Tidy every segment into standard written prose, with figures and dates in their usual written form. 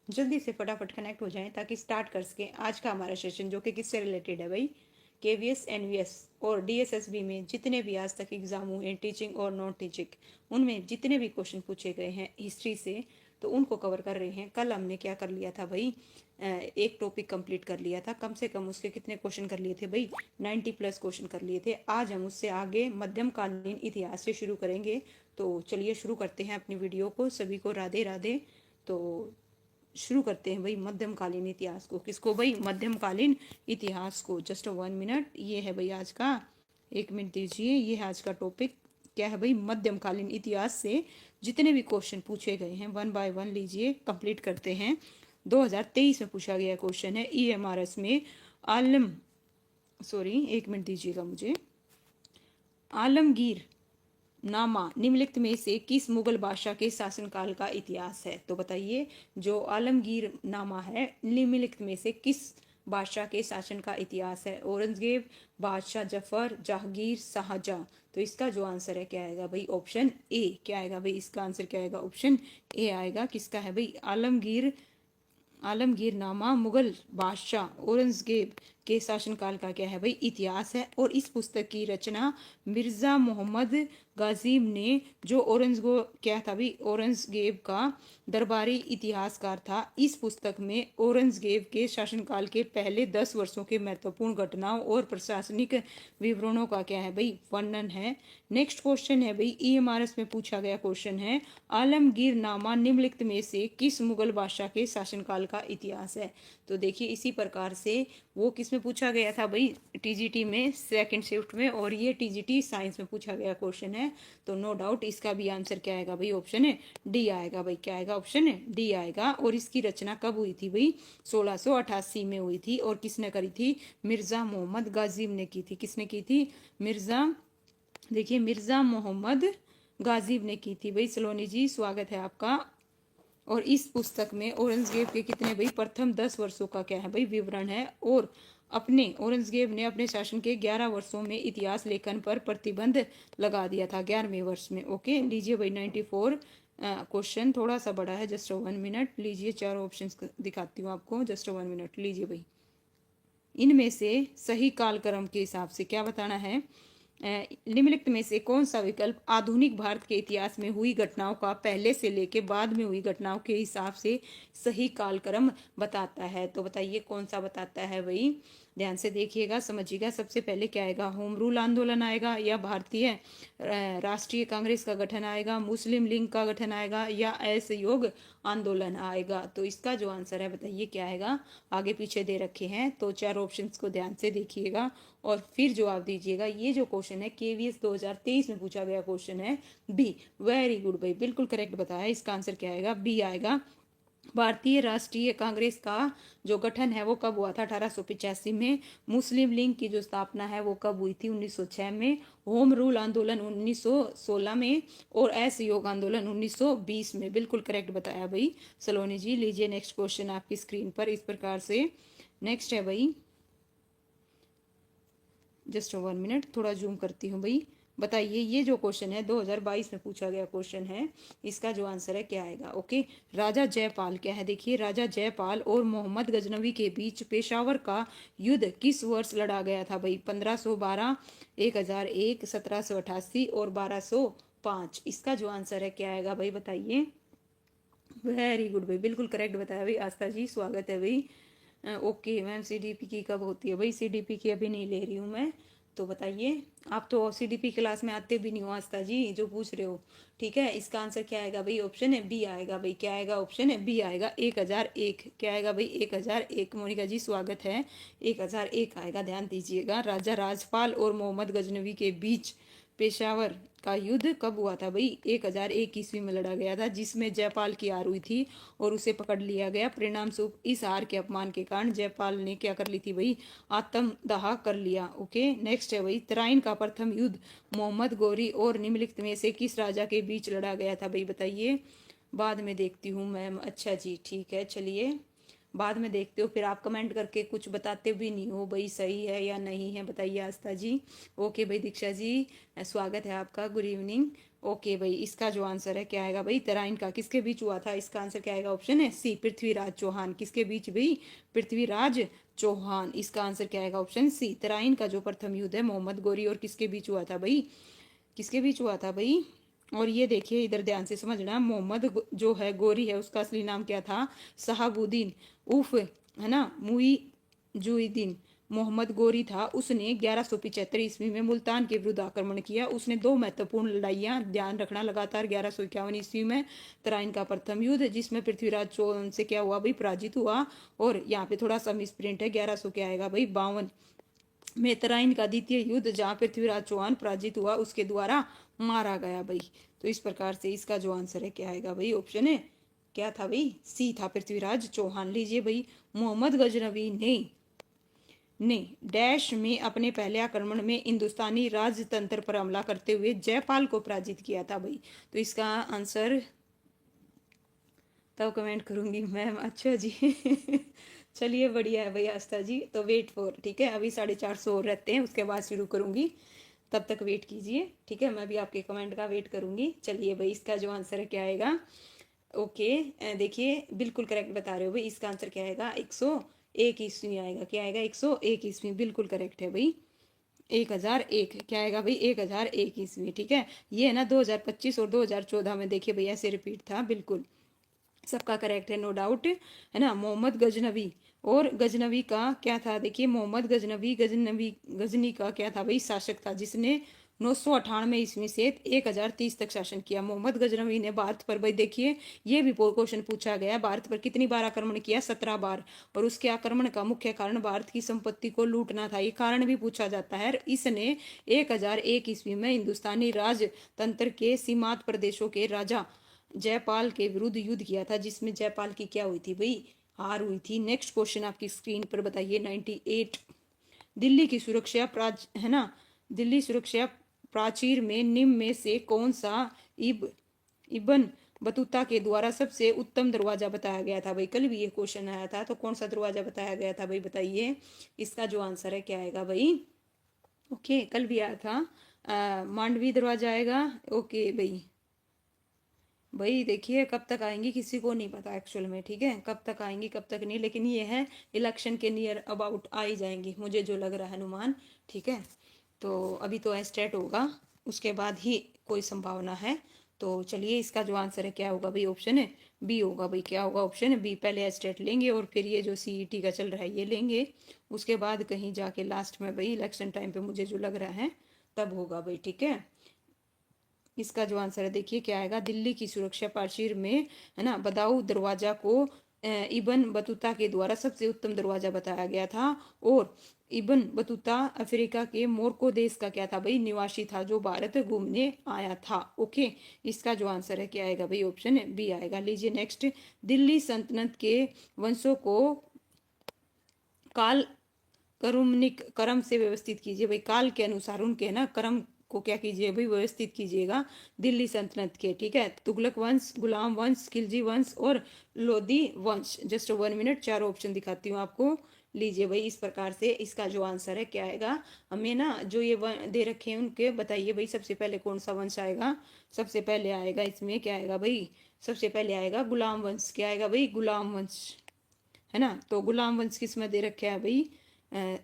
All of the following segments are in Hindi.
जल्दी से फटाफट कनेक्ट हो जाएं ताकि स्टार्ट कर सकें आज का हमारा सेशन, जो कि किससे रिलेटेड है भाई, केवीएस एनवीएस और डीएसएसबी में जितने भी आज तक एग्जाम हुए हैं, टीचिंग और नॉन टीचिंग, उनमें जितने भी क्वेश्चन पूछे गए हैं हिस्ट्री से, तो उनको कवर कर रहे हैं। कल हमने क्या कर लिया था भाई, एक टॉपिक कंप्लीट कर लिया था, कम से कम उसके कितने क्वेश्चन कर लिए थे भाई, 90+ क्वेश्चन कर लिए थे। आज हम उससे आगे मध्यमकालीन इतिहास से शुरू करेंगे। तो चलिए शुरू करते हैं अपनी वीडियो को। सभी को राधे राधे। तो शुरू करते हैं भाई मध्यमकालीन इतिहास को। किसको भाई, मध्यमकालीन इतिहास को। जस्ट 1 मिनट, ये है भाई आज का, 1 मिनट दीजिए। ये है आज का टॉपिक, क्या है भाई, मध्यमकालीन इतिहास से जितने भी क्वेश्चन पूछे गए हैं वन बाय वन लीजिए कंप्लीट करते हैं। 2023 में पूछा गया क्वेश्चन है ईएमआरएस में आलम, सॉरी 1 मिनट दीजिएगा मुझे, आलमगीर नामा निम्नलिखित में से किस मुगल बादशाह के शासनकाल का इतिहास है। तो बताइए, जो आलमगीर नामा है, निम्नलिखित में से किस बादशाह के शासन का इतिहास है। औरंगजेब, बादशाह जफर, जहांगीर, शाहजहां। तो इसका जो आंसर है क्या आएगा भाई, ऑप्शन ए। क्या आएगा भाई, इसका आंसर क्या आएगा, ऑप्शन ए आएगा। किसका है भाई, आलमगीरनामा मुगल बादशाह औरंगजेब के शासनकाल का क्या है भाई, इतिहास है। और इस पुस्तक की रचना मिर्जा मोहम्मद गाजिब ने, जो औरंगजेब क्या था भाई, औरंगजेब का दरबारी इतिहासकार था। इस पुस्तक में औरंगजेब के शासनकाल के पहले 10 वर्षों के महत्वपूर्ण घटनाओं और प्रशासनिक विवरणों का क्या है भाई, वर्णन है। नेक्स्ट क्वेश्चन है भाई, ईएमआरएस में पूछा गया क्वेश्चन है, आलमगीरनामा निम्नलिखित में से किस मुगल बादशाह के शासनकाल का इतिहास है। तो देखिए इसी प्रकार से वो किस में पूछा गया था भाई, टीजीटी में सेकंड शिफ्ट में, और ये टीजीटी साइंस में पूछा गया क्वेश्चन है। तो नो डाउट इसका भी आंसर क्या आएगा भाई, ऑप्शन है डी आएगा भाई। क्या आएगा, ऑप्शन है डी आएगा। और इसकी रचना कब हुई थी भाई, 1688 में हुई थी। और किसने करी थी, मिर्जा मोहम्मद गाजिब ने की थी। किसने की थी, मिर्जा, देखिए मिर्जा मोहम्मद गाजिब ने की थी भाई। सलोनी जी स्वागत है आपका। और इस पुस्तक में औरंगजेब के कितने भाई, प्रथम 10 वर्षों का क्या है भाई, विवरण है। और अपने औरंगजेब ने अपने शासन के 11 वर्षों में इतिहास लेखन पर प्रतिबंध लगा दिया था, 11वें वर्ष में। ओके लीजिए भाई, 94 क्वेश्चन थोड़ा सा बड़ा है। जस्ट 1 मिनट लीजिए, 4 ऑप्शंस दिखाती हूँ आपको। जस्ट 1 मिनट लीजिए भाई। इनमें से सही कालक्रम के हिसाब से क्या बताना है, निम्नलिखित में से कौन सा विकल्प आधुनिक भारत के इतिहास में हुई घटनाओं का पहले से लेके बाद में हुई घटनाओं के हिसाब से सही कालक्रम बताता है। तो बताइए कौन सा बताता है भाई, ध्यान से देखिएगा समझिएगा। सबसे पहले क्या आएगा, होम रूल आंदोलन आएगा, या भारतीय राष्ट्रीय कांग्रेस का गठन आएगा, मुस्लिम लीग का गठन आएगा, या असहयोग आंदोलन आएगा। तो इसका जो आंसर है बताइए क्या आएगा, आगे पीछे दे रखे हैं तो 4 ऑप्शंस को ध्यान से देखिएगा और फिर जवाब दीजिएगा। ये जो क्वेश्चन है केवीएस 2023 में पूछा गया क्वेश्चन है बी। वेरी गुड भाई, बिल्कुल करेक्ट बताया। इसका आंसर क्या आएगा, बी आएगा। भारतीय राष्ट्रीय कांग्रेस का जो गठन है वो कब हुआ था, 1885 में। मुस्लिम लीग की जो स्थापना है वो कब हुई थी, 1906 में। होम रूल आंदोलन 1916 में। और असहयोग आंदोलन 1920 में। बिल्कुल करेक्ट बताया भाई सलोनी जी। लीजिए नेक्स्ट क्वेश्चन आपकी स्क्रीन पर इस प्रकार से। नेक्स्ट है भाई, जस्ट 1 मिनट थोड़ा जूम करती हूँ भाई। बताइए ये जो क्वेश्चन है 2022 में पूछा गया क्वेश्चन है, इसका जो आंसर है क्या आएगा। ओके, राजा जयपाल क्या है, देखिए राजा जयपाल और मोहम्मद गजनवी के बीच पेशावर का युद्ध किस वर्ष लड़ा गया था भाई, 1512, 1001, 1788 और 1205। इसका जो आंसर है क्या आएगा भाई बताइए। वेरी गुड भाई, बिल्कुल करेक्ट बताया भाई आस्था जी, स्वागत है भाई। ओके मैम, सीडीपी की कब होती है भाई, सीडीपी की अभी नहीं ले रही हूँ मैं। तो बताइए, आप तो सीडीपी क्लास में आते भी नहीं हो आस्था जी, जो पूछ रहे हो। ठीक है, इसका आंसर क्या आएगा भाई, ऑप्शन है बी आएगा भाई। क्या आएगा, ऑप्शन है बी आएगा, 1001। क्या आएगा भाई, 1001। मोनिका जी स्वागत है, 1001 आएगा। ध्यान दीजिएगा, राजा राजपाल और मोहम्मद गजनवी के बीच पेशावर का युद्ध कब हुआ था भाई, 1001 ईस्वी में लड़ा गया था, जिसमें जयपाल की हार हुई थी और उसे पकड़ लिया गया। परिणाम स्वरूप इस हार के अपमान के कारण जयपाल ने क्या कर ली थी भाई, आत्मदाह कर लिया। ओके नेक्स्ट है भाई, तराइन का प्रथम युद्ध मोहम्मद गौरी और निम्नलिखित में से किस राजा के बीच लड़ा गया था भाई बताइए। बाद में देखती हूँ मैम, अच्छा जी ठीक है चलिए, बाद में देखते हो। फिर आप कमेंट करके कुछ बताते भी नहीं हो भाई, सही है या नहीं है बताइए आस्था जी। ओके भाई, दीक्षा जी स्वागत है आपका, गुड इवनिंग। ओके भाई, इसका जो आंसर है क्या आएगा भाई, तराइन का किसके बीच हुआ था, इसका आंसर क्या आएगा, ऑप्शन है सी, पृथ्वीराज चौहान। किसके बीच भाई, पृथ्वीराज चौहान। इसका आंसर क्या आएगा, ऑप्शन सी। तराइन का जो प्रथम युद्ध है मोहम्मद गौरी और किसके बीच हुआ था भाई, किसके बीच हुआ था भाई। और ये देखिए इधर ध्यान से समझना, जो है गोरी है उसका असली नाम क्या था, शहाबुद्दीन उफ, है ना, मुईजुद्दीन मोहम्मद गोरी था। उसने 1175 ईस्वी में मुल्तान के विरुद्ध आक्रमण किया। उसने दो महत्वपूर्ण लड़ाइयां, ध्यान रखना, लगातार 1151 ईस्वी में तराइन का प्रथम युद्ध जिसमें पृथ्वीराज चौहान से क्या हुआ भाई, पराजित हुआ। और यहाँ पे थोड़ा सा मिसप्रिंट है, 1100 क्या आएगा भाई, 52 में तराइन का द्वितीय युद्ध जहां पृथ्वीराज चौहान पराजित हुआ उसके द्वारा मारा गया भाई। तो इस प्रकार से इसका जो आंसर है क्या आएगा भाई, ऑप्शन है क्या था भाई, सी था, पृथ्वीराज चौहान। लीजिए भाई, मोहम्मद गजनवी ने डैश में अपने पहले आक्रमण में हिंदुस्तानी राजतंत्र पर हमला करते हुए जयपाल को पराजित किया था भाई। तो इसका आंसर तब कमेंट करूंगी मैम, अच्छा जी चलिए बढ़िया है भाई आस्था जी। तो वेट फॉर, ठीक है, अभी 450 और रहते हैं, उसके बाद शुरू करूंगी, तब तक वेट कीजिए, ठीक है। मैं भी आपके कमेंट का वेट करूंगी। चलिए भाई, इसका जो आंसर है क्या आएगा, ओके, देखिए बिल्कुल करेक्ट बता रहे हो भाई। इसका आंसर क्या आएगा, 101 ईस्वी आएगा। क्या आएगा, 101 ईस्वी, बिल्कुल करेक्ट है भाई। 1001 क्या आएगा भाई, 1001 ईस्वी, ठीक है। ये है ना 2025 और 2014 में देखिए भैया ऐसे रिपीट था, बिल्कुल सबका करेक्ट है, नो डाउट, है ना। मोहम्मद गजनवी, और गजनवी का क्या था, देखिए मोहम्मद गजनी का क्या था भाई, शासक था जिसने 998 ईस्वी से 1030 तक शासन किया। मोहम्मद गजनवी ने भारत पर भाई, देखिए ये भी क्वेश्चन पूछा गया, भारत पर कितनी बार आक्रमण किया, 17 बार। और उसके आक्रमण का मुख्य कारण भारत की संपत्ति को लूटना था, ये कारण भी पूछा जाता है। इसने 1001 ईस्वी में हिंदुस्तानी राजतंत्र के सीमांत प्रदेशों के राजा जयपाल के विरुद्ध युद्ध किया था, जिसमें जयपाल की क्या हुई थी भाई, हार हुई थी। नेक्स्ट क्वेश्चन आपकी स्क्रीन पर बताइए, 98। दिल्ली की सुरक्षा है ना, दिल्ली सुरक्षा प्राचीर में निम्न में से कौन सा इबन बतूता के द्वारा सबसे उत्तम दरवाजा बताया गया था भाई। कल भी ये क्वेश्चन आया था, तो कौन सा दरवाजा बताया गया था भाई, बताइए। इसका जो आंसर है क्या आएगा भाई, ओके, कल भी आया था, मांडवी दरवाजा आएगा। ओके भाई, भाई देखिए कब तक आएंगी किसी को नहीं पता एक्चुअल में, ठीक है, कब तक आएंगी कब तक नहीं, लेकिन ये है इलेक्शन के नियर अबाउट आ ही जाएंगी, मुझे जो लग रहा है अनुमान, ठीक है। तो अभी तो स्टार्ट होगा, उसके बाद ही कोई संभावना है। तो चलिए, इसका जो आंसर है क्या होगा भाई, ऑप्शन है बी होगा भाई। क्या होगा, ऑप्शन है बी, पहले स्टेट लेंगे और फिर ये जो सीईटी का चल रहा है ये लेंगे, उसके बाद कहीं जाके लास्ट में भाई इलेक्शन टाइम पे मुझे जो लग रहा है तब होगा भाई, ठीक है। इसका जो आंसर है देखिए क्या आएगा, दिल्ली की सुरक्षा प्राचीर में, है ना, बदाऊ दरवाजा को इबन बतूता के द्वारा सबसे उत्तम दरवाजा बताया गया था। और इबन बतूता अफ्रीका के मोरक्को देश का क्या था भाई, निवासी था, जो भारत घूमने आया था। ओके, इसका जो आंसर है क्या आएगा भाई, ऑप्शन बी आएगा। लीजिए नेक्स्ट, दिल्ली सल्तनत के वंशों को काल क्रम से व्यवस्थित कीजिए भाई, काल के अनुसार उनके ना क्रम को क्या कीजिए भाई, व्यवस्थित कीजिएगा दिल्ली सल्तनत के, ठीक है। तुगलक वंश, गुलाम वंश, खिलजी वंश और लोधी वंश। जस्ट 1 मिनट, चार ऑप्शन दिखाती हूँ आपको। लीजिए भाई, इस प्रकार से इसका जो आंसर है क्या आएगा, हमें ना जो ये दे रखे हैं उनके बताइए भाई, सबसे पहले कौन सा वंश आएगा। सबसे पहले आएगा इसमें क्या आएगा भाई, सबसे पहले आएगा गुलाम वंश। क्या आएगा भाई, गुलाम वंश, है ना। तो गुलाम वंश किस में दे रखे है भाई,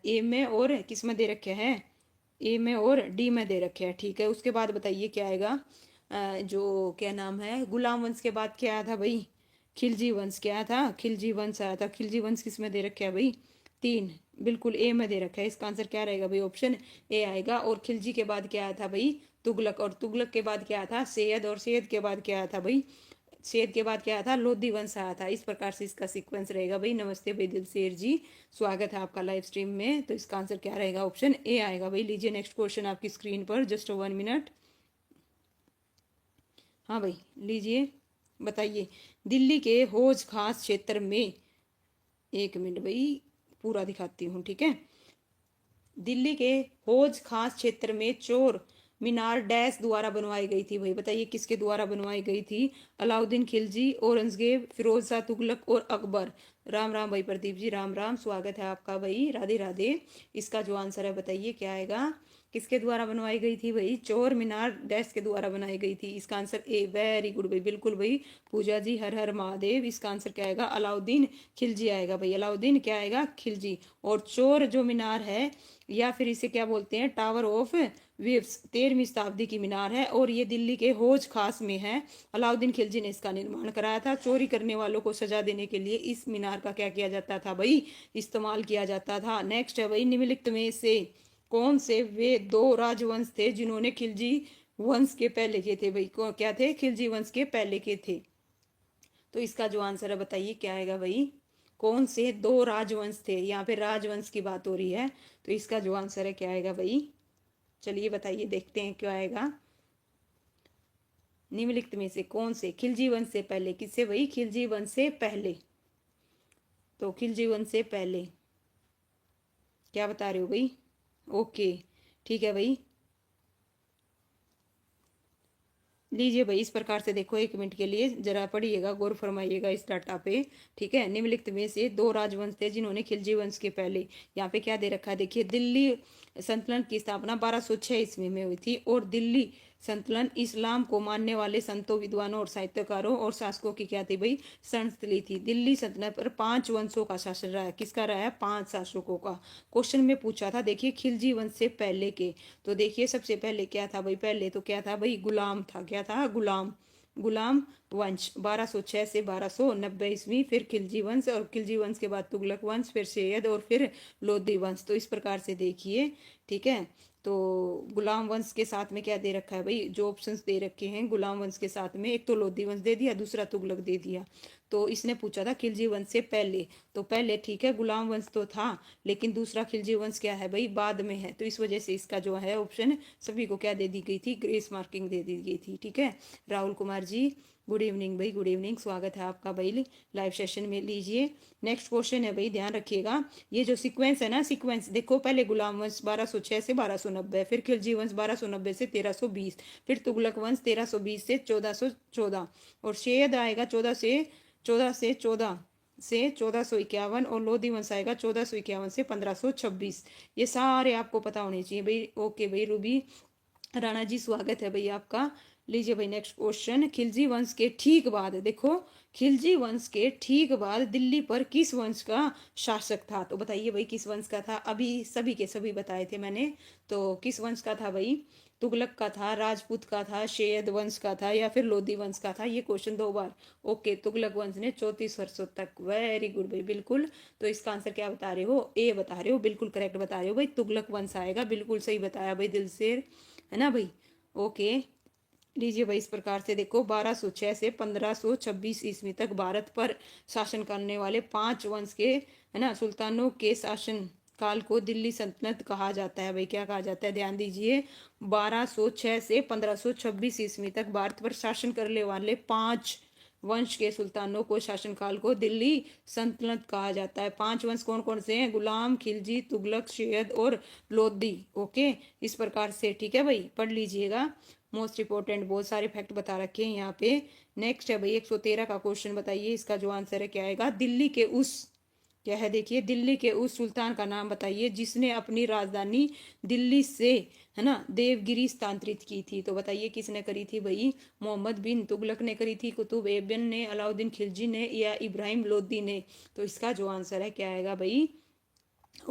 ए में और किस में दे रखे है, ए में और डी में दे रखे हैं, ठीक है। उसके बाद बताइए क्या आएगा, जो क्या नाम है, गुलाम वंश के बाद क्या आया था भाई, खिलजी वंश। क्या आया था, खिलजी वंश आया था। खिलजी वंश किस में दे रखे है भाई, 3, बिल्कुल ए में दे रखा है। इसका आंसर क्या रहेगा भाई, ऑप्शन ए आएगा। और खिलजी के बाद क्या आया था भाई, तुगलक। और तुगलक के बाद क्या आया था, सैयद। और सैयद के बाद क्या आया था भाई, शेर के बाद क्या आया था, लोधी वंश आया था। इस प्रकार से इसका सीक्वेंस रहेगा भाई। नमस्ते भाई दिलसेर जी, स्वागत है आपका लाइव स्ट्रीम में। तो इसका आंसर क्या रहेगा, ऑप्शन ए आएगा भाई। लीजिए नेक्स्ट क्वेश्चन आपकी स्क्रीन पर, जस्ट 1 मिनट। हाँ भाई, लीजिए बताइए, दिल्ली के हौज खास क्षेत्र में, 1 मिनट भाई पूरा दिखाती हूँ, ठीक है। दिल्ली के हौज खास क्षेत्र में चोर मीनार डैश द्वारा बनवाई गई थी भाई, बताइए किसके द्वारा बनवाई गई थी। अलाउद्दीन खिलजी, औरंगजेब, फिरोज शाह तुगलक और अकबर। राम राम भाई प्रदीप जी, राम राम, स्वागत है आपका भाई, राधे राधे। इसका जो आंसर है बताइए क्या आएगा, किसके द्वारा बनवाई गई थी भाई? चोर मीनार डैश के द्वारा बनाई गई थी। इसका आंसर ए। वेरी गुड भाई, बिल्कुल भाई। पूजा जी हर हर महादेव। इसका आंसर क्या आएगा? अलाउद्दीन खिलजी आएगा भाई। अलाउद्दीन क्या आएगा? खिलजी। और चोर जो मीनार है, या फिर इसे क्या बोलते हैं? टावर ऑफ वेव्स, 13वीं शताब्दी की मीनार है और ये दिल्ली के हौज खास में है। अलाउद्दीन खिलजी ने इसका निर्माण कराया था। चोरी करने वालों को सजा देने के लिए इस मीनार का क्या किया जाता था भाई? इस्तेमाल किया जाता था। नेक्स्ट है भाई, निम्नलिखित में से कौन से वे दो राजवंश थे जिन्होंने खिलजी वंश के पहले के थे भाई? क्या थे? खिलजी वंश के पहले के थे। तो इसका जो आंसर है बताइए क्या आएगा भाई? कौन से दो राजवंश थे? यहाँ पे राजवंश की बात हो रही है, तो इसका जो आंसर है क्या आएगा भाई? चलिए बताइए, देखते हैं क्या आएगा। निम्नलिखित में से कौन से खिलजी वंश से पहले? किससे भाई? खिलजी वंश से पहले। तो खिलजी वंश से पहले क्या बता रहे हो भाई? ओके, ठीक है भाई। लीजिए भाई, इस प्रकार से देखो, 1 मिनट के लिए जरा पढ़िएगा, गौर फरमाइएगा इस डाटा पे। ठीक है, निम्नलिखित में से दो राजवंश थे जिन्होंने खिलजी वंश के पहले, यहाँ पे क्या दे रखा है देखिए, दिल्ली सल्तनत की स्थापना 1206 ईस्वी में हुई थी और दिल्ली संतुलन इस्लाम को मानने वाले संतों, विद्वानों और साहित्यकारों और शासकों की क्या थी भाई? संस्थली थी। दिल्ली सल्तनत पर 5 वंशों का शासन रहा है। किसका रहा है? 5 शासकों का। क्वेश्चन में पूछा था देखिए, खिलजी वंश से पहले के, तो देखिए सबसे पहले क्या था भाई? पहले तो क्या था भाई? गुलाम था। क्या था? गुलाम। गुलाम वंश 1206 से 1290 ईस्वी। फिर खिलजी वंश, और खिलजी वंश के बाद तुगलक वंश, फिर सैयद, और फिर लोधी वंश। तो इस प्रकार से देखिए, ठीक है। तो गुलाम वंश के साथ में क्या दे रखा है भाई? जो ऑप्शंस दे रखे हैं गुलाम वंश के साथ में, एक तो लोधी वंश दे दिया, दूसरा तुगलक दे दिया। तो इसने पूछा था खिलजी वंश से पहले, तो पहले ठीक है गुलाम वंश तो था, लेकिन दूसरा खिलजी वंश क्या है भाई? बाद में है। तो इस वजह से इसका जो है ऑप्शन सभी को क्या दे दी गई थी? ग्रेस मार्किंग दे दी गई थी। ठीक है, राहुल कुमार जी गुड इवनिंग भाई, गुड इवनिंग, स्वागत है आपका भाई लाइव सेशन में। लीजिए नेक्स्ट क्वेश्चन है भाई, ध्यान रखिएगा। ये जो सीक्वेंस है ना, सीक्वेंस देखो, पहले गुलाम वंश 1206 से 1290, फिर खिलजी वंश 1290 से 1320, फिर तुगलक वंश 1320 से 1414, और सैयद आएगा 1451 और लोधी वंश आएगा 1451 से 1526। ये सारे आपको पता होने चाहिए भाई। ओके भाई, रूबी राणा जी स्वागत है भाई आपका। लीजिए भाई नेक्स्ट क्वेश्चन, खिलजी वंश के ठीक बाद, देखो खिलजी वंश के ठीक बाद दिल्ली पर किस वंश का शासक था? तो बताइए भाई किस वंश का था? अभी सभी के सभी बताए थे मैंने, तो किस वंश का था भाई? तुगलक का था, राजपूत का था, सैयद वंश का था, या फिर लोधी वंश का था? ये क्वेश्चन 2 बार। ओके, तुगलक वंश ने 34 वर्षों तक। वेरी गुड भाई, बिल्कुल। तो इसका आंसर क्या बता रहे हो? ए बता रहे हो, बिल्कुल करेक्ट बता रहे हो भाई, तुगलक वंश आएगा। बिल्कुल सही बताया भाई, दिल से, है ना भाई? ओके, लीजिए भाई, इस प्रकार से देखो, 1206 से 1526 ईस्वी तक भारत पर शासन करने वाले 5 वंश के, है ना, सुल्तानों के शासन काल को दिल्ली सल्तनत कहा जाता है भाई। क्या कहा जाता है? ध्यान दीजिए, 1206 से 1526 ईस्वी तक भारत पर शासन करने वाले 5 वंश के सुल्तानों को, शासनकाल को दिल्ली सल्तनत कहा जाता है। 5 वंश कौन कौन से हैं? गुलाम, खिलजी, तुगलक, सैयद और लोधी। ओके, इस प्रकार से, ठीक है भाई, पढ़ लीजिएगा। मोस्ट इंपॉर्टेंट बहुत सारे फैक्ट बता रखे हैं यहाँ पे। नेक्स्ट है भाई 113 का क्वेश्चन, बताइए इसका जो आंसर है क्या आएगा? दिल्ली के उस, क्या है देखिए, दिल्ली के उस सुल्तान का नाम बताइए जिसने अपनी राजधानी दिल्ली से, है ना, देवगिरी स्थानांतरित की थी। तो बताइए किसने करी थी भाई? मोहम्मद बिन तुगलक ने करी थी, कुतुब ऐबन ने, अलाउद्दीन खिलजी ने, या इब्राहिम लोदी ने? तो इसका जो आंसर है क्या आएगा भाई?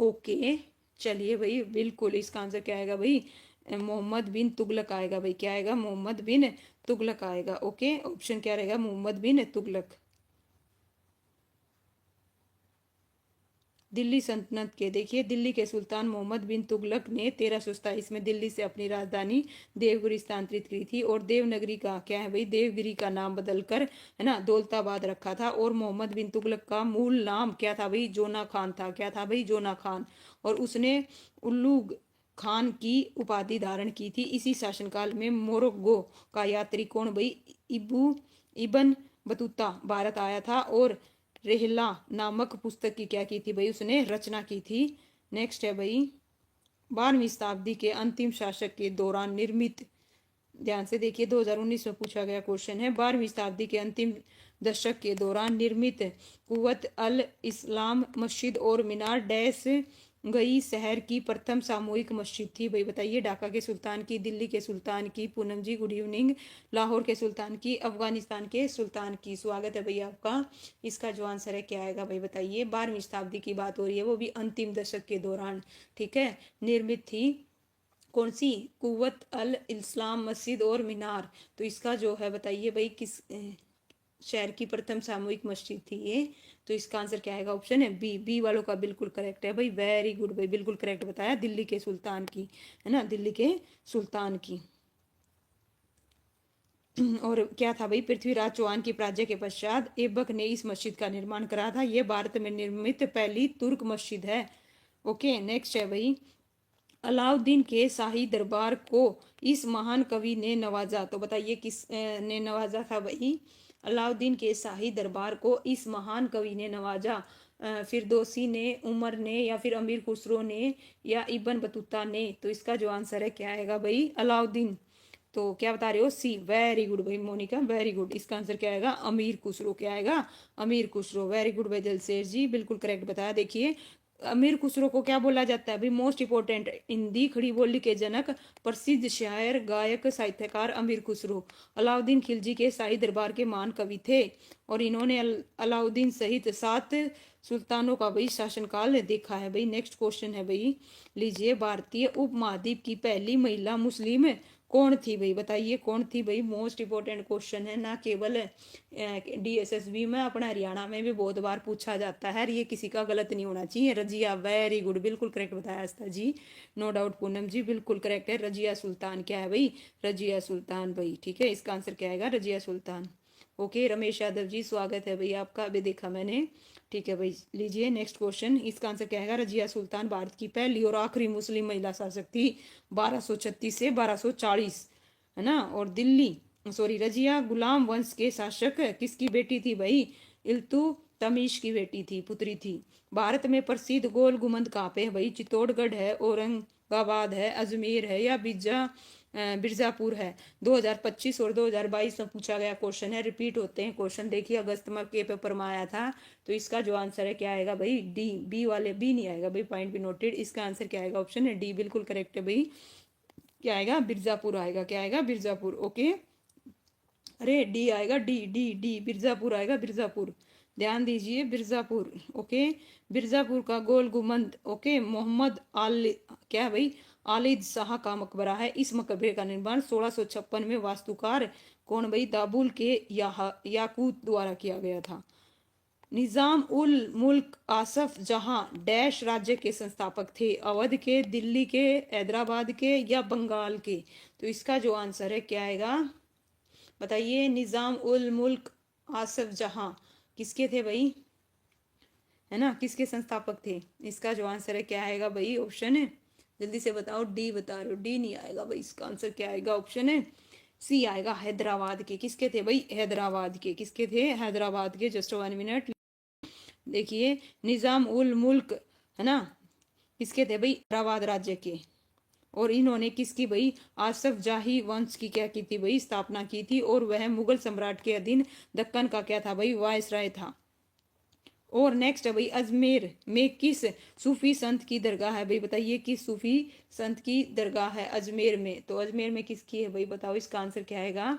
ओके, चलिए भाई, बिल्कुल इसका आंसर क्या आएगा भाई? मोहम्मद बिन तुगलक आएगा भाई। क्या आएगा? मोहम्मद बिन तुगलक आएगा। ओके, ऑप्शन क्या रहेगा? मोहम्मद बिन तुगलक। दिल्ली सल्तनत के, देखिए दिल्ली के सुल्तान मोहम्मद बिन तुगलक ने 1327 में दिल्ली से अपनी राजधानी देवगिरी स्थानांतरित की थी, और देवनगरी का क्या है भाई? देवगिरी का नाम बदलकर, है ना, दौलताबाद रखा था। और मोहम्मद बिन तुगलक का मूल नाम क्या था भाई? जोना खान था। क्या था भाई? जोना खान। और उसने उल्लूग खान की उपाधि धारण की थी। इसी शासनकाल में मोरक्को का यात्री कौन भाई? इबन बतूता भारत आया था, और रेहला नामक पुस्तक की क्या की थी भाई? उसने रचना की थी। नेक्स्ट है भाई, 12वीं शताब्दी के अंतिम शासक के दौरान निर्मित, ध्यान से देखिए, 2019 में पूछा गया क्वेश्चन है, 12वीं शताब्दी के अंतिम दशक के दौरान निर्मित कुवत अल इस्लाम मस्जिद और मीनार डैश गई शहर की प्रथम सामूहिक मस्जिद थी? भाई बताइए। ढाका के सुल्तान की, दिल्ली के सुल्तान की, पूनम जी गुड इवनिंग, लाहौर के सुल्तान की, अफगानिस्तान के सुल्तान की। स्वागत है भैया आपका। इसका जो आंसर है क्या आएगा भाई बताइए। 12वीं शताब्दी की बात हो रही है, वो भी अंतिम दशक के दौरान, ठीक है, निर्मित थी। कौन सी? कुव्वत अल इस्लाम मस्जिद और मीनार। तो इसका जो है बताइए भाई, किस शहर की प्रथम सामूहिक मस्जिद थी ये? तो इसका आंसर क्या आएगा? ऑप्शन है बी। बी वालों का बिल्कुल करेक्ट है भाई, वेरी गुड भाई, बिल्कुल करेक्ट बताया। दिल्ली के सुल्तान की, है ना, दिल्ली के सुल्तान की। और क्या था भाई? पृथ्वीराज चौहान की पराजय के पश्चात ऐबक ने इस मस्जिद का निर्माण करा था। ये भारत में निर्मित पहली तुर्क मस्जिद है। ओके, नेक्स्ट है भाई, अलाउद्दीन के शाही दरबार को इस महान कवि ने नवाजा। तो बताइए किस ने नवाजा था भाई? अलाउद्दीन के शाही दरबार को इस महान कवि ने नवाजा। फिरदौसी ने, उमर ने, या फिर अमीर खुसरो ने, या इब्न बतूता ने। तो इसका जो आंसर है क्या आएगा भाई? अलाउद्दीन। तो क्या बता रहे हो? सी। वेरी गुड भाई मोनिका, वेरी गुड। इसका आंसर क्या आएगा? अमीर खुसरो। क्या आएगा? अमीर खुसरो। वेरी गुड भाई दिलसेर जी, बिल्कुल करेक्ट बताया। देखिए, अमीर खुसरो को क्या बोला जाता है भाई? मोस्ट इंपोर्टेंट, हिंदी खड़ी बोली के जनक, प्रसिद्ध शायर, गायक, साहित्यकार अमीर खुसरो अलाउद्दीन खिलजी के शाही दरबार के महान कवि थे। और इन्होंने अलाउद्दीन सहित 7 सुल्तानों का भाई शासनकाल देखा है भाई। नेक्स्ट क्वेश्चन है भाई, लीजिए, भारतीय उपमहाद्वीप की पहली महिला मुस्लिम कौन थी भाई? बताइए कौन थी भाई? मोस्ट इंपोर्टेंट क्वेश्चन है, ना केवल डीएसएसबी में, अपना हरियाणा में भी बहुत बार पूछा जाता है। ये किसी का गलत नहीं होना चाहिए। रजिया, वेरी गुड, बिल्कुल करेक्ट बताया आस्था जी, नो डाउट। पूनम जी बिल्कुल करेक्ट है। रजिया सुल्तान। क्या है भाई? रजिया सुल्तान भाई, ठीक है। इसका आंसर क्या आएगा? रजिया सुल्तान। ओके, रमेश यादव जी स्वागत है भाई आपका, अभी देखा मैंने, ठीक है भाई। लीजिए नेक्स्ट क्वेश्चन, इसका आंसर क्या है? रजिया सुल्तान भारत की पहली और आखिरी मुस्लिम महिला शासक थी, 1236 से 1240, है ना। और दिल्ली, सॉरी, रजिया गुलाम वंश के शासक किसकी बेटी थी भाई? इल्तुतमिश की बेटी थी, पुत्री थी। भारत में प्रसिद्ध गोल गुम्बद कहाँ पे है भाई? चित्तौड़गढ़ है, औरंगाबाद है, अजमेर है, या बिरजापुर है। 2025 और 2022 में पूछा गया क्वेश्चन है, रिपीट होते हैं क्वेश्चन। देखिए अगस्त में के पेपर में आया था। तो इसका जो आंसर है क्या आएगा भाई? डी। बी वाले, बी नहीं आएगा भाई, पॉइंट भी नोटेड। इसका आंसर क्या आएगा? ऑप्शन है डी, बिल्कुल करेक्ट है भाई। क्या आएगा? बिरजापुर आएगा। क्या आएगा? बिरजापुर। ओके, अरे डी आएगा, डी डी डी, बिरजापुर आएगा, बिरजापुर। ध्यान दीजिए, बिरजापुर। ओके, बिरजापुर का गोल गुम्बद, ओके, मोहम्मद आल, क्या है भाई? आलिद शाह का मकबरा है। इस मकबरे का निर्माण 1656 में वास्तुकार कौन भाई? दाबुल के याकूत द्वारा किया गया था। निजाम उल मुल्क आसफ जहां डैश राज्य के संस्थापक थे? अवध के, दिल्ली के, हैदराबाद के, या बंगाल के? तो इसका जो आंसर है क्या आएगा बताइए? निजाम उल मुल्क आसफ जहां किसके थे भाई? है ना, किसके संस्थापक थे? इसका जो आंसर है क्या आएगा भाई? ऑप्शन है, जल्दी से बताओ। डी बता रहे हो? डी नहीं आएगा भाई, इसका आंसर क्या आएगा? ऑप्शन है सी आएगा, हैदराबाद के। किसके थे भाई? हैदराबाद के। किसके थे? हैदराबाद के। Just 1 minute. देखिए, निजाम उल मुल्क, है ना, किसके थे भाई? हैदराबाद राज्य के। और इन्होंने किसकी भाई? आसफ जाही वंश की क्या की थी भाई? स्थापना की थी। और वह मुगल सम्राट के अधीन दक्कन का क्या था भाई? वायसराय था। और नेक्स्ट है भाई, अजमेर में किस सूफी संत की दरगाह है भाई? बताइए किस सूफी संत की दरगाह है अजमेर में? तो अजमेर में किसकी है भाई? बताओ, इसका आंसर क्या आएगा?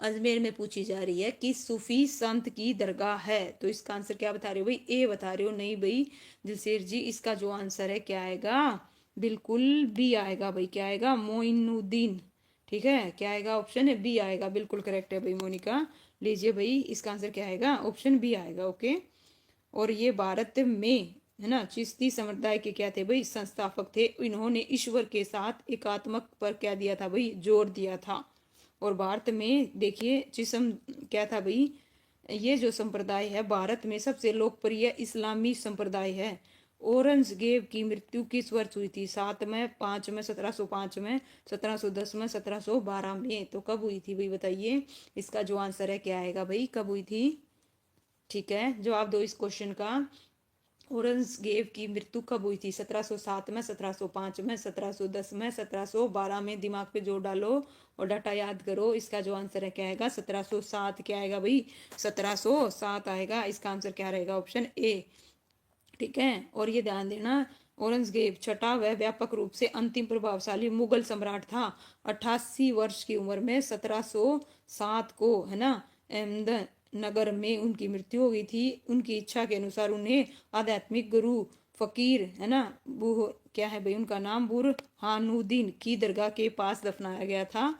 अजमेर में पूछी जा रही है किस सूफी संत की दरगाह है। तो इसका आंसर क्या बता रहे हो भाई? ए बता रहे हो? नहीं भाई दिलसेर जी, इसका जो आंसर है क्या आएगा? बिल्कुल बी आएगा भाई। क्या आएगा? मोइनुद्दीन। ठीक है, क्या आएगा? ऑप्शन है बी आएगा, बिल्कुल करेक्ट है भाई मोनिका। लीजिए भाई, इसका आंसर क्या आएगा? ऑप्शन बी आएगा। ओके, और ये भारत में, है ना, चिश्ती संप्रदाय के क्या थे भाई? संस्थापक थे। इन्होंने ईश्वर के साथ एकात्मक पर क्या दिया था भाई? जोर दिया था। और भारत में देखिए, जिसम क्या था भाई? ये जो संप्रदाय है भारत में सबसे लोकप्रिय इस्लामी संप्रदाय है। औरंगजेब की मृत्यु किस वर्ष हुई थी? 7 में, 5 में, 1705 में, 1710 में, 1712 में? तो कब हुई थी भाई बताइए? इसका जो आंसर है क्या आएगा भाई? कब हुई थी? ठीक है, जवाब दो इस क्वेश्चन का। औरंगजेब की मृत्यु कब हुई थी? 1707 में, 1705 में, 1710 में, 1712 में? दिमाग पे जोर डालो और डाटा याद करो। इसका जो आंसर है क्या आएगा? 1707। क्या आएगा भाई? 1707 आएगा। इसका आंसर क्या रहेगा? Option A. ठीक है, और ये ध्यान देना, औरंगजेब छठा वह व्यापक रूप से अंतिम प्रभावशाली मुगल सम्राट था। 88 वर्ष की उम्र में 1707 को, है ना, अहमदनगर में उनकी मृत्यु हो गई थी। उनकी इच्छा के अनुसार उन्हें आध्यात्मिक गुरु फकीर, है ना, वो क्या है भाई उनका नाम, बुरहानुद्दीन की दरगाह के पास दफनाया गया था।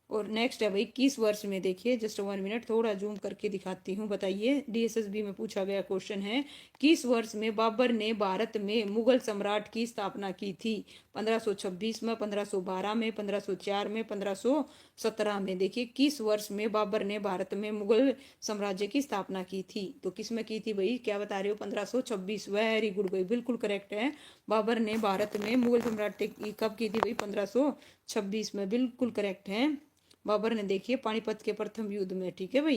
और नेक्स्ट है भाई, किस वर्ष में, देखिए जस्ट 1 मिनट, थोड़ा जूम करके दिखाती हूँ। बताइए, डीएसएसबी में पूछा गया क्वेश्चन है, किस वर्ष में बाबर ने भारत में मुगल सम्राट की स्थापना की थी? 1526 में, 1512 में, 1504 में, 1517 में। देखिए किस वर्ष में बाबर ने भारत में मुगल साम्राज्य की स्थापना की थी? तो किस में की थी भाई, क्या बता रहे हो? 1526। वेरी गुड भाई, बिल्कुल करेक्ट है। बाबर ने भारत में मुगल सम्राट कब की थी भाई? 1526 में, बिल्कुल करेक्ट है। बाबर ने देखिए पानीपत के प्रथम युद्ध में, ठीक है भाई,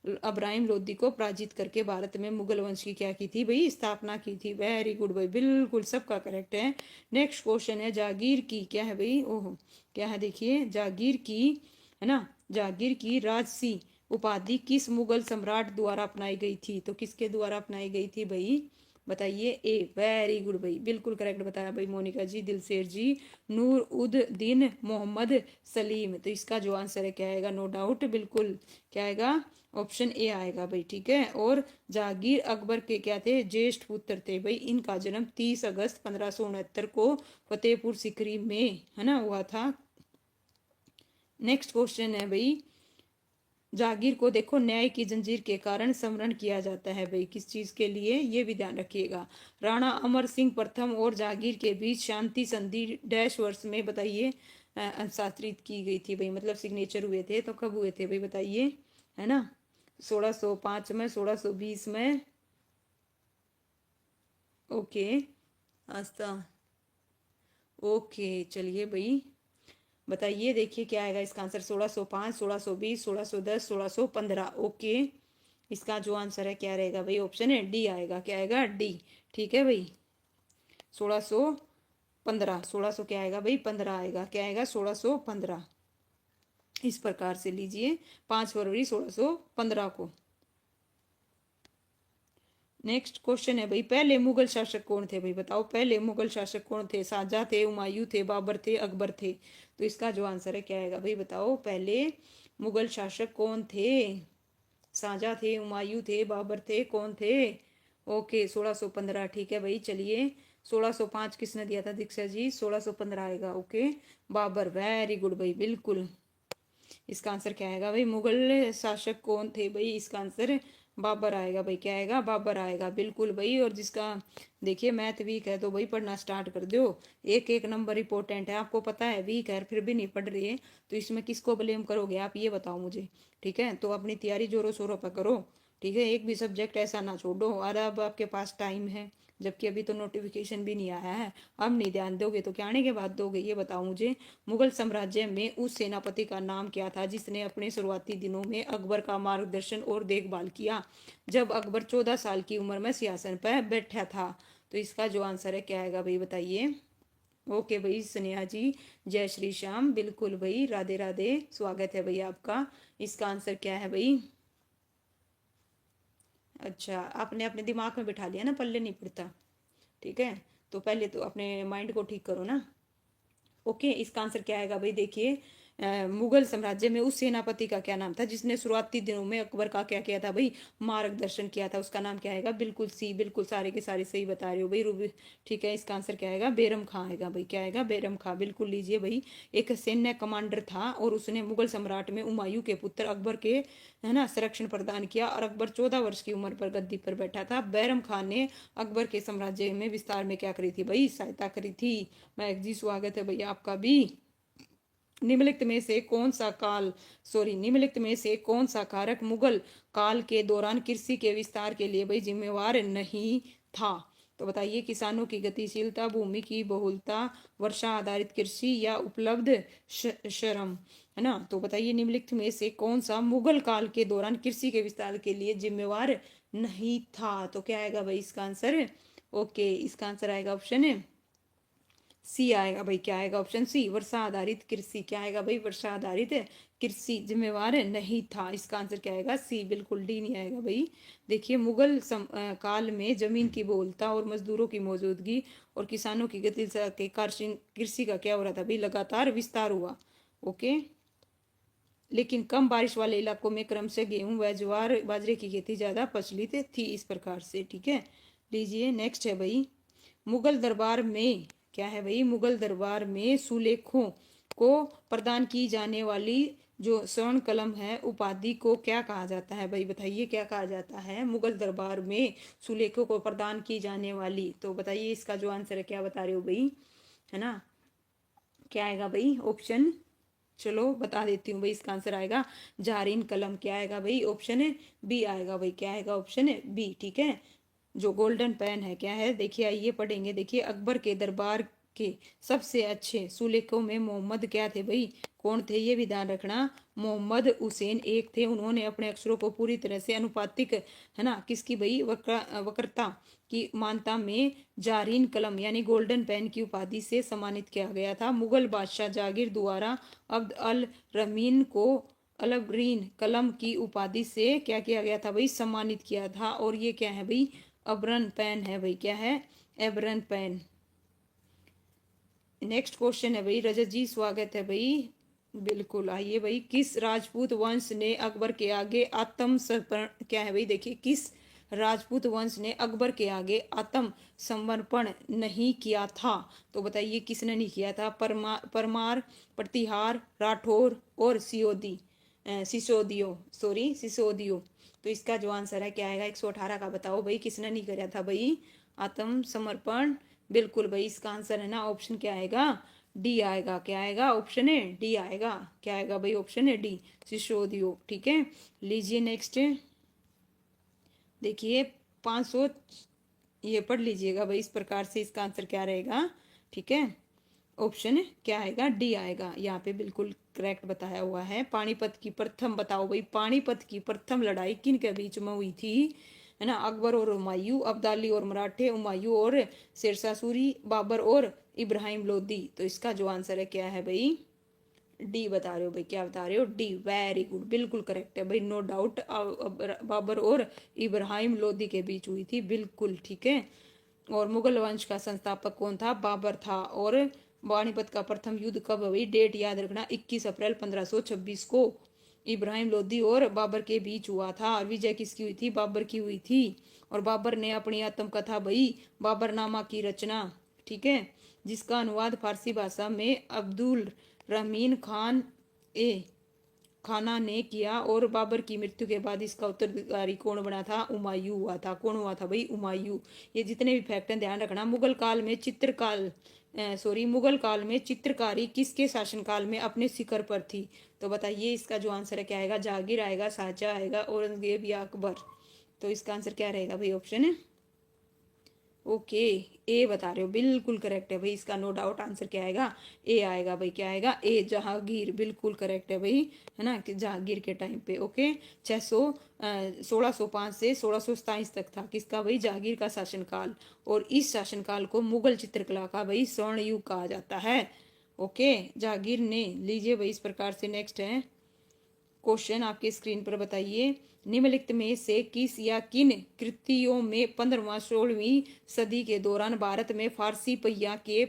इब्राहिम लोदी को पराजित करके भारत में मुगल वंश की क्या की थी भाई? स्थापना की थी। वेरी गुड भाई, बिल्कुल सबका करेक्ट है। नेक्स्ट क्वेश्चन है, जागीर की क्या है भाई? ओह, क्या है देखिए, जागीर की, है ना, जागीर की राजसी उपाधि किस मुगल सम्राट द्वारा अपनाई गई थी? तो किसके द्वारा अपनाई गई थी भाई? बताइए। ए, वेरी गुड भाई, बिल्कुल करेक्ट बताया भाई मोनिका जी, दिलसेर जी, नूर उद दीन मोहम्मद सलीम। तो इसका जो आंसर है क्या आएगा? नो डाउट, बिल्कुल क्या आएगा? ऑप्शन ए आएगा भाई, ठीक है। और जहांगीर अकबर के क्या थे? ज्येष्ठ पुत्र थे भाई। इनका जन्म 30 अगस्त 1569 को फतेहपुर सिकरी में, है ना, हुआ था। नेक्स्ट क्वेश्चन है भाई, जागीर को देखो न्याय की जंजीर के कारण स्मरण किया जाता है भाई, किस चीज के लिए? ये भी ध्यान रखिएगा। राणा अमर सिंह प्रथम और जागीर के बीच शांति संधि डैश वर्ष में, बताइए, हस्ताक्षरित की गई थी भाई, मतलब सिग्नेचर हुए थे, तो कब हुए थे भाई बताइए, है ना? 1605 में, 1620 में। ओके, आस्था, ओके चलिए भाई, बताइए, देखिए क्या आएगा इसका आंसर? 1605, 1620, 1610, 1615। ओके, इसका जो आंसर है क्या रहेगा भाई? ऑप्शन है डी आएगा। क्या आएगा? डी, ठीक है भाई। 1615, 1600 क्या आएगा भाई? 15 आएगा। क्या आएगा? 1615। इस प्रकार से लीजिए, 5 फरवरी 1615 को। नेक्स्ट क्वेश्चन है भाई, पहले मुगल शासक कौन थे भाई? बताओ, पहले मुगल शासक कौन थे? शाहजहां थे, हुमायूं थे, बाबर थे, अकबर थे? तो इसका जो आंसर है क्या आएगा भाई? बताओ, पहले मुगल शासक कौन थे? शाहजहां थे, हुमायूं थे, बाबर थे, कौन थे? ओके, 1615, ठीक है भाई। चलिए, 1605 किसने दिया था दीक्षा जी? 1615 आएगा। ओके, बाबर, वेरी गुड भाई, बिल्कुल। इसका आंसर क्या आएगा भाई? मुगल शासक कौन थे भाई? इसका आंसर बाबर आएगा भाई। क्या आएगा? बाबर आएगा, बिल्कुल भाई। और जिसका देखिए मैथ वीक है तो भाई पढ़ना स्टार्ट कर दो, एक एक नंबर इंपॉर्टेंट है। आपको पता है वीक है फिर भी नहीं पढ़ रही है, तो इसमें किसको ब्लेम करोगे आप, ये बताओ मुझे, ठीक है? तो अपनी तैयारी जोरों शोरों पर करो, ठीक है? एक भी सब्जेक्ट ऐसा ना छोड़ो। और अब आपके पास टाइम है, जबकि अभी तो नोटिफिकेशन भी नहीं आया है। अब नहीं ध्यान दोगे तो क्या आने के बाद दोगे, ये बताओ मुझे। मुगल साम्राज्य में उस सेनापति का नाम क्या था जिसने अपने शुरुआती दिनों में अकबर का मार्गदर्शन और देखभाल किया, जब अकबर 14 साल की उम्र में सिंहासन पर बैठा था? तो इसका जो आंसर है क्या आएगा भाई? बताइए। ओके भाई, स्नेहा जी, जय श्री श्याम, बिल्कुल भाई, राधे राधे, स्वागत है भाई आपका। इसका आंसर क्या है भाई? अच्छा, आपने अपने दिमाग में बिठा लिया ना, पल्ले नहीं पड़ता, ठीक है? तो पहले तो अपने माइंड को ठीक करो ना। ओके, इसका आंसर क्या आएगा भाई? देखिए, मुगल साम्राज्य में उस सेनापति का क्या नाम था जिसने शुरुआती दिनों में अकबर का क्या किया था भाई? मार्गदर्शन किया था। उसका नाम क्या आएगा? बिल्कुल सी, बिल्कुल सारे के सारे सही बता रहे हो भाई रूबी, ठीक है। इसका आंसर क्या आएगा? बैरम खां आएगा भाई। क्या आएगा? बैरम खां, बिल्कुल लीजिए भाई। एक सैन्य कमांडर था और उसने मुगल सम्राट में हुमायूं के पुत्र अकबर के, है ना, संरक्षण प्रदान किया, और अकबर 14 वर्ष की उम्र पर गद्दी पर बैठा था। बैरम खान ने अकबर के साम्राज्य में विस्तार में क्या करी थी भाई? सहायता करी थी। मैं जी, स्वागत है भैया आपका भी। निम्नलिखित में से कौन सा काल, सॉरी, निम्नलिखित में से कौन सा कारक मुगल काल के दौरान कृषि के विस्तार के लिए भाई जिम्मेवार नहीं था? तो बताइए, किसानों की गतिशीलता, भूमि की बहुलता, वर्षा आधारित कृषि, या उपलब्ध श्रम, है ना? तो बताइए, निम्नलिखित में से कौन सा मुगल काल के दौरान कृषि के विस्तार के लिए जिम्मेवार नहीं था? तो क्या आएगा भाई इसका आंसर? ओके, इसका आंसर आएगा ऑप्शन है सी आएगा भाई। क्या आएगा? ऑप्शन सी, वर्षा आधारित कृषि। क्या आएगा भाई? वर्षा आधारित कृषि जिम्मेवार नहीं था। इसका आंसर क्या आएगा? सी, बिल्कुल डी नहीं आएगा भाई। देखिए मुगल काल में जमीन की बहुलता और मजदूरों की मौजूदगी और किसानों की गतिशीलता के कारण कृषि का क्या हो रहा था भाई? लगातार विस्तार हुआ। ओके। लेकिन कम बारिश वाले इलाकों में क्रमशः गेहूं व ज्वार बाजरे की खेती ज्यादा प्रचलित थी। इस प्रकार से, ठीक है। लीजिए नेक्स्ट है भाई, मुगल दरबार में क्या है भाई? मुगल दरबार में सुलेखों को प्रदान की जाने वाली जो स्वर्ण कलम है उपाधि को क्या कहा जाता है भाई? बताइए क्या कहा जाता है? मुगल दरबार में सुलेखों को प्रदान की जाने वाली, तो बताइए इसका जो आंसर है क्या बता रहे हो भाई? है ना, क्या आएगा भाई ऑप्शन? चलो बता देती हूँ भाई, इसका आंसर आएगा जारीन कलम। क्या आएगा भाई? ऑप्शन है बी आएगा भाई। क्या आएगा? ऑप्शन है बी, ठीक है। जो गोल्डन पेन है क्या है? देखिए आइए पढ़ेंगे। देखिए अकबर के दरबार के सबसे अच्छे सुलेखों में मोहम्मद क्या थे भाई? कौन थे? ये भी ध्यान रखना। मोहम्मद हुसैन एक थे। उन्होंने अपने अक्षरों को पूरी तरह से अनुपातिक, है ना, किसकी भाई? वक्रता की मानता में जारीन कलम यानी गोल्डन पेन की उपाधि से सम्मानित किया गया था। मुगल बादशाह जहांगीर द्वारा अब्द अल रमीन को अलबरीन कलम की उपाधि से क्या किया गया था भाई? सम्मानित किया था। और ये क्या है भाई? अबरन पेन है भाई। क्या है? एबरन पेन। नेक्स्ट क्वेश्चन है भाई, रजत जी स्वागत है भाई। बिल्कुल, आइए भाई, किस राजपूत वंश ने अकबर के आगे आत्मसमर्पण, क्या है भाई? देखिए किस राजपूत वंश ने अकबर के आगे आत्म समर्पण नहीं किया था? तो बताइए किसने नहीं किया था? परमार, प्रतिहार, राठौर और सिसोदियो, सॉरी सिसोदियो। तो इसका जो आंसर है क्या आएगा? 118 का बताओ भाई, किसने नहीं किया था भाई आत्मसमर्पण? बिल्कुल भाई, इसका आंसर है ना ऑप्शन क्या आएगा? डी आएगा। क्या आएगा? ऑप्शन है डी आएगा। क्या आएगा भाई? ऑप्शन है डी, सिसोदियो, ठीक है। लीजिए नेक्स्ट, देखिए 500, ये पढ़ लीजिएगा भाई इस प्रकार से। इसका आंसर क्या रहेगा? ठीक है, ऑप्शन क्या आएगा? डी आएगा। यहाँ पे बिल्कुल करेक्ट बताया हुआ है। पानीपत की प्रथम, बताओ भाई, पानीपत की प्रथम लड़ाई किन के बीच में हुई थी? है ना, अकबर और हुमायूं, अब्दाली और मराठे, हुमायूं और शेरशाह सूरी, बाबर और इब्राहिम लोदी। तो इसका जो आंसर है क्या है भाई? डी बता रहे हो भाई। क्या बता रहे हो? डी, वेरी गुड, बिल्कुल करेक्ट है भाई, नो डाउट। बाबर और इब्राहिम लोदी के बीच हुई थी, बिल्कुल ठीक है। और मुगल वंश का संस्थापक कौन था? बाबर था। और पानीपत का प्रथम युद्ध कब हुई? डेट याद रखना, 21 अप्रैल 1526 को इब्राहिम लोदी और बाबर के बीच हुआ था। और विजय किसकी हुई थी? बाबर की हुई थी। और बाबर ने अपनी आत्मकथा भाई बाबरनामा की रचना, ठीक है, जिसका अनुवाद फारसी भाषा में अब्दुल रहीम खान ए खाना ने किया। और बाबर की मृत्यु के बाद इसका उत्तराधिकारी कौन बना था? हुमायूं हुआ था। कौन हुआ था भाई? हुमायूं। ये जितने भी फैक्ट हैं ध्यान रखना। मुगल काल में मुगल काल में चित्रकारी किसके शासनकाल में अपने शिखर पर थी? तो बताइए इसका जो आंसर है क्या आएगा? जहांगीर आएगा, शाहजहां आएगा, औरंगजेब या अकबर? तो इसका आंसर क्या रहेगा भाई? ऑप्शन है ओके, ए बता रहे हो, बिल्कुल करेक्ट है भाई। इसका नो डाउट आंसर क्या आएगा? ए आएगा भाई। क्या आएगा? ए, जहांगीर, बिल्कुल करेक्ट है भाई। है ना, कि जहांगीर के टाइम पे। ओके, 1605 से 1627 तक था किसका भाई? जहांगीर का शासनकाल। और इस शासनकाल को मुगल चित्रकला का भाई स्वर्ण युग कहा जाता है। ओके, जहांगीर ने, लीजिए भाई इस प्रकार से नेक्स्ट है क्वेश्चन आपके स्क्रीन पर। बताइए निम्नलिखित में से किस या किन कृतियों में 15वीं-16वीं सदी के दौरान भारत में फारसी पहिया के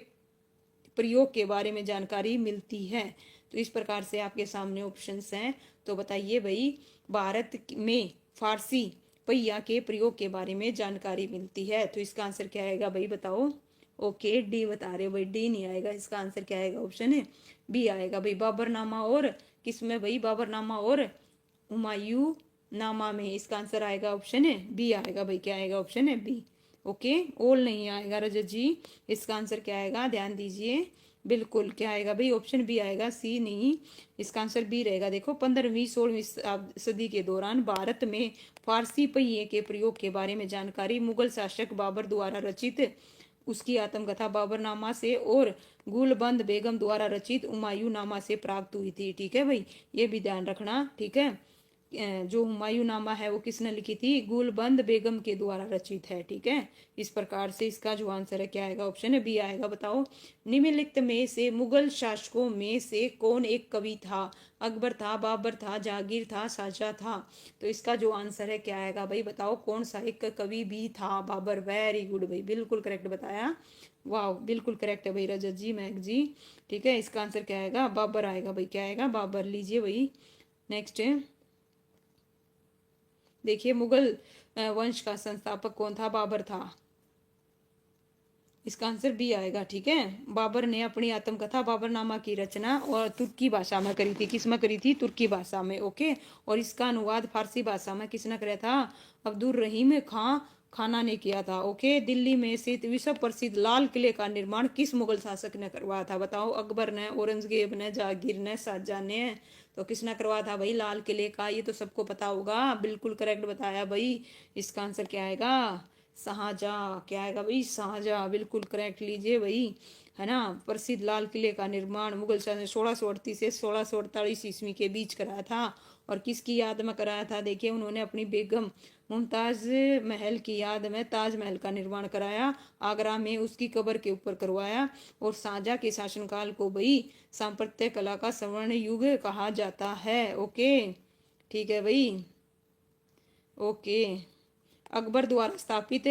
प्रयोग के बारे में जानकारी मिलती है? तो इस प्रकार से आपके सामने ऑप्शंस हैं। तो बताइए भाई, भारत में फारसी पहिया के प्रयोग के बारे में जानकारी मिलती है। तो इसका आंसर क्या आएगा भाई? बताओ। ओके, डी बता रहे हो भाई। डी नहीं आएगा। इसका आंसर क्या आएगा? ऑप्शन है बी आएगा भाई। बाबरनामा और किसमें भाई? बाबरनामा और हुमायूं नामा में। इसका आंसर आएगा ऑप्शन है बी आएगा भाई। क्या आएगा? ऑप्शन है बी। ओके, ओल नहीं आएगा रजत जी। इसका आंसर क्या आएगा? ध्यान दीजिए, बिल्कुल क्या आएगा भाई? ऑप्शन बी आएगा, सी नहीं। इसका आंसर बी रहेगा। देखो 15वीं-16वीं सदी के दौरान भारत में फारसी पहिए के प्रयोग के बारे में जानकारी मुगल शासक बाबर द्वारा रचित उसकी आत्मकथा बाबरनामा से और गुलबंद बेगम द्वारा रचित हुमायूं नामा से प्राप्त हुई थी। ठीक है भाई, ये भी ध्यान रखना, ठीक है। जो हुमायूं नामा है वो किसने लिखी थी? गुलबंद बेगम के द्वारा रचित है। ठीक है, इस प्रकार से इसका जो आंसर है क्या आएगा? ऑप्शन है बी आएगा। बताओ, निम्नलिखित में से मुगल शासकों में से कौन एक कवि था? अकबर था, बाबर था, जहांगीर था, शाहजहां था। तो इसका जो आंसर है क्या आएगा भाई? बताओ, कौन सा एक कवि भी था? बाबर। वेरी गुड भाई, बिल्कुल करेक्ट बताया। वाह, बिल्कुल करेक्ट है भाई रजत जी, महक जी। ठीक है, इसका आंसर क्या आएगा? बाबर आएगा भाई। क्या आएगा? बाबर। लीजिए भाई नेक्स्ट है, देखिए मुगल वंश का संस्थापक कौन था? बाबर था। इसका आंसर बी आएगा। ठीक है, बाबर ने अपनी आत्मकथा बाबरनामा की रचना और तुर्की भाषा में करी थी। किस में करी थी? तुर्की भाषा में। ओके, और इसका अनुवाद फारसी भाषा में किसने कराया था? अब्दुल रहीम खां खाना ने किया था। ओके, दिल्ली में स्थित विश्व प्रसिद्ध लाल किले का निर्माण किस मुगल शासक ने करवाया था? बताओ, अकबर ने, औरंगजेब ने, जहांगीर ने, शाहजहां ने। तो किसने करवाया था भाई लाल किले का? ये तो सबको पता होगा। बिल्कुल करेक्ट बताया भाई। इसका आंसर क्या आएगा? शाहजहां। क्या आएगा भाई? शाहजहां, बिल्कुल करेक्ट। लीजिए भाई, है ना, प्रसिद्ध लाल किले का निर्माण मुगल शासक ने 1638 से 1648 ईस्वी के बीच कराया था। और किसकी याद में कराया था? देखिए, उन्होंने अपनी बेगम मुमताज महल की याद में ताजमहल का निर्माण कराया। आगरा में उसकी कब्र के ऊपर करवाया। और शाहजहां के शासनकाल को भाई स्थापत्य कला का स्वर्ण युग कहा जाता है। ओके, ठीक है भाई। ओके, अकबर द्वारा स्थापित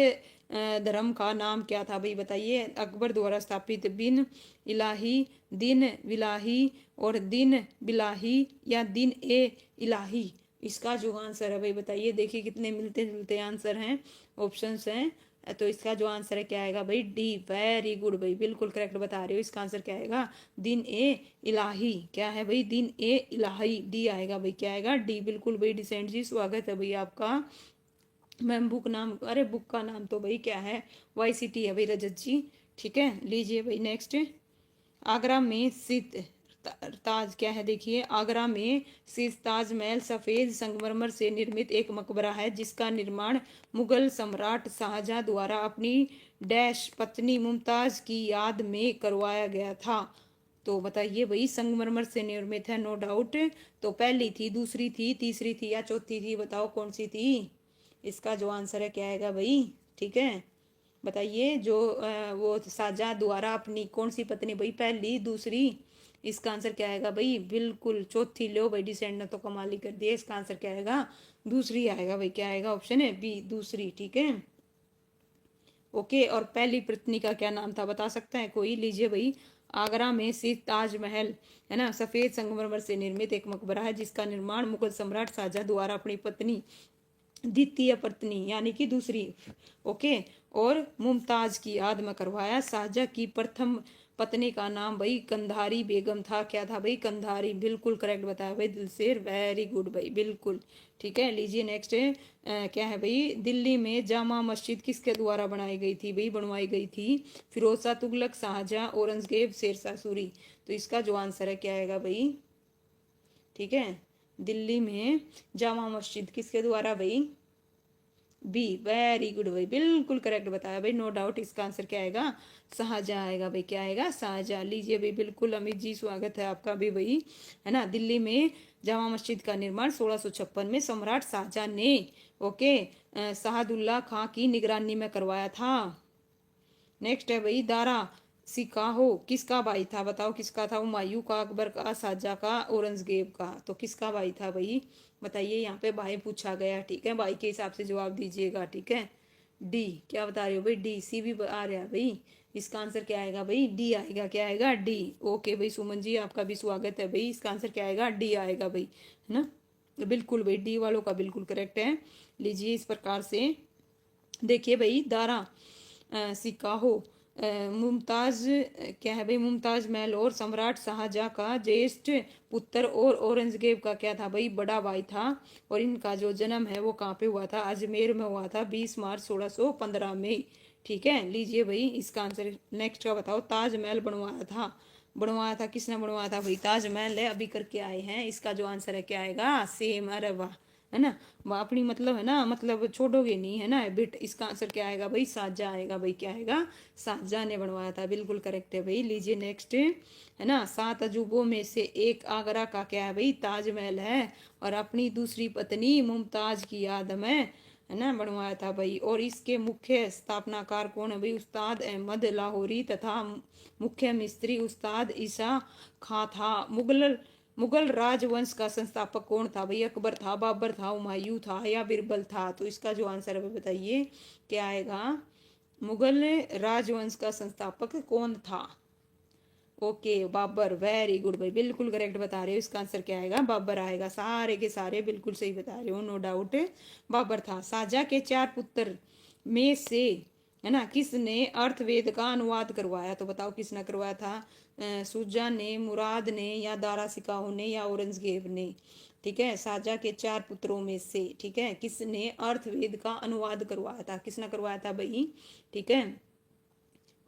धर्म का नाम क्या था भाई? बताइए, अकबर द्वारा स्थापित बिन इलाही, दिन विलाही और दिन बिलाही या दिन ए इलाही। इसका जो आंसर है भाई बताइए। देखिए कितने मिलते जुलते आंसर हैं, ऑप्शंस हैं। तो इसका जो आंसर है क्या आएगा भाई? डी। वेरी गुड भाई, बिल्कुल करेक्ट बता रहे हो। इसका आंसर क्या आएगा? दिन ए इलाही। क्या है भाई? दिन ए इलाही, डी आएगा भाई। क्या आएगा? डी। बिल्कुल भाई डिसेंट जी, स्वागत है भाई आपका। मैम बुक नाम, अरे बुक का नाम तो भाई क्या है? YCT है भाई रजत जी। ठीक है, लीजिए भाई नेक्स्ट, आगरा में स्थित ताज क्या है? देखिए, आगरा में स्थित ताजमहल सफेद संगमरमर से निर्मित एक मकबरा है जिसका निर्माण मुगल सम्राट शाहजहां द्वारा अपनी डैश पत्नी मुमताज की याद में करवाया गया था। तो बताइए भाई, संगमरमर से निर्मित है, नो डाउट। तो पहली थी, दूसरी थी, तीसरी थी या चौथी थी? बताओ कौन सी थी? इसका जो आंसर है क्या आएगा भाई? ठीक है, बताइए। जो वो शाहजहां द्वारा अपनी कौन सी पत्नी भाई? पहली, दूसरी? इसका आंसर क्या आएगा भाई? बिल्कुल चौथी। लो भाई, डिसेंड ने तो कमाल ही कर दिया। इसका आंसर क्या आएगा? दूसरी आएगा भाई। क्या आएगा? ऑप्शन है बी, दूसरी। ठीक है, ओके। और पहली पत्नी का क्या नाम था? बता सकता है कोई? लीजिए भाई, आगरा में स्थित ताजमहल, है ना, सफेद संगमरमर से निर्मित एक मकबरा है जिसका निर्माण मुगल सम्राट शाहजहां द्वारा अपनी पत्नी, द्वितीय पत्नी यानी कि दूसरी, ओके, और मुमताज की याद में करवाया। शाहजहां की प्रथम पत्नी का नाम भाई कंधारी बेगम था। क्या था भाई? कंधारी। बिल्कुल करेक्ट बताया भाई दिलसेर, वेरी गुड भाई, बिल्कुल। ठीक है, लीजिए नेक्स्ट है, क्या है भाई? दिल्ली में जामा मस्जिद किसके द्वारा बनाई गई थी भाई? बनवाई गई थी फिरोज शाह तुगलक, शाहजहां, औरंगजेब, शेरशाह सूरी। तो इसका जो आंसर है क्या आएगा भाई? ठीक है, दिल्ली में जामा मस्जिद किसके द्वारा भाई? बी। वेरी गुड भाई, बिल्कुल करेक्ट बताया भाई, नो डाउट। इसका आंसर क्या आएगा? शाहजहां आएगा भाई। क्या आएगा? शाहजहां। लीजिए भाई, बिल्कुल अमित जी, स्वागत है आपका भी भाई, है ना। दिल्ली में जामा मस्जिद का निर्माण 1656 में सम्राट शाहजहां ने, ओके, शाहदुल्ला खां की निगरानी में करवाया था। नेक्स्ट है भाई, दारा सिकाहो किसका भाई था? बताओ किसका था? हुमायूं का, अकबर का, शाहजहां का, औरंगजेब का। तो किसका भाई था भाई? बताइए, यहाँ पे भाई पूछा गया। ठीक है, भाई के हिसाब से जवाब दीजिएगा। ठीक है, डी। क्या बता रहे हो भाई? डी। सी भी आ रहा है भाई। इसका आंसर क्या आएगा भाई? डी आएगा। क्या आएगा? डी। ओके भाई, सुमन जी आपका भी स्वागत है भाई। इसका आंसर क्या आएगा? डी आएगा भाई, है ना। बिल्कुल भाई, डी वालों का बिल्कुल करेक्ट है। लीजिए इस प्रकार से देखिए भाई, दारा सिकाहो मुमताज क्या है भाई? मुमताज महल और सम्राट शाहजहां का ज्येष्ठ पुत्र और औरंगजेब का क्या था भाई? बड़ा भाई था। और इनका जो जन्म है वो कहाँ पे हुआ था? अजमेर में हुआ था, 20 मार्च 1615 में। ठीक है, लीजिए भाई इसका आंसर नेक्स्ट का बताओ। ताजमहल बनवाया था किसने? बनवाया था भाई ताजमहल है, अभी करके आए हैं। इसका जो आंसर है क्या आएगा? सेम। अरे वाह, है ना, वो अपनी मतलब है ना, मतलब छोड़ोगे नहीं, है ना बिट। इसका आंसर क्या आएगा भाई, साजा आएगा भाई। क्या आएगा, साजा ने बनवाया था, बिल्कुल करेक्ट है भाई। लीजिए नेक्स्ट, है ना, 7 अजूबों में से एक आगरा का क्या है भाई, ताजमहल है। और अपनी दूसरी पत्नी मुमताज की याद में, है ना, बनवाया था भाई। और इसके मुख्य स्थापनाकार कौन है भाई, उस्ताद अहमद लाहौरी तथा मुख्य मिस्त्री उस्ताद ईसा खां था। मुगल राजवंश का संस्थापक कौन था भाई, अकबर था, बाबर था, हुमायूं था या बिरबल था। तो इसका जो आंसर है बताइए क्या आएगा, मुगल राजवंश का संस्थापक कौन था। ओके बाबर, वेरी गुड भाई, बिल्कुल करेक्ट बता रहे हो। इसका आंसर क्या आएगा, बाबर आएगा। सारे के सारे बिल्कुल सही बता रहे हो, नो डाउट बाबर था। शाहजहां के 4 पुत्र में से, है ना, किसने अर्थवेद का अनुवाद करवाया, तो बताओ किसने करवाया था। शुजा ने, मुराद ने या दारा सिकाहो ने या औरंगजेब ने। ठीक है, शाहजहां के 4 पुत्रों में से, ठीक है, किसने अर्थवेद का अनुवाद करवाया था, किसने करवाया था भाई। ठीक है,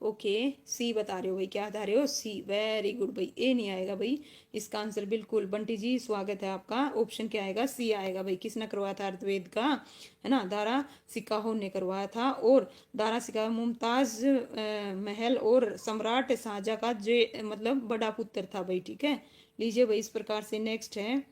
ओके, सी बता रहे हो भाई, क्या बता रहे हो, सी, वेरी गुड भाई। ए नहीं आएगा भाई इसका आंसर, बिल्कुल। बंटी जी स्वागत है आपका। ऑप्शन क्या आएगा, सी आएगा भाई। किसने करवाया था अर्थवेद का, है ना, दारा सिकाहो ने करवाया था। और दारा सिकाहो मुमताज महल और सम्राट शाहजहां का जे मतलब बड़ा पुत्र था भाई। ठीक है, लीजिए भाई, इस प्रकार से नेक्स्ट है,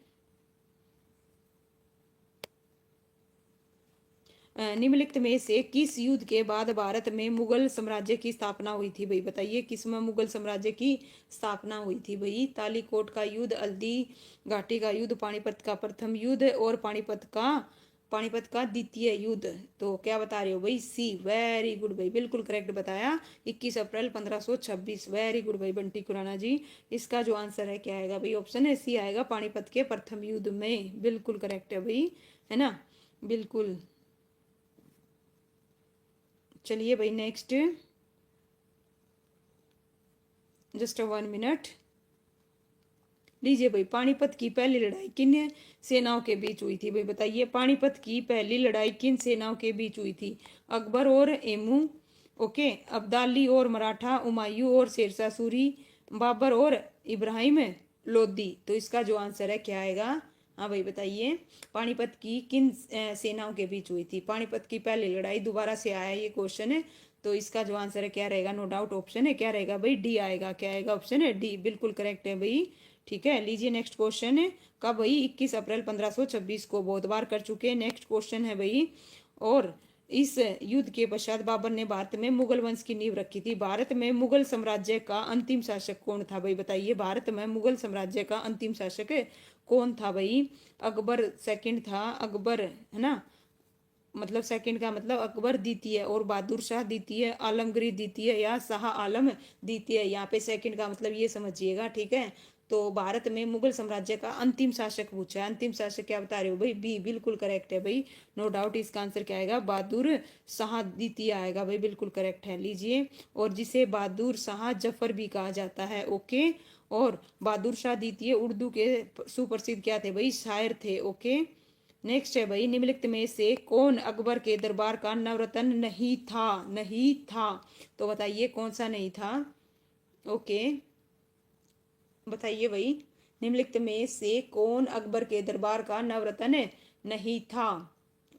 निम्नलिखित में से किस युद्ध के बाद भारत में मुगल साम्राज्य की स्थापना हुई थी भाई, बताइए किस में मुगल साम्राज्य की स्थापना हुई थी भाई। तालीकोट का युद्ध, हल्दी घाटी का युद्ध, पानीपत का प्रथम युद्ध और पानीपत का द्वितीय युद्ध। तो क्या बता रहे हो भाई, सी, वेरी गुड भाई, बिल्कुल करेक्ट बताया। 21 अप्रैल 1526, वेरी गुड भाई बंटी खुराना जी। इसका जो आंसर है क्या आएगा भाई, ऑप्शन है सी आएगा, पानीपत के प्रथम युद्ध में, बिल्कुल करेक्ट है भाई, है ना, बिल्कुल। चलिए भाई नेक्स्ट, जस्ट 1 मिनट। लीजिए भाई, पानीपत की पहली लड़ाई किन सेनाओं के बीच हुई थी भाई, बताइए पानीपत की पहली लड़ाई किन सेनाओं के बीच हुई थी। अकबर और एमू, ओके, अब्दाली और मराठा, हुमायूं और शेरशाह सूरी, बाबर और इब्राहिम लोदी। तो इसका जो आंसर है क्या आएगा, हाँ भाई बताइए, पानीपत की किन सेनाओं के बीच हुई थी, पानीपत की पहली लड़ाई। दोबारा से आया ये क्वेश्चन है, तो इसका जो आंसर है क्या रहेगा, नो डाउट ऑप्शन है, क्या रहेगा भाई, डी आएगा। क्या आएगा, ऑप्शन है डी, बिल्कुल करेक्ट है भाई। ठीक है, लीजिए नेक्स्ट क्वेश्चन है, कब भाई, 21 अप्रैल 1526 को, बहुत बार कर चुके हैं। नेक्स्ट क्वेश्चन है भाई, और इस युद्ध के पश्चात बाबर ने भारत में मुगल वंश की नींव रखी थी। भारत में मुगल साम्राज्य का अंतिम शासक कौन था भाई, बताइए भारत में मुगल साम्राज्य का अंतिम शासक कौन था भाई। अकबर सेकंड था, अकबर, है ना, मतलब सेकंड का मतलब अकबर द्वितीय, और बहादुर शाह द्वितीय, आलमगीर द्वितीय या शाह आलम द्वितीय। यहाँ पे सेकंड का मतलब ये समझिएगा। ठीक है, तो भारत में मुगल साम्राज्य का अंतिम शासक पूछा है, अंतिम शासक क्या बता रहे हो भाई, बी, बिल्कुल करेक्ट है भाई, नो डाउट। इसका आंसर क्या आएगा, बहादुर शाह द्वितीय आएगा भाई, बिल्कुल करेक्ट है। लीजिए, और जिसे बहादुर शाह जफर भी कहा जाता है, ओके। और बहादुर शाह द्वितीय उर्दू के सुप्रसिद्ध क्या थे भाई, शायर थे, ओके। नेक्स्ट है भाई, निम्नलिखित में से कौन अकबर के दरबार का नवरत्न नहीं था, नहीं था, तो बताइए कौन सा नहीं था, ओके, बताइए भाई, निम्नलिखित में से कौन अकबर के दरबार का नवरत्न नहीं था।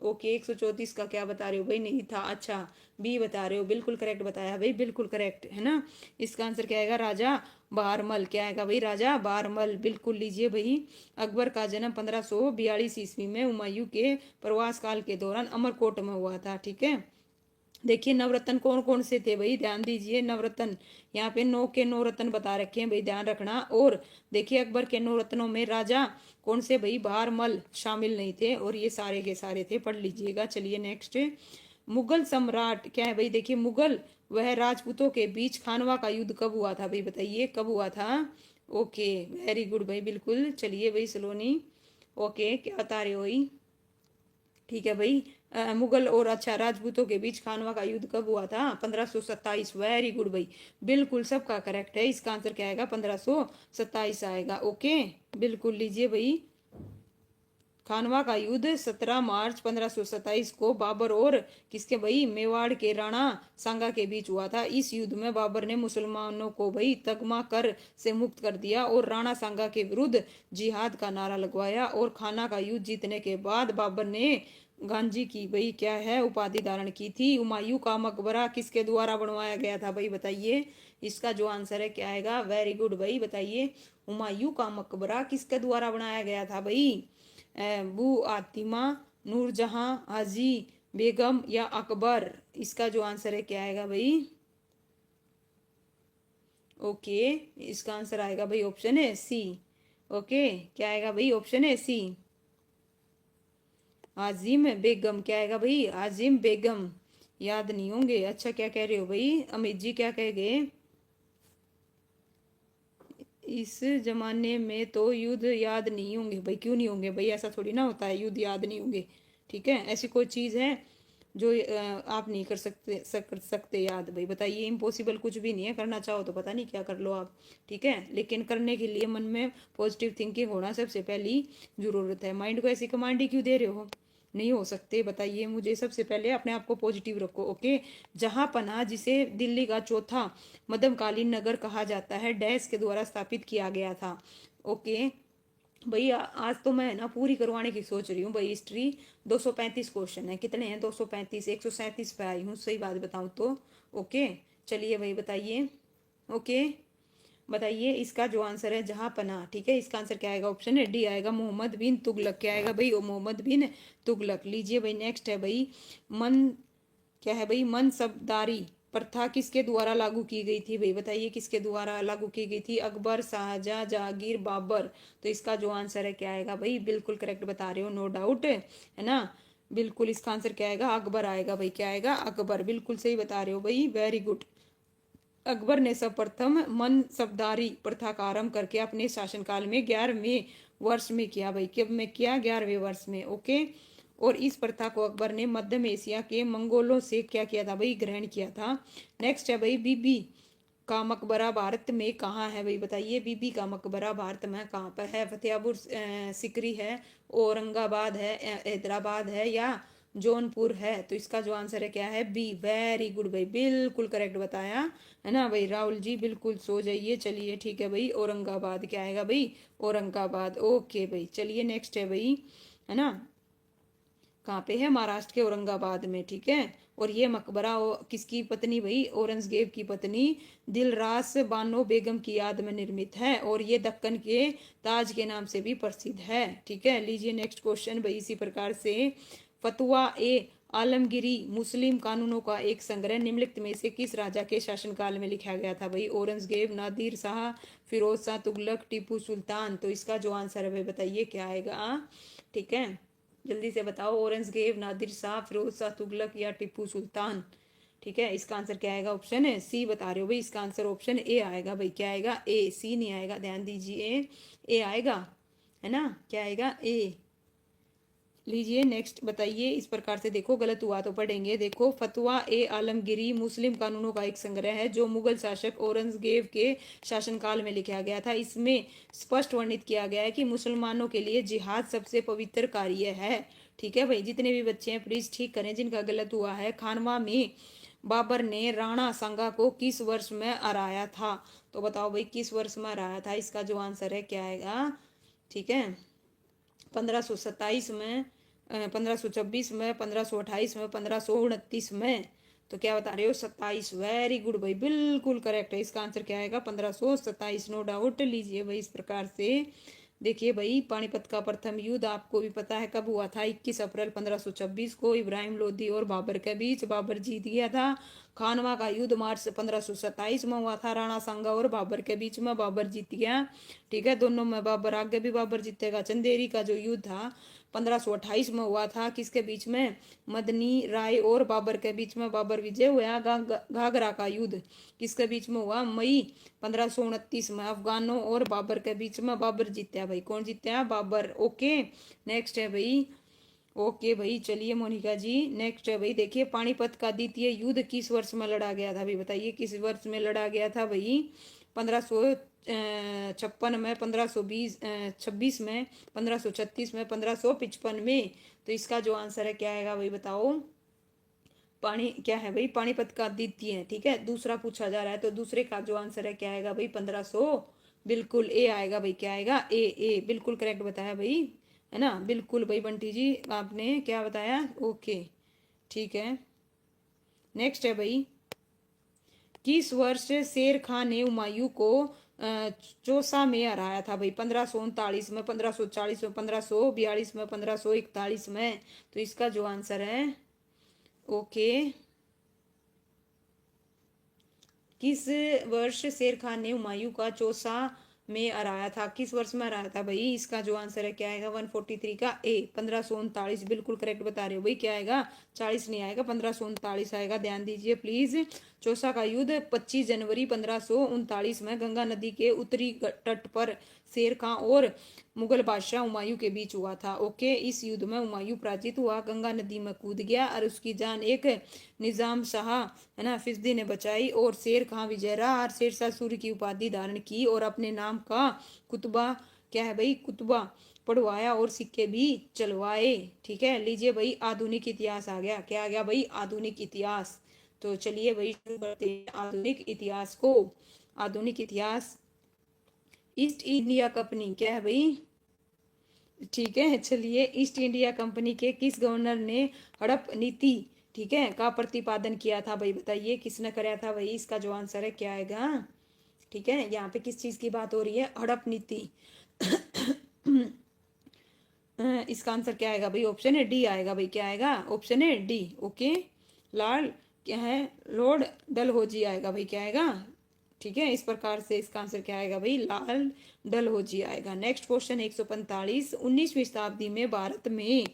ओके, 134 का क्या बता रहे हो भाई, नहीं था, अच्छा, बी बता रहे हो, बिल्कुल करेक्ट बताया भाई, बिल्कुल करेक्ट है ना। इसका आंसर क्या आएगा, राजा बहारमल। क्या आएगा भाई, राजा बहारमल, बिल्कुल। लीजिए भाई, अकबर का जन्म 1542 ईस्वी में हुमायूं के प्रवास काल के दौरान अमरकोट में हुआ था। ठीक है, देखिए नवरत्न कौन कौन से थे भाई, ध्यान दीजिए, नवरत्न यहाँ पे 9 के 9 रत्न बता रखे हैं भाई, ध्यान रखना। और देखिए अकबर के 9 रत्नों में राजा कौन से भाई, बहारमल शामिल नहीं थे, और ये सारे के सारे थे, पढ़ लीजिएगा। चलिए नेक्स्ट, मुगल सम्राट क्या है भाई, देखिए मुगल वह राजपूतों के बीच खानवा का युद्ध कब हुआ था भाई, बताइए कब हुआ था। ओके, वेरी गुड भाई, बिल्कुल। चलिए भाई सलोनी, ओके, क्या बता रहे हो भाई, ठीक है भाई, मुगल और अच्छा राजपूतों के बीच खानवा का युद्ध कब हुआ था, 1527, वेरी गुड भाई, बिल्कुल सबका करेक्ट है। इसका आंसर क्या आएगा, 1527 आएगा, ओके, बिल्कुल। लीजिए भाई, खानवा का युद्ध 17 मार्च 1527 को बाबर और किसके भाई मेवाड़ के राणा सांगा के बीच हुआ था। इस युद्ध में बाबर ने मुसलमानों को भाई तगमा कर से मुक्त कर दिया और राणा सांगा के विरुद्ध जिहाद का नारा लगवाया। और खाना का युद्ध जीतने के बाद बाबर ने गांजी की भाई क्या है उपाधि धारण की थी। हुमायूं का मकबरा किसके द्वारा बनवाया गया था भाई बताइए। इसका जो आंसर है क्या आएगा, वेरी गुड भाई बताइए। हुमायूं का मकबरा किसके द्वारा बनाया गया था भाई, बू आतिमा, नूरजहां, हाजी बेगम या अकबर। इसका जो आंसर है क्या आएगा भाई, ओके इसका आंसर आएगा भाई ऑप्शन है सी। ओके क्या आएगा भाई, ऑप्शन है सी, आजिम बेगम। क्या आएगा भाई, आजिम बेगम। याद नहीं होंगे, अच्छा क्या कह रहे हो भाई अमित जी, क्या कह गए, इस जमाने में तो युद्ध याद नहीं होंगे भाई। क्यों नहीं होंगे भाई, ऐसा थोड़ी ना होता है युद्ध याद नहीं होंगे। ठीक है, ऐसी कोई चीज़ है जो आप नहीं कर सकते याद भाई बताइए। इम्पॉसिबल कुछ भी नहीं है, करना चाहो तो पता नहीं क्या कर लो आप। ठीक है, लेकिन करने के लिए मन में पॉजिटिव थिंकिंग होना सबसे पहली ज़रूरत है। माइंड को ऐसी कमांड ही क्यों दे रहे हो, नहीं हो सकते बताइए मुझे। सबसे पहले अपने आप को पॉजिटिव रखो। ओके, जहां पना जिसे दिल्ली का चौथा मध्यकालीन नगर कहा जाता है डैश के द्वारा स्थापित किया गया था। ओके भैया आज तो मैं ना पूरी करवाने की सोच रही हूँ भाई। हिस्ट्री 235 क्वेश्चन है, कितने हैं 235, 137 पे आई हूँ सही बात बताऊँ तो। ओके चलिए भाई बताइए। ओके बताइए इसका जो आंसर है जहां पना। ठीक है, इसका आंसर क्या आएगा, ऑप्शन है डी आएगा, मोहम्मद बिन तुगलक। क्या आएगा भाई, मोहम्मद बिन तुगलक। लीजिए भाई नेक्स्ट है भाई, मन क्या है भाई, मनसबदारी प्रथा किसके द्वारा लागू की गई थी भाई बताइए। किसके द्वारा लागू की गई थी, अकबर, शाहजहां, जहांगीर, बाबर। तो इसका जो आंसर है क्या आएगा भाई, बिल्कुल करेक्ट बता रहे हो, नो डाउट है ना। बिल्कुल इसका आंसर क्या आएगा, अकबर आएगा भाई। क्या आएगा, अकबर। बिल्कुल सही बता रहे हो भाई, वेरी गुड। अकबर ने सर्वप्रथम मनसबदारी प्रथा का आरंभ करके अपने शासनकाल में 11वें वर्ष में किया भाई। कब में किया, 11वें वर्ष में। ओके, और इस प्रथा को अकबर ने मध्य एशिया के मंगोलों से क्या किया था भाई, ग्रहण किया था। नेक्स्ट है भाई, बीबी का मकबरा भारत में कहाँ है भाई बताइए। बीबी का मकबरा भारत में कहाँ पर है, फतेहपुर सिकरी है, औरंगाबाद है, हैदराबाद है या जौनपुर है। तो इसका जो आंसर है क्या है, बी। वेरी गुड भाई, बिल्कुल करेक्ट बताया है ना भाई राहुल जी, बिल्कुल सो जाइए। चलिए ठीक है भाई, औरंगाबाद। क्या आएगा भाई, औरंगाबाद। ओके भाई चलिए नेक्स्ट है भाई, है ना, कहाँ पे है, महाराष्ट्र के औरंगाबाद में। ठीक है, और ये मकबरा किसकी पत्नी भाई, औरंगजेब की पत्नी दिलरास बानो बेगम की याद में निर्मित है और ये दक्कन के ताज के नाम से भी प्रसिद्ध है। ठीक है, लीजिए नेक्स्ट क्वेश्चन भाई इसी प्रकार से। फतवा ए आलमगिरी मुस्लिम कानूनों का एक संग्रह निम्नलिखित में से किस राजा के शासनकाल में लिखा गया था भाई, औरंगजेब, नादिर शाह, फिरोज शाह तुगलक, टीपू सुल्तान। तो इसका जो आंसर है भाई बताइए क्या आएगा। ठीक है, जल्दी से बताओ, औरंगजेब, नादिर शाह, फिरोज शाह तुगलक या टीपू सुल्तान। ठीक है, इसका आंसर क्या आएगा, ऑप्शन है सी बता रहे हो भाई। इसका आंसर ऑप्शन ए आएगा भाई। क्या आएगा, ए, सी नहीं आएगा, ध्यान दीजिए, ए आएगा, है ना। क्या आएगा, ए। लीजिए नेक्स्ट बताइए इस प्रकार से, देखो गलत हुआ तो पढ़ेंगे। देखो, फतवा ए आलमगिरी मुस्लिम कानूनों का एक संग्रह है जो मुगल शासक औरंगजेब के शासनकाल में लिखा गया था। इसमें स्पष्ट वर्णित किया गया है कि मुसलमानों के लिए जिहाद सबसे पवित्र कार्य है। ठीक है भाई, जितने भी बच्चे हैं प्लीज ठीक करें जिनका गलत हुआ है। खानवा में बाबर ने राणा सांगा को किस वर्ष में हराया था, तो बताओ भाई किस वर्ष में हराया था। इसका जो आंसर है क्या आएगा, ठीक है, 1527 में, 1526 में, 1528 में, 1529 में। तो क्या बता रहे हो, 27। वेरी गुड भाई, बिल्कुल करेक्ट है। इसका आंसर क्या आएगा, 1527, नो डाउट। लीजिए भाई इस प्रकार से देखिए भाई, पानीपत का प्रथम युद्ध आपको भी पता है कब हुआ था, 21 अप्रैल 1526 को इब्राहिम लोदी और बाबर के बीच। बाबर जीत गया था। खानवा का युद्ध मार्च 1527 में हुआ था, राणा सांगा और बाबर के बीच में, बाबर जीत गया। ठीक है, दोनों में बाबर, आगे भी बाबर जीतेगा। चंदेरी का जो युद्ध था 1528 में हुआ था, किसके बीच में, मदनी राय और बाबर के बीच में, बाबर विजय हुआ। घाघरा का युद्ध किसके बीच में हुआ, मई 1529 में, अफगानों और बाबर के बीच में, बाबर जीत्या भाई। कौन जीत्या, बाबर। ओके नेक्स्ट है भाई, ओके भाई चलिए मोनिका जी नेक्स्ट है भाई। देखिए, पानीपत का द्वितीय युद्ध किस वर्ष में लड़ा गया था भाई बताइए, किस वर्ष में लड़ा गया था भाई। 1556 में, 1526 में, 1536 में, 1555 में। तो इसका जो आंसर है क्या आएगा भाई बताओ। पानी क्या है भाई, पानीपत का द्वितीय है। ठीक है, दूसरा पूछा जा रहा है तो दूसरे का जो आंसर है क्या आएगा भाई 1500। बिल्कुल ए आएगा भाई, क्या आएगा ए बिल्कुल करेक्ट बताया भाई, है ना। बिल्कुल भाई बंटी जी आपने क्या बताया, ओके ठीक है। नेक्स्ट है भाई, किस वर्ष शेर खान ने हुमायूं को चौसा में हराया था भाई। 1539 में, 1540 में, 1542 में, 1541 में। तो इसका जो आंसर है ओके, किस वर्ष शेर खान ने हुमायूं का चौसा में हराया था, किस वर्ष में हराया था भाई। इसका जो आंसर है क्या आएगा 143 का ए 1539। बिल्कुल करेक्ट बता रहे हो भाई, क्या आएगा 40 नहीं आएगा 1539 आएगा, ध्यान दीजिए प्लीज। चौसा का युद्ध 25 जनवरी 1539 में गंगा नदी के उत्तरी तट पर शेर खां और मुगल बादशाह हुमायूं के बीच हुआ था। ओके, इस युद्ध में हुमायूं पराजित हुआ, गंगा नदी में कूद गया और उसकी जान एक निजाम शाह है ना फिजदी ने बचाई और शेर खां विजय रहा और शेरशाह सूरी की उपाधि धारण की और अपने नाम का कुतबा क्या है भाई कुतबा पढ़वाया और सिक्के भी चलवाए। ठीक है, लीजिए भाई आधुनिक इतिहास आ गया, क्या आ गया भाई आधुनिक इतिहास। तो चलिए भाई शुरू करते हैं आधुनिक इतिहास को। आधुनिक इतिहास, ईस्ट इंडिया कंपनी क्या है भाई, ठीक है चलिए, ईस्ट इंडिया कंपनी के किस गवर्नर ने हड़प नीति ठीक है का प्रतिपादन किया था भाई, बताइए किसने कराया था भाई। इसका जो आंसर है क्या आएगा, ठीक है यहाँ पे किस चीज की बात हो रही है, हड़प नीति। इसका आंसर क्या आएगा भाई, ऑप्शन है डी आएगा भाई, क्या आएगा ऑप्शन है डी। ओके, लाल क्या है लॉर्ड डलहौजी आएगा भाई, क्या आएगा। ठीक है, इस प्रकार से इसका आंसर क्या आएगा भाई लाल डलहौजी आएगा। नेक्स्ट क्वेश्चन 145, 19वीं शताब्दी में भारत में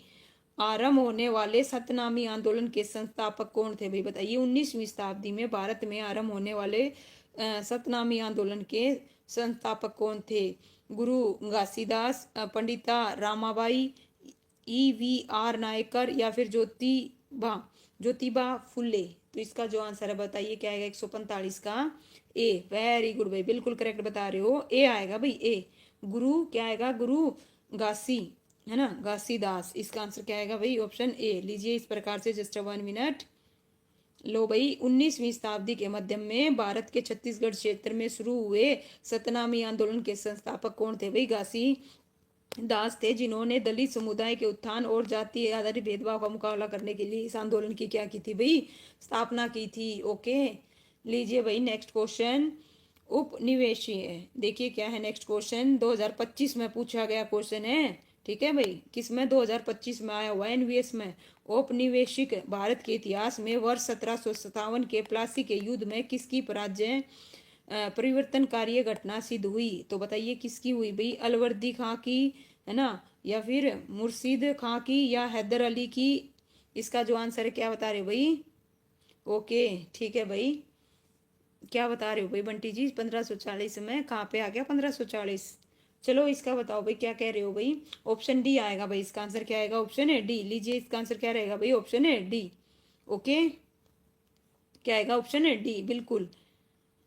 आरंभ होने वाले सतनामी आंदोलन के संस्थापक कौन थे भाई, बताइए 19वीं शताब्दी में भारत में आरंभ होने वाले सतनामी आंदोलन के संस्थापक कौन थे। गुरु घासीदास, पंडिता रामाबाई, EVR नायकर या फिर ज्योतिबा फुले। तो इसका जो आंसर है बताइए क्या आएगा 145 का ए। वेरी गुड भाई, बिल्कुल करेक्ट बता रहे हो, ए आएगा भाई ए। गुरु क्या आएगा, गुरु घासी है ना घासीदास। इसका आंसर क्या आएगा भाई ऑप्शन ए। लीजिए इस प्रकार से जस्ट 1 मिनट। लो भाई, 19वीं शताब्दी के मध्य में भारत के छत्तीसगढ़ क्षेत्र में शुरू हुए सतनामी आंदोलन के संस्थापक कौन थे भाई, घासी दास थे, जिन्होंने दलित समुदाय के उत्थान और जातीय आधारित भेदभाव का मुकाबला करने के लिए इस आंदोलन की क्या की थी भाई, स्थापना की थी। ओके, लीजिए भाई नेक्स्ट क्वेश्चन, उपनिवेशीय। देखिए क्या है नेक्स्ट क्वेश्चन, 2025 में पूछा गया क्वेश्चन है। ठीक है भाई, किसमें 2025 में आया हुआ एनवीएस में। औपनिवेशिक भारत के इतिहास में वर्ष 1757 के प्लासी के युद्ध में किसकी पराजय परिवर्तनकारी घटना सिद्ध हुई। तो बताइए किसकी हुई भाई, अलवर्दी खां की है ना, या फिर मुर्शीद खां की, या हैदर अली की। इसका जो आंसर है क्या बता रहे हो भाई। ओके ठीक है भाई, क्या बता रहे हो भाई बंटी जी 1540 में कहाँ पे आ गया 1540। चलो इसका बताओ भाई क्या कह रहे हो भाई, ऑप्शन डी आएगा भाई, इसका आंसर क्या आएगा ऑप्शन है डी। लीजिए इसका आंसर क्या रहेगा भाई, ऑप्शन है डी। ओके, क्या आएगा ऑप्शन है डी बिल्कुल।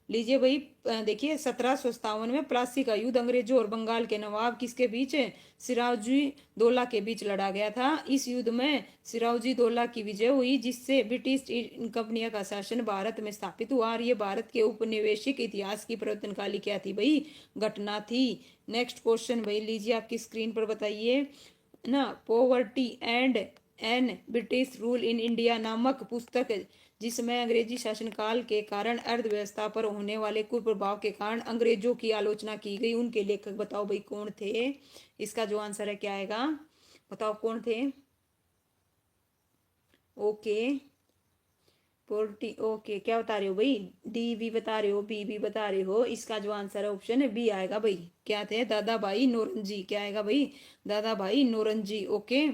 लीजिए भाई देखिए 1757 में प्लासी का युद्ध अंग्रेजों और बंगाल के नवाब किसके बीच, सिराजुद्दौला दौला के बीच लड़ा गया था। इस युद्ध में सिराजुद्दौला दौला की विजय हुई, जिससे ब्रिटिश कंपनियों का शासन भारत में स्थापित हुआ और ये भारत के उपनिवेशिक इतिहास की परिवर्तनकाली क्या थी भाई, घटना थी। नेक्स्ट क्वेश्चन भाई लीजिए आपकी स्क्रीन पर बताइए ना, poverty and an British rule in India नामक पुस्तक जिसमें अंग्रेजी शासनकाल के कारण अर्थव्यवस्था पर होने वाले कुप्रभाव के कारण अंग्रेजों की आलोचना की गई, उनके लेखक बताओ भाई कौन थे। इसका जो आंसर है क्या आएगा बताओ कौन थे। ओके पोर्टी, ओके क्या बता रहे हो भाई, डी भी बता रहे हो, बी भी बता रहे हो। इसका जो आंसर है ऑप्शन है बी आएगा भाई, क्या थे दादा भाई नौरंजी। क्या आएगा भाई दादा भाई नौरंजी। ओके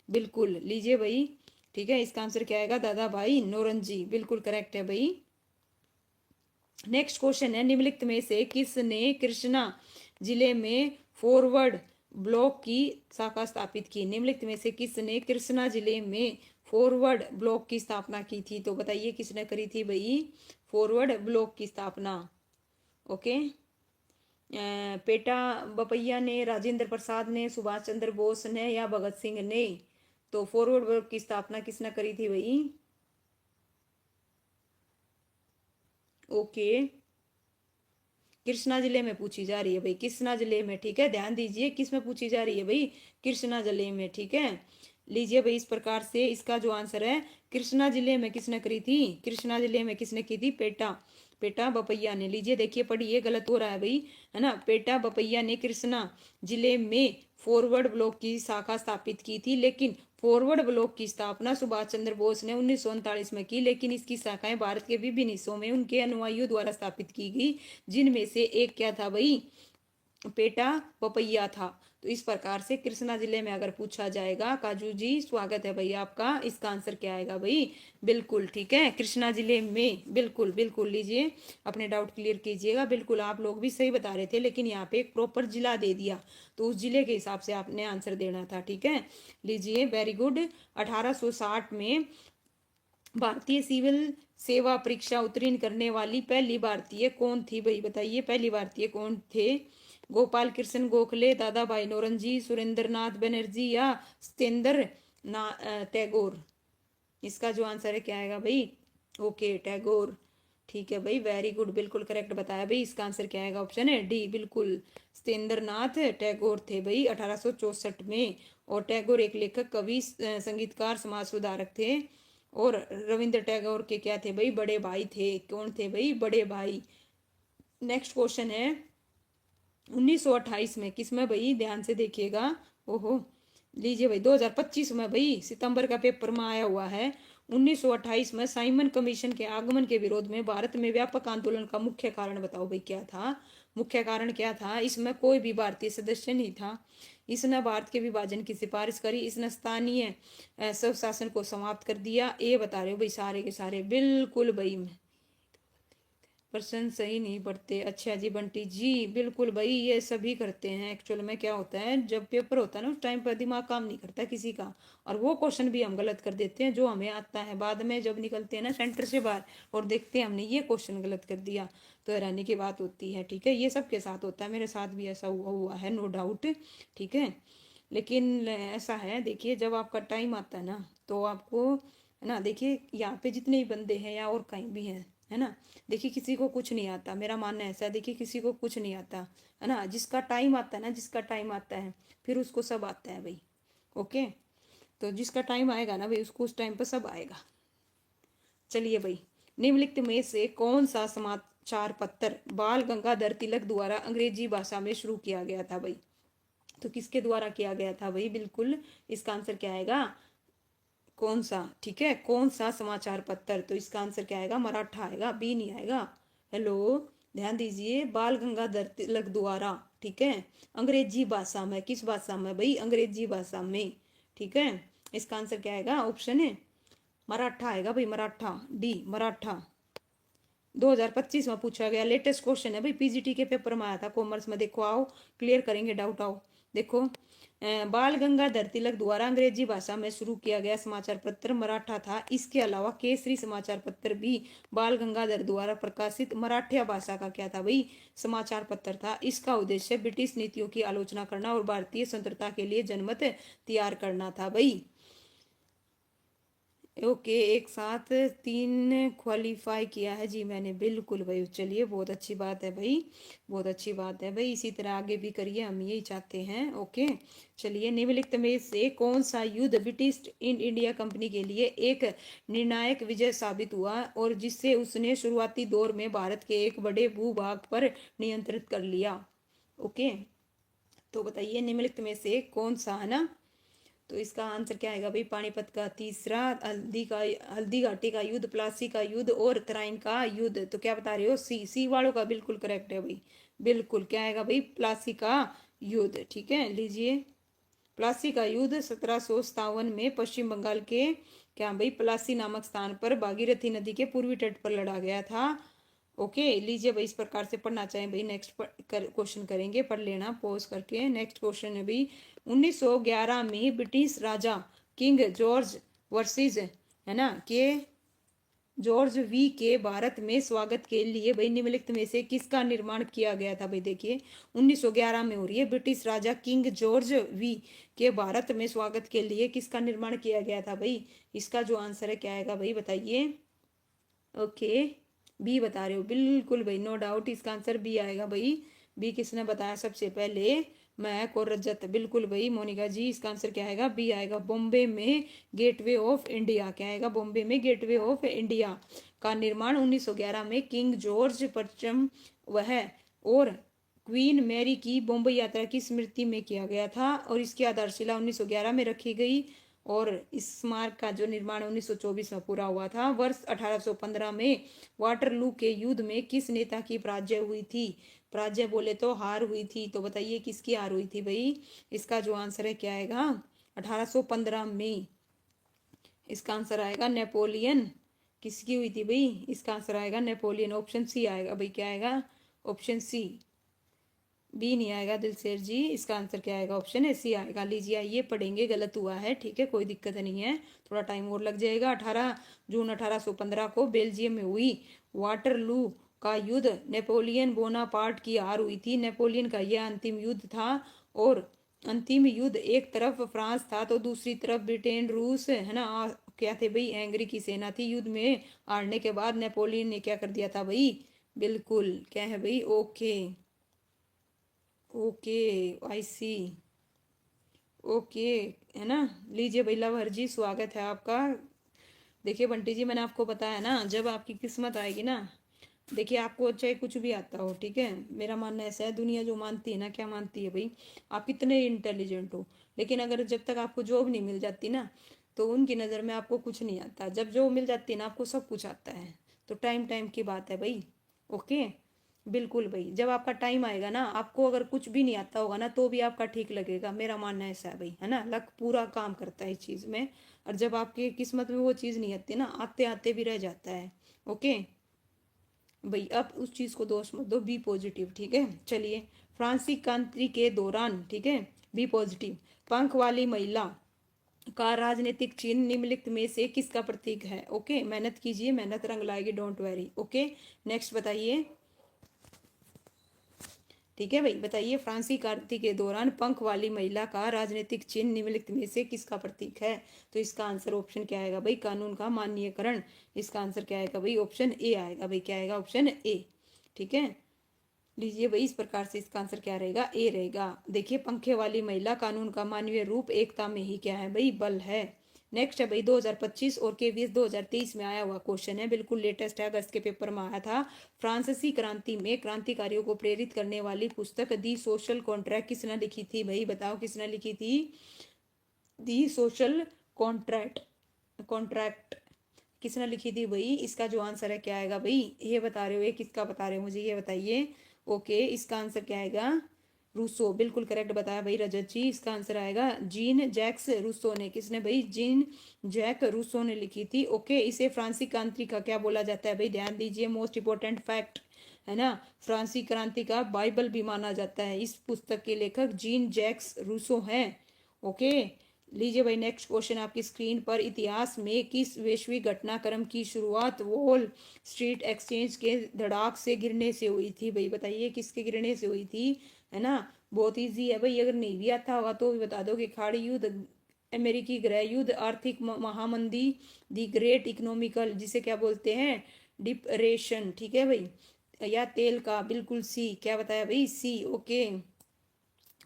बिल्कुल, लीजिए भाई ठीक है, इसका आंसर क्या आएगा दादा भाई नौरंजी, बिल्कुल करेक्ट है भाई। नेक्स्ट क्वेश्चन है, निम्नलिखित में से किसने कृष्णा जिले में फॉरवर्ड ब्लॉक की शाखा स्थापित की। निम्नलिखित में से किसने कृष्णा जिले में फॉरवर्ड ब्लॉक की स्थापना की थी। तो बताइए किसने करी थी भाई फॉरवर्ड ब्लॉक की स्थापना। ओके। पेटा बपैया ने, राजेंद्र प्रसाद ने, सुभाष चंद्र बोस ने या भगत सिंह ने? तो फॉरवर्ड ब्लॉक की स्थापना किसने करी थी भाई? ओके, कृष्णा जिले में पूछी जा रही है भाई, कृष्णा जिले में, ठीक है, ध्यान दीजिए किस में पूछी जा रही है भाई, कृष्णा जिले में, ठीक है। लीजिए भाई, इस प्रकार से इसका जो आंसर है, कृष्णा जिले में किसने करी थी? कृष्णा जिले में किसने की थी? पेटा, पेटा बपैया ने। लीजिए देखिए पढ़िए, गलत हो रहा है भाई, है ना। पेटा बपैया ने कृष्णा जिले में फॉरवर्ड ब्लॉक की शाखा स्थापित की थी, लेकिन फॉरवर्ड ब्लॉक की स्थापना सुभाष चंद्र बोस ने 1939 में की, लेकिन इसकी शाखाएं भारत के विभिन्न हिस्सों में उनके अनुयायियों द्वारा स्थापित की गई, जिनमें से एक क्या था भाई? पेटा पपैया था। तो इस प्रकार से कृष्णा जिले में अगर पूछा जाएगा, काजू जी स्वागत है भाई आपका, इसका आंसर क्या आएगा भाई? बिल्कुल ठीक है, कृष्णा जिले में, बिल्कुल बिल्कुल। लीजिए अपने डाउट क्लियर कीजिएगा, बिल्कुल आप लोग भी सही बता रहे थे, लेकिन यहाँ पे एक प्रॉपर जिला दे दिया, तो उस जिले के हिसाब से आपने आंसर देना था, ठीक है। लीजिए वेरी गुड। 1860 में भारतीय सिविल सेवा परीक्षा उत्तीर्ण करने वाली पहली भारतीय कौन थी भाई? बताइए पहली भारतीय कौन थे? गोपाल कृष्ण गोखले, दादा भाई नौरोजी, सुरेंद्र नाथ बनर्जी या सत्येंद्र टैगोर? इसका जो आंसर है क्या आएगा भाई? ओके, टैगोर, ठीक है भाई, वेरी गुड, बिल्कुल करेक्ट बताया भाई। इसका आंसर क्या आएगा? ऑप्शन है डी, बिल्कुल सत्येंद्र नाथ टैगोर थे भाई 1864 में। और टैगोर एक लेखक, कवि, संगीतकार, समाज सुधारक थे। और रविंद्र टैगोर के क्या थे भाई? बड़े भाई थे। कौन थे भाई? बड़े भाई। नेक्स्ट क्वेश्चन है 1928 में किसमें भाई? ध्यान से देखिएगा। ओहो, लीजिए भाई 2025 में भाई, सितंबर का पेपर में आया हुआ है। 1928 में साइमन कमीशन के आगमन के विरोध में भारत में व्यापक आंदोलन का मुख्य कारण बताओ भाई, क्या था? मुख्य कारण क्या था? इसमें कोई भी भारतीय सदस्य नहीं था। इसने भारत के विभाजन की सिफारिश करी, इसने स्थानीय स्वशासन को समाप्त कर दिया। ये बता रहे हो भाई सारे के सारे, बिल्कुल भाई। प्रश्न सही नहीं पढ़ते, अच्छा जी बंटी जी, बिल्कुल भाई ये सभी करते हैं। एक्चुअल में क्या होता है, जब पेपर होता है ना, उस टाइम पर दिमाग काम नहीं करता किसी का, और वो क्वेश्चन भी हम गलत कर देते हैं जो हमें आता है। बाद में जब निकलते हैं ना सेंटर से बाहर और देखते हैं हमने ये क्वेश्चन गलत कर दिया, तो हैरानी की बात होती है, ठीक है। ये सबके साथ होता है, मेरे साथ भी ऐसा हुआ है, नो डाउट, ठीक है। लेकिन ऐसा है, देखिए जब आपका टाइम आता है ना, तो आपको, है ना, देखिए यहाँ पे जितने भी बंदे हैं या और कहीं भी हैं, है ना, देखिए किसी को कुछ नहीं आता, मेरा मानना ऐसा है, देखिए किसी को कुछ नहीं आता, है ना। जिसका टाइम आता है ना, जिसका टाइम आता है फिर उसको सब आता है भाई, ओके। तो जिसका टाइम आएगा ना भाई, उसको उस टाइम पर सब आएगा। चलिए भाई, निम्नलिखित में से कौन सा समाचार पत्र बाल गंगाधर तिलक द्वारा अंग्रेजी भाषा में शुरू किया गया था भाई? तो किसके द्वारा किया गया था भाई? बिल्कुल, इसका आंसर क्या आएगा? कौन सा, ठीक है, कौन सा समाचार पत्र? तो इसका आंसर क्या आएगा? मराठा आएगा, बी नहीं आएगा। हेलो, ध्यान दीजिए, बाल गंगाधर तिलक द्वारा, ठीक है, अंग्रेजी भाषा में, किस भाषा में भाई? अंग्रेजी भाषा में, ठीक है। इसका आंसर क्या आएगा? ऑप्शन है मराठा आएगा भाई, मराठा, डी मराठा। 2025 में पूछा गया लेटेस्ट क्वेश्चन है भाई, पीजीटी के पेपर में आया था कॉमर्स में, देखो आओ क्लियर करेंगे डाउट, आओ देखो। बाल गंगाधर तिलक द्वारा अंग्रेजी भाषा में शुरू किया गया समाचार पत्र मराठा था। इसके अलावा केसरी समाचार पत्र भी बाल गंगाधर द्वारा प्रकाशित मराठा भाषा का क्या था भाई? समाचार पत्र था। इसका उद्देश्य ब्रिटिश नीतियों की आलोचना करना और भारतीय स्वतंत्रता के लिए जनमत तैयार करना था भाई। ओके, एक साथ 3 क्वालिफाई किया है जी मैंने, बिल्कुल भाई। चलिए बहुत अच्छी बात है भाई, बहुत अच्छी बात है भाई, इसी तरह आगे भी करिए, हम यही चाहते हैं, ओके। चलिए, निम्नलिखित में से कौन सा युद्ध ब्रिटिश इंडिया कंपनी के लिए एक निर्णायक विजय साबित हुआ और जिससे उसने शुरुआती दौर में भारत के एक बड़े भूभाग पर नियंत्रित कर लिया? ओके, तो बताइए निम्नलिखित में से कौन सा, है ना। तो इसका आंसर क्या आएगा भाई? पानीपत का, तीसरा हल्दी घाटी का युद्ध, प्लासी का युद्ध और तराइन का युद्ध। तो क्या बता रहे हो? सी, सी वालों का बिल्कुल करेक्ट है भाई, बिल्कुल। क्या आएगा भाई? प्लासी का युद्ध, ठीक है। लीजिए, प्लासी का युद्ध 1757 में पश्चिम बंगाल के क्या भाई प्लासी नामक स्थान पर भागीरथी नदी के पूर्वी तट पर लड़ा गया था, ओके। लीजिए भाई, इस प्रकार से पढ़ना चाहें भाई, नेक्स्ट क्वेश्चन करेंगे, पढ़ लेना पॉज करके। नेक्स्ट क्वेश्चन है भाई, 1911 में ब्रिटिश राजा किंग जॉर्ज वर्सेस, है ना, के जॉर्ज वी के भारत में स्वागत के लिए भाई निम्नलिखित में से किसका निर्माण किया गया था? भाई देखिए 1911 में हो रही है। British Raja king George we के भारत में स्वागत के लिए किसका निर्माण किया गया था भाई? इसका जो आंसर है क्या आएगा भाई बताइए। ओके, बी बता रहे हो, बिल्कुल भाई, नो डाउट इसका आंसर बी आएगा भाई। बी किसने बताया सबसे पहले? महक और रजत, बिल्कुल भाई मोनिका जी, इसका आंसर क्या आएगा? बी आएगा। बॉम्बे में गेटवे ऑफ इंडिया, क्या आएगा? बॉम्बे में गेटवे ऑफ इंडिया का निर्माण 1911 में किंग जॉर्ज पंचम वह और क्वीन मैरी की बॉम्बे यात्रा की स्मृति में किया गया था और इसकी आधारशिला 1911 में रखी गई और इस स्मारक का जो निर्माण 1924 में पूरा हुआ था। वर्ष 1815 में वाटरलू के युद्ध में किस नेता की पराजय हुई थी? पराजय बोले तो हार हुई थी, तो बताइए किसकी हार हुई थी भाई? इसका जो आंसर है क्या आएगा? 1815 में इसका आंसर आएगा नेपोलियन। किसकी हुई थी भाई? इसका आंसर आएगा नेपोलियन। ऑप्शन सी आएगा भाई, क्या आएगा? Option C. बी नहीं आएगा दिलसेर जी, इसका आंसर क्या आएगा? ऑप्शन ए सी आएगा। लीजिए आइए पढ़ेंगे, गलत हुआ है, ठीक है, कोई दिक्कत नहीं है, थोड़ा टाइम और लग जाएगा। 18 जून 1815 को बेल्जियम में हुई वाटरलू का युद्ध नेपोलियन बोनापार्ट की हार हुई थी। नेपोलियन का यह अंतिम युद्ध था और अंतिम युद्ध एक तरफ फ्रांस था तो दूसरी तरफ ब्रिटेन रूस है ना क्या थे भाई? एंग्री की सेना थी। युद्ध में हारने के बाद नेपोलियन ने क्या कर दिया था भाई? बिल्कुल, क्या है भाई? ओके ओके, आई सी, ओके, है ना। लीजिए भाई लवहर जी, स्वागत है आपका। देखिए बंटी जी, मैंने आपको बताया ना, जब आपकी किस्मत आएगी ना, देखिए आपको चाहे कुछ भी आता हो, ठीक है, मेरा मानना ऐसा है, दुनिया जो मानती है ना, क्या मानती है भाई? आप कितने इंटेलिजेंट हो, लेकिन अगर जब तक आपको जॉब नहीं मिल जाती ना, तो उनकी नज़र में आपको कुछ नहीं आता। जब जॉब मिल जाती है ना, आपको सब कुछ आता है। तो टाइम टाइम की बात है भाई। ओके, बिल्कुल भाई, जब आपका टाइम आएगा ना, आपको अगर कुछ भी नहीं आता होगा ना, तो भी आपका ठीक लगेगा। मेरा मानना ऐसा है भाई, है ना, लक पूरा काम करता है इस चीज़ में। और जब आपकी किस्मत में वो चीज़ नहीं आती ना, आते आते भी रह जाता है। ओके भाई, अब उस चीज़ को दोष मत दो, बी पॉजिटिव, ठीक है। चलिए, फ्रांसीसी क्रांति के दौरान, ठीक है, बी पॉजिटिव, पंख वाली महिला का राजनीतिक चिन्ह निम्नलिखित में से किसका प्रतीक है? ओके, मेहनत कीजिए, मेहनत रंग लाएगी, डोंट वेरी। ओके, नेक्स्ट बताइए, ठीक है भाई, बताइए फ्रांसीसी क्रांति के दौरान पंख वाली महिला का राजनीतिक चिन्ह निम्नलिखित में से किसका प्रतीक है? तो इसका आंसर ऑप्शन क्या आएगा भाई? कानून का मान्यकरण। इसका आंसर क्या आएगा भाई? ऑप्शन ए आएगा भाई, क्या आएगा? ऑप्शन ए, ठीक है। लीजिए भाई, इस प्रकार से इसका आंसर क्या रहेगा? ए रहेगा। देखिए, पंखे वाली महिला कानून का मानवीय रूप, एकता में ही क्या है भाई? बल है। नेक्स्ट है भाई 2025 और केवीएस 2023 में आया हुआ क्वेश्चन है, बिल्कुल लेटेस्ट है, अगस्त के पेपर में आया था। फ्रांसीसी क्रांति में क्रांतिकारियों को प्रेरित करने वाली पुस्तक दी सोशल कॉन्ट्रैक्ट किसने लिखी थी भाई? बताओ किसने लिखी थी? दी सोशल कॉन्ट्रैक्ट, कॉन्ट्रैक्ट किसने लिखी थी भाई? इसका जो आंसर है क्या आएगा भाई? ये बता रहे हो, ये किसका बता रहे हो मुझे ये बताइए। ओके, इसका आंसर क्या आएगा? रूसो, बिल्कुल करेक्ट बताया भाई रजत जी। इसका आंसर आएगा जीन जैक्स रूसो ने। किसने भाई? जीन जैक रूसो ने लिखी थी। ओके, इसे फ्रांसीसी क्रांति का क्या बोला जाता है भाई? ध्यान दीजिए, मोस्ट इंपोर्टेंट फैक्ट, है ना, फ्रांसीसी क्रांति का बाइबल भी माना जाता है। इस पुस्तक के लेखक जीन जैक्स रूसो हैं। ओके, लीजिए भाई, नेक्स्ट क्वेश्चन आपकी स्क्रीन पर, इतिहास में किस वैश्विक घटनाक्रम की शुरुआत वॉल स्ट्रीट एक्सचेंज के धड़ाक से गिरने से हुई थी भाई? बताइए किसके गिरने से हुई थी, है ना। बहुत इजी है भाई, अगर नहीं भी आता होगा तो भी बता दो कि खाड़ी युद्ध, अमेरिकी गृह युद्ध, आर्थिक महामंदी, दी ग्रेट इकोनॉमिकल, जिसे क्या बोलते हैं? डिप्रेशन, ठीक है भाई, या तेल का, बिल्कुल सी, क्या बताया भाई? सी। ओके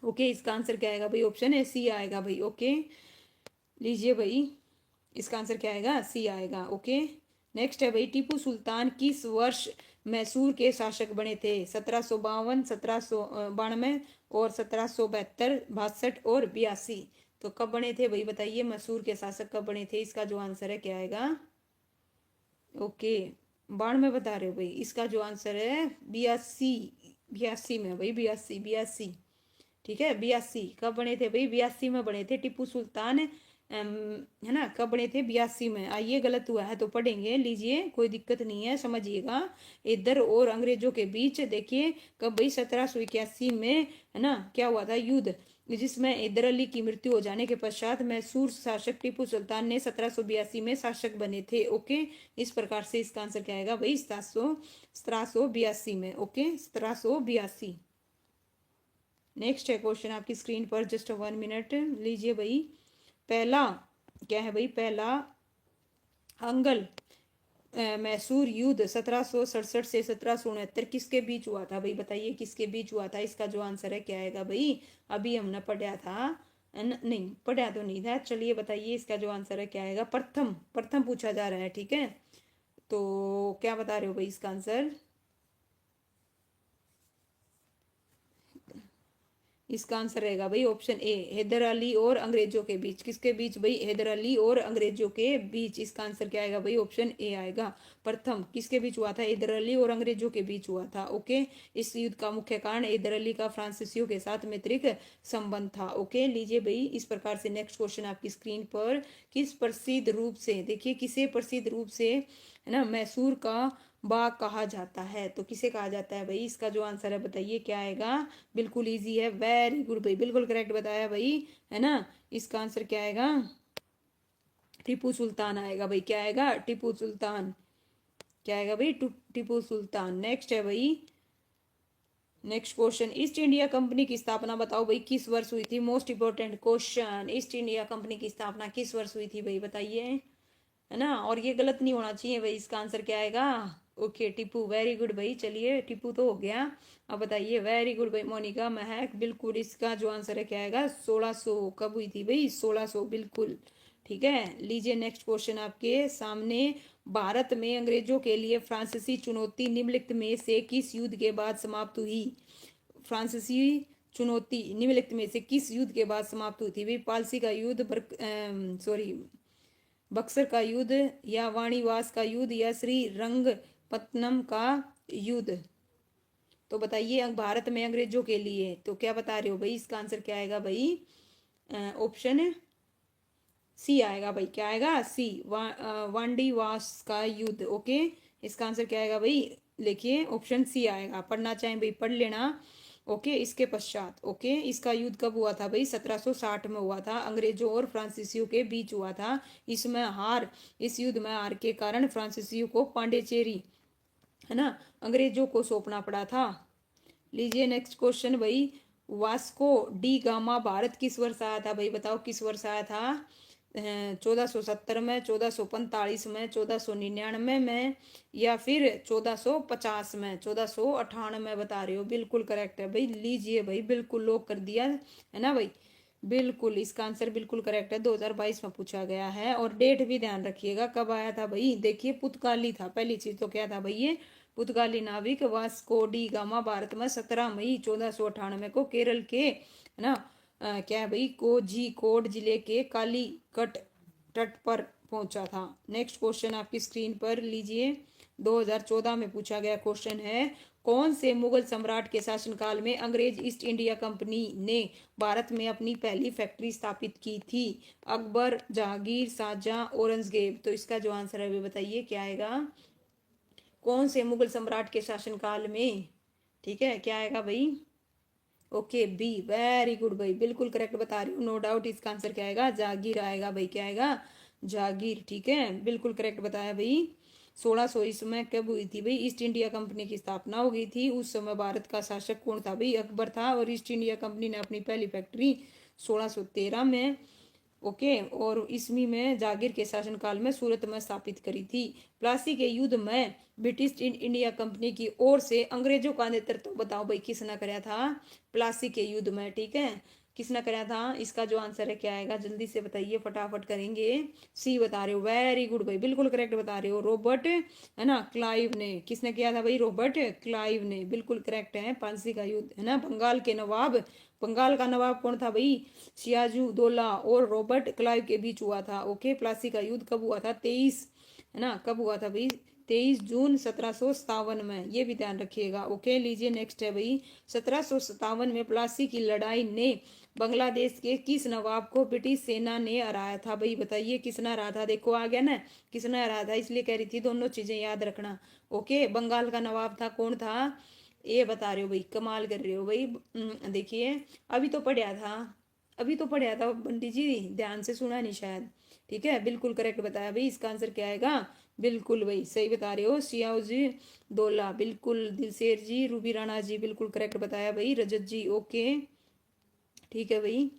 ओके, इसका आंसर क्या आएगा भाई? ऑप्शन है सी आएगा भाई। ओके, लीजिए भाई, इसका आंसर क्या आएगा? सी आएगा। ओके, नेक्स्ट है भाई, टीपू सुल्तान किस वर्ष मैसूर के शासक बने थे? 1752, 1792 और 1772, 62 और 82। तो कब बने थे भाई? बताइए, मैसूर के शासक कब बने थे? इसका जो आंसर है क्या आएगा? ओके, 92 बता रहे हो भाई? इसका जो आंसर है 82, 82 में भाई, 82, 82, ठीक है, 82 कब बने थे भाई? 82 में बने थे टीपू सुल्तान, है ना, कब बने थे? 82 में। आइए, गलत हुआ है तो पढ़ेंगे, लीजिए कोई दिक्कत नहीं है, समझिएगा। इधर और अंग्रेजों के बीच देखिए कब भाई? 1781 में, है ना, क्या हुआ था? युद्ध, जिसमें हैदर अली की मृत्यु हो जाने के पश्चात मैसूर शासक टीपू सुल्तान ने 1782 में शासक बने थे। ओके, इस प्रकार से इसका आंसर क्या आएगा भाई, 1782 में। ओके, 1782। नेक्स्ट है क्वेश्चन आपकी स्क्रीन पर, जस्ट 1 मिनट लीजिए भाई। पहला क्या है भाई, पहला अंगल मैसूर युद्ध 1767 से 1769 किसके बीच हुआ था भाई, बताइए किसके बीच हुआ था। इसका जो आंसर है क्या आएगा भाई, अभी हमने पढ़ा था, नहीं पढ़ा तो नहीं था, चलिए बताइए इसका जो आंसर है क्या आएगा। प्रथम, प्रथम पूछा जा रहा है, ठीक है। तो क्या बता रहे हो भाई इसका आंसर, इसका आंसर रहेगा भाई ऑप्शन ए, हैदर अली और अंग्रेजों के बीच। किसके बीच भाई, हैदर अली और अंग्रेजों के बीच। इसका आंसर क्या आएगा भाई, ऑप्शन ए आएगा। प्रथम किसके बीच हुआ था, हैदर अली और अंग्रेजों के बीच हुआ था। ओके, इस युद्ध का मुख्य कारण हैदर अली का फ्रांसीसियों के साथ मैत्रिक संबंध था। ओके, लीजिए भाई इस प्रकार से नेक्स्ट क्वेश्चन आपकी स्क्रीन पर, किस प्रसिद्ध रूप से, देखिए किसे प्रसिद्ध रूप से है ना मैसूर का बाग कहा जाता है, तो किसे कहा जाता है भाई, इसका जो आंसर है बताइए क्या आएगा। बिल्कुल इजी है, वेरी गुड भाई, बिल्कुल करेक्ट बताया भाई, है ना। इसका आंसर क्या आएगा, टीपू सुल्तान आएगा भाई। क्या आएगा, टीपू सुल्तान। क्या आएगा भाई, टीपू सुल्तान। नेक्स्ट है भाई, next question, east India company की स्थापना बताओ भाई किस वर्ष हुई थी। Most important question, east India company की स्थापना किस वर्ष हुई थी भाई, बताइए, है ना। और ये गलत नहीं होना चाहिए भाई, इसका आंसर क्या आएगा। ओके टीपू, वेरी गुड भाई, चलिए टीपू तो हो गया। अब बताइए, वेरी गुड भाई मोनिका, महक, बिल्कुल इसका जो आंसर है क्या आएगा, 1600। कब हुई थी भाई, 1600, बिल्कुल ठीक है। लीजिए नेक्स्ट क्वेश्चन आपके सामने, भारत में अंग्रेजों के लिए फ्रांसीसी चुनौती निम्नलिखित में से किस युद्ध के बाद समाप्त हुई। फ्रांसीसी चुनौती निम्नलिखित में से किस युद्ध के बाद समाप्त हुई थी भाई, पालसी का युद्ध, सॉरी बक्सर का युद्ध, या वाणीवास का युद्ध, या श्री रंगपत्तनम का युद्ध। तो बताइए भारत में अंग्रेजों के लिए, तो क्या बता रहे हो भाई, इसका आंसर क्या आएगा भाई, ऑप्शन सी आएगा भाई। क्या आएगा, सी, वांडीवास का युद्ध। ओके, इसका आंसर क्या आएगा भाई, लिखिए ऑप्शन सी आएगा। पढ़ना चाहें भाई पढ़ लेना। ओके, इसके पश्चात, ओके, इसका युद्ध कब हुआ था भाई, 1760 में हुआ था, अंग्रेजों और फ्रांसीसियों के बीच हुआ था। इसमें हार, इस युद्ध में हार के कारण फ्रांसीसियों को पांडिचेरी, है ना, अंग्रेजों को सौंपना पड़ा था। लीजिए नेक्स्ट क्वेश्चन भाई, वास्को डी गामा भारत किस वर्ष आया था भाई, बताओ किस वर्ष आया था। 1470 में, 1445 में, 1499 में, या फिर 1450 में, 1498 बता रहे हो, बिल्कुल करेक्ट है भाई। लीजिए भाई, बिल्कुल लॉक कर दिया है ना भाई, बिल्कुल इसका आंसर बिल्कुल करेक्ट है, 2022 में पूछा गया है। और डेट भी ध्यान रखिएगा कब आया था भाई, देखिए पुर्तगाली था पहली चीज, तो क्या था भाई ये पुर्तगाली नाविक वास्को डी गामा भारत में 17 मई 1498 को केरल के, है ना, क्या है भाई, कोझिकोड जिले के कालीकट तट पर पहुंचा था। नेक्स्ट क्वेश्चन आपकी स्क्रीन पर लीजिए, 2014 में पूछा गया क्वेश्चन है, कौन से मुगल सम्राट के शासनकाल में अंग्रेज ईस्ट इंडिया कंपनी ने भारत में अपनी पहली फैक्ट्री स्थापित की थी। अकबर, जहांगीर, शाहजहां, औरंगजेब। तो इसका जो आंसर है वो बताइए क्या आएगा, कौन से मुगल सम्राट के शासनकाल में, ठीक है, क्या आएगा भाई, ओके बी, वेरी गुड भाई, बिल्कुल करेक्ट बता रही हूँ, नो डाउट। इसका आंसर क्या आएगा, जागीर आएगा भाई। क्या आएगा, जागीर, ठीक है, बिल्कुल करेक्ट बताया भाई। 1600 ईस्वी कब हुई थी भाई, ईस्ट इंडिया कंपनी की स्थापना हो गई थी। उस समय भारत का शासक कौन था भाई, अकबर था, और ईस्ट इंडिया कंपनी ने अपनी पहली फैक्ट्री 1613 में, ओके, और ईस्वी में जागीर के शासनकाल में सूरत में स्थापित करी थी। प्लासी के युद्ध में ब्रिटिश इंडिया कंपनी की ओर से अंग्रेजों का नेतृत्व बताओ भाई किसने कराया था, प्लासी के युद्ध में, ठीक है, किसने कराया था। इसका जो आंसर है क्या आएगा, जल्दी से बताइए, फटाफट करेंगे। सी बता रहे हो, वेरी गुड भाई, बिल्कुल करेक्ट बता रहे हो, रॉबर्ट, है ना, क्लाइव ने। किसने किया था भाई, रॉबर्ट क्लाइव ने, बिल्कुल करेक्ट है। प्लासी का युद्ध, है ना, बंगाल के नवाब, बंगाल का नवाब कौन था भाई, सियाजू दौला और रॉबर्ट क्लाइव के बीच हुआ था। ओके, प्लासी का युद्ध कब हुआ था, 23, है ना, कब हुआ था भाई, 23 जून 1757 में, ये भी ध्यान रखिएगा। ओके, लीजिए नेक्स्ट है भाई, 1757 में प्लासी की लड़ाई ने बांग्लादेश के किस नवाब को ब्रिटिश सेना ने हराया था भाई, बताइए किसने हराया था। देखो आ गया ना, किसने हराया था, इसलिए कह रही थी दोनों चीजें याद रखना। ओके, बंगाल का नवाब था, कौन था, ये बता रहे हो भाई, कमाल कर रहे हो भाई। देखिए अभी तो पढ़ा था पंडित जी, ध्यान से सुना नहीं शायद। ठीक है, बिल्कुल करेक्ट बताया भाई। इसका आंसर क्या आएगा? बिल्कुल भाई सही बता रहे हो, सियाओ जी दौला, बिल्कुल। दिलसेर जी, रूबी राणा जी, बिल्कुल करेक्ट बताया भाई। रजत जी ओके, ठीक है भाई।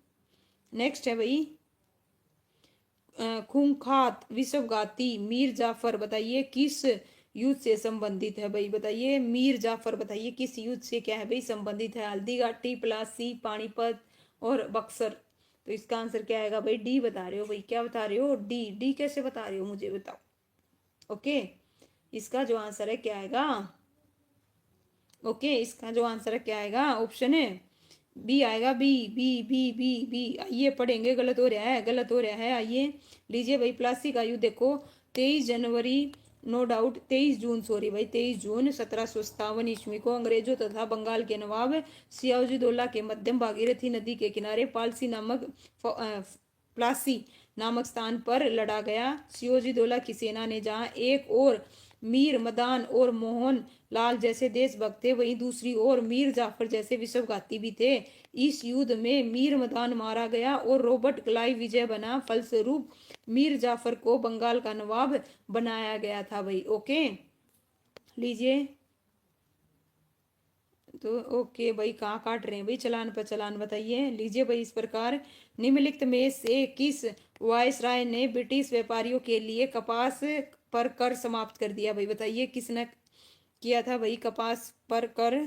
नेक्स्ट है भाई, खूंखात विश्वगाती मीर जाफर, बताइए किस युद्ध से संबंधित है भाई? बताइए मीर जाफर, बताइए किस युद्ध से क्या है भाई संबंधित है? हल्दी घाटी, प्लासी, पानीपत और बक्सर। तो इसका आंसर क्या आएगा भाई? डी बता रहे हो भाई। क्या बता रहे हो? डी। डी कैसे बता रहे हो मुझे बताओ। ओके, इसका जो आंसर है क्या आएगा? ओके, इसका जो आंसर है क्या आएगा? ऑप्शन है बी आएगा। B B B B B. आइए पढ़ेंगे, गलत हो रहा है, गलत हो रहा है। आइए लीजिए भाई, प्लास्टिक आयु देखो 23 जनवरी, नो डाउट 23 जून, सॉरी भाई 23 जून 1757 ईस्वी को अंग्रेजों तथा बंगाल के नवाब सियाजी दौला के मध्यम भागीरथी नदी के किनारे प्लासी नामक स्थान पर लड़ा गया। सियोजी दौला की सेना ने जहां एक और मीर मदान और मोहन लाल जैसे देशभक्त थे, वहीं दूसरी ओर मीर जाफर जैसे विश्वघाती भी थे। इस युद्ध में मीर मदान मारा गया और रॉबर्ट क्लाइव विजय बना। फलस्वरूप मीर जाफर को बंगाल का नवाब बनाया गया था भाई। ओके, लीजिए। तो ओके भाई, कहाँ काट रहे हैं भाई? चलान पर चलान बताइए। लीजिए भाई, इस प्रकार निम्नलिखित में से किस वायसराय ने ब्रिटिश व्यापारियों के लिए कपास पर कर समाप्त कर दिया भाई? बताइए किसने किया था भाई कपास पर कर?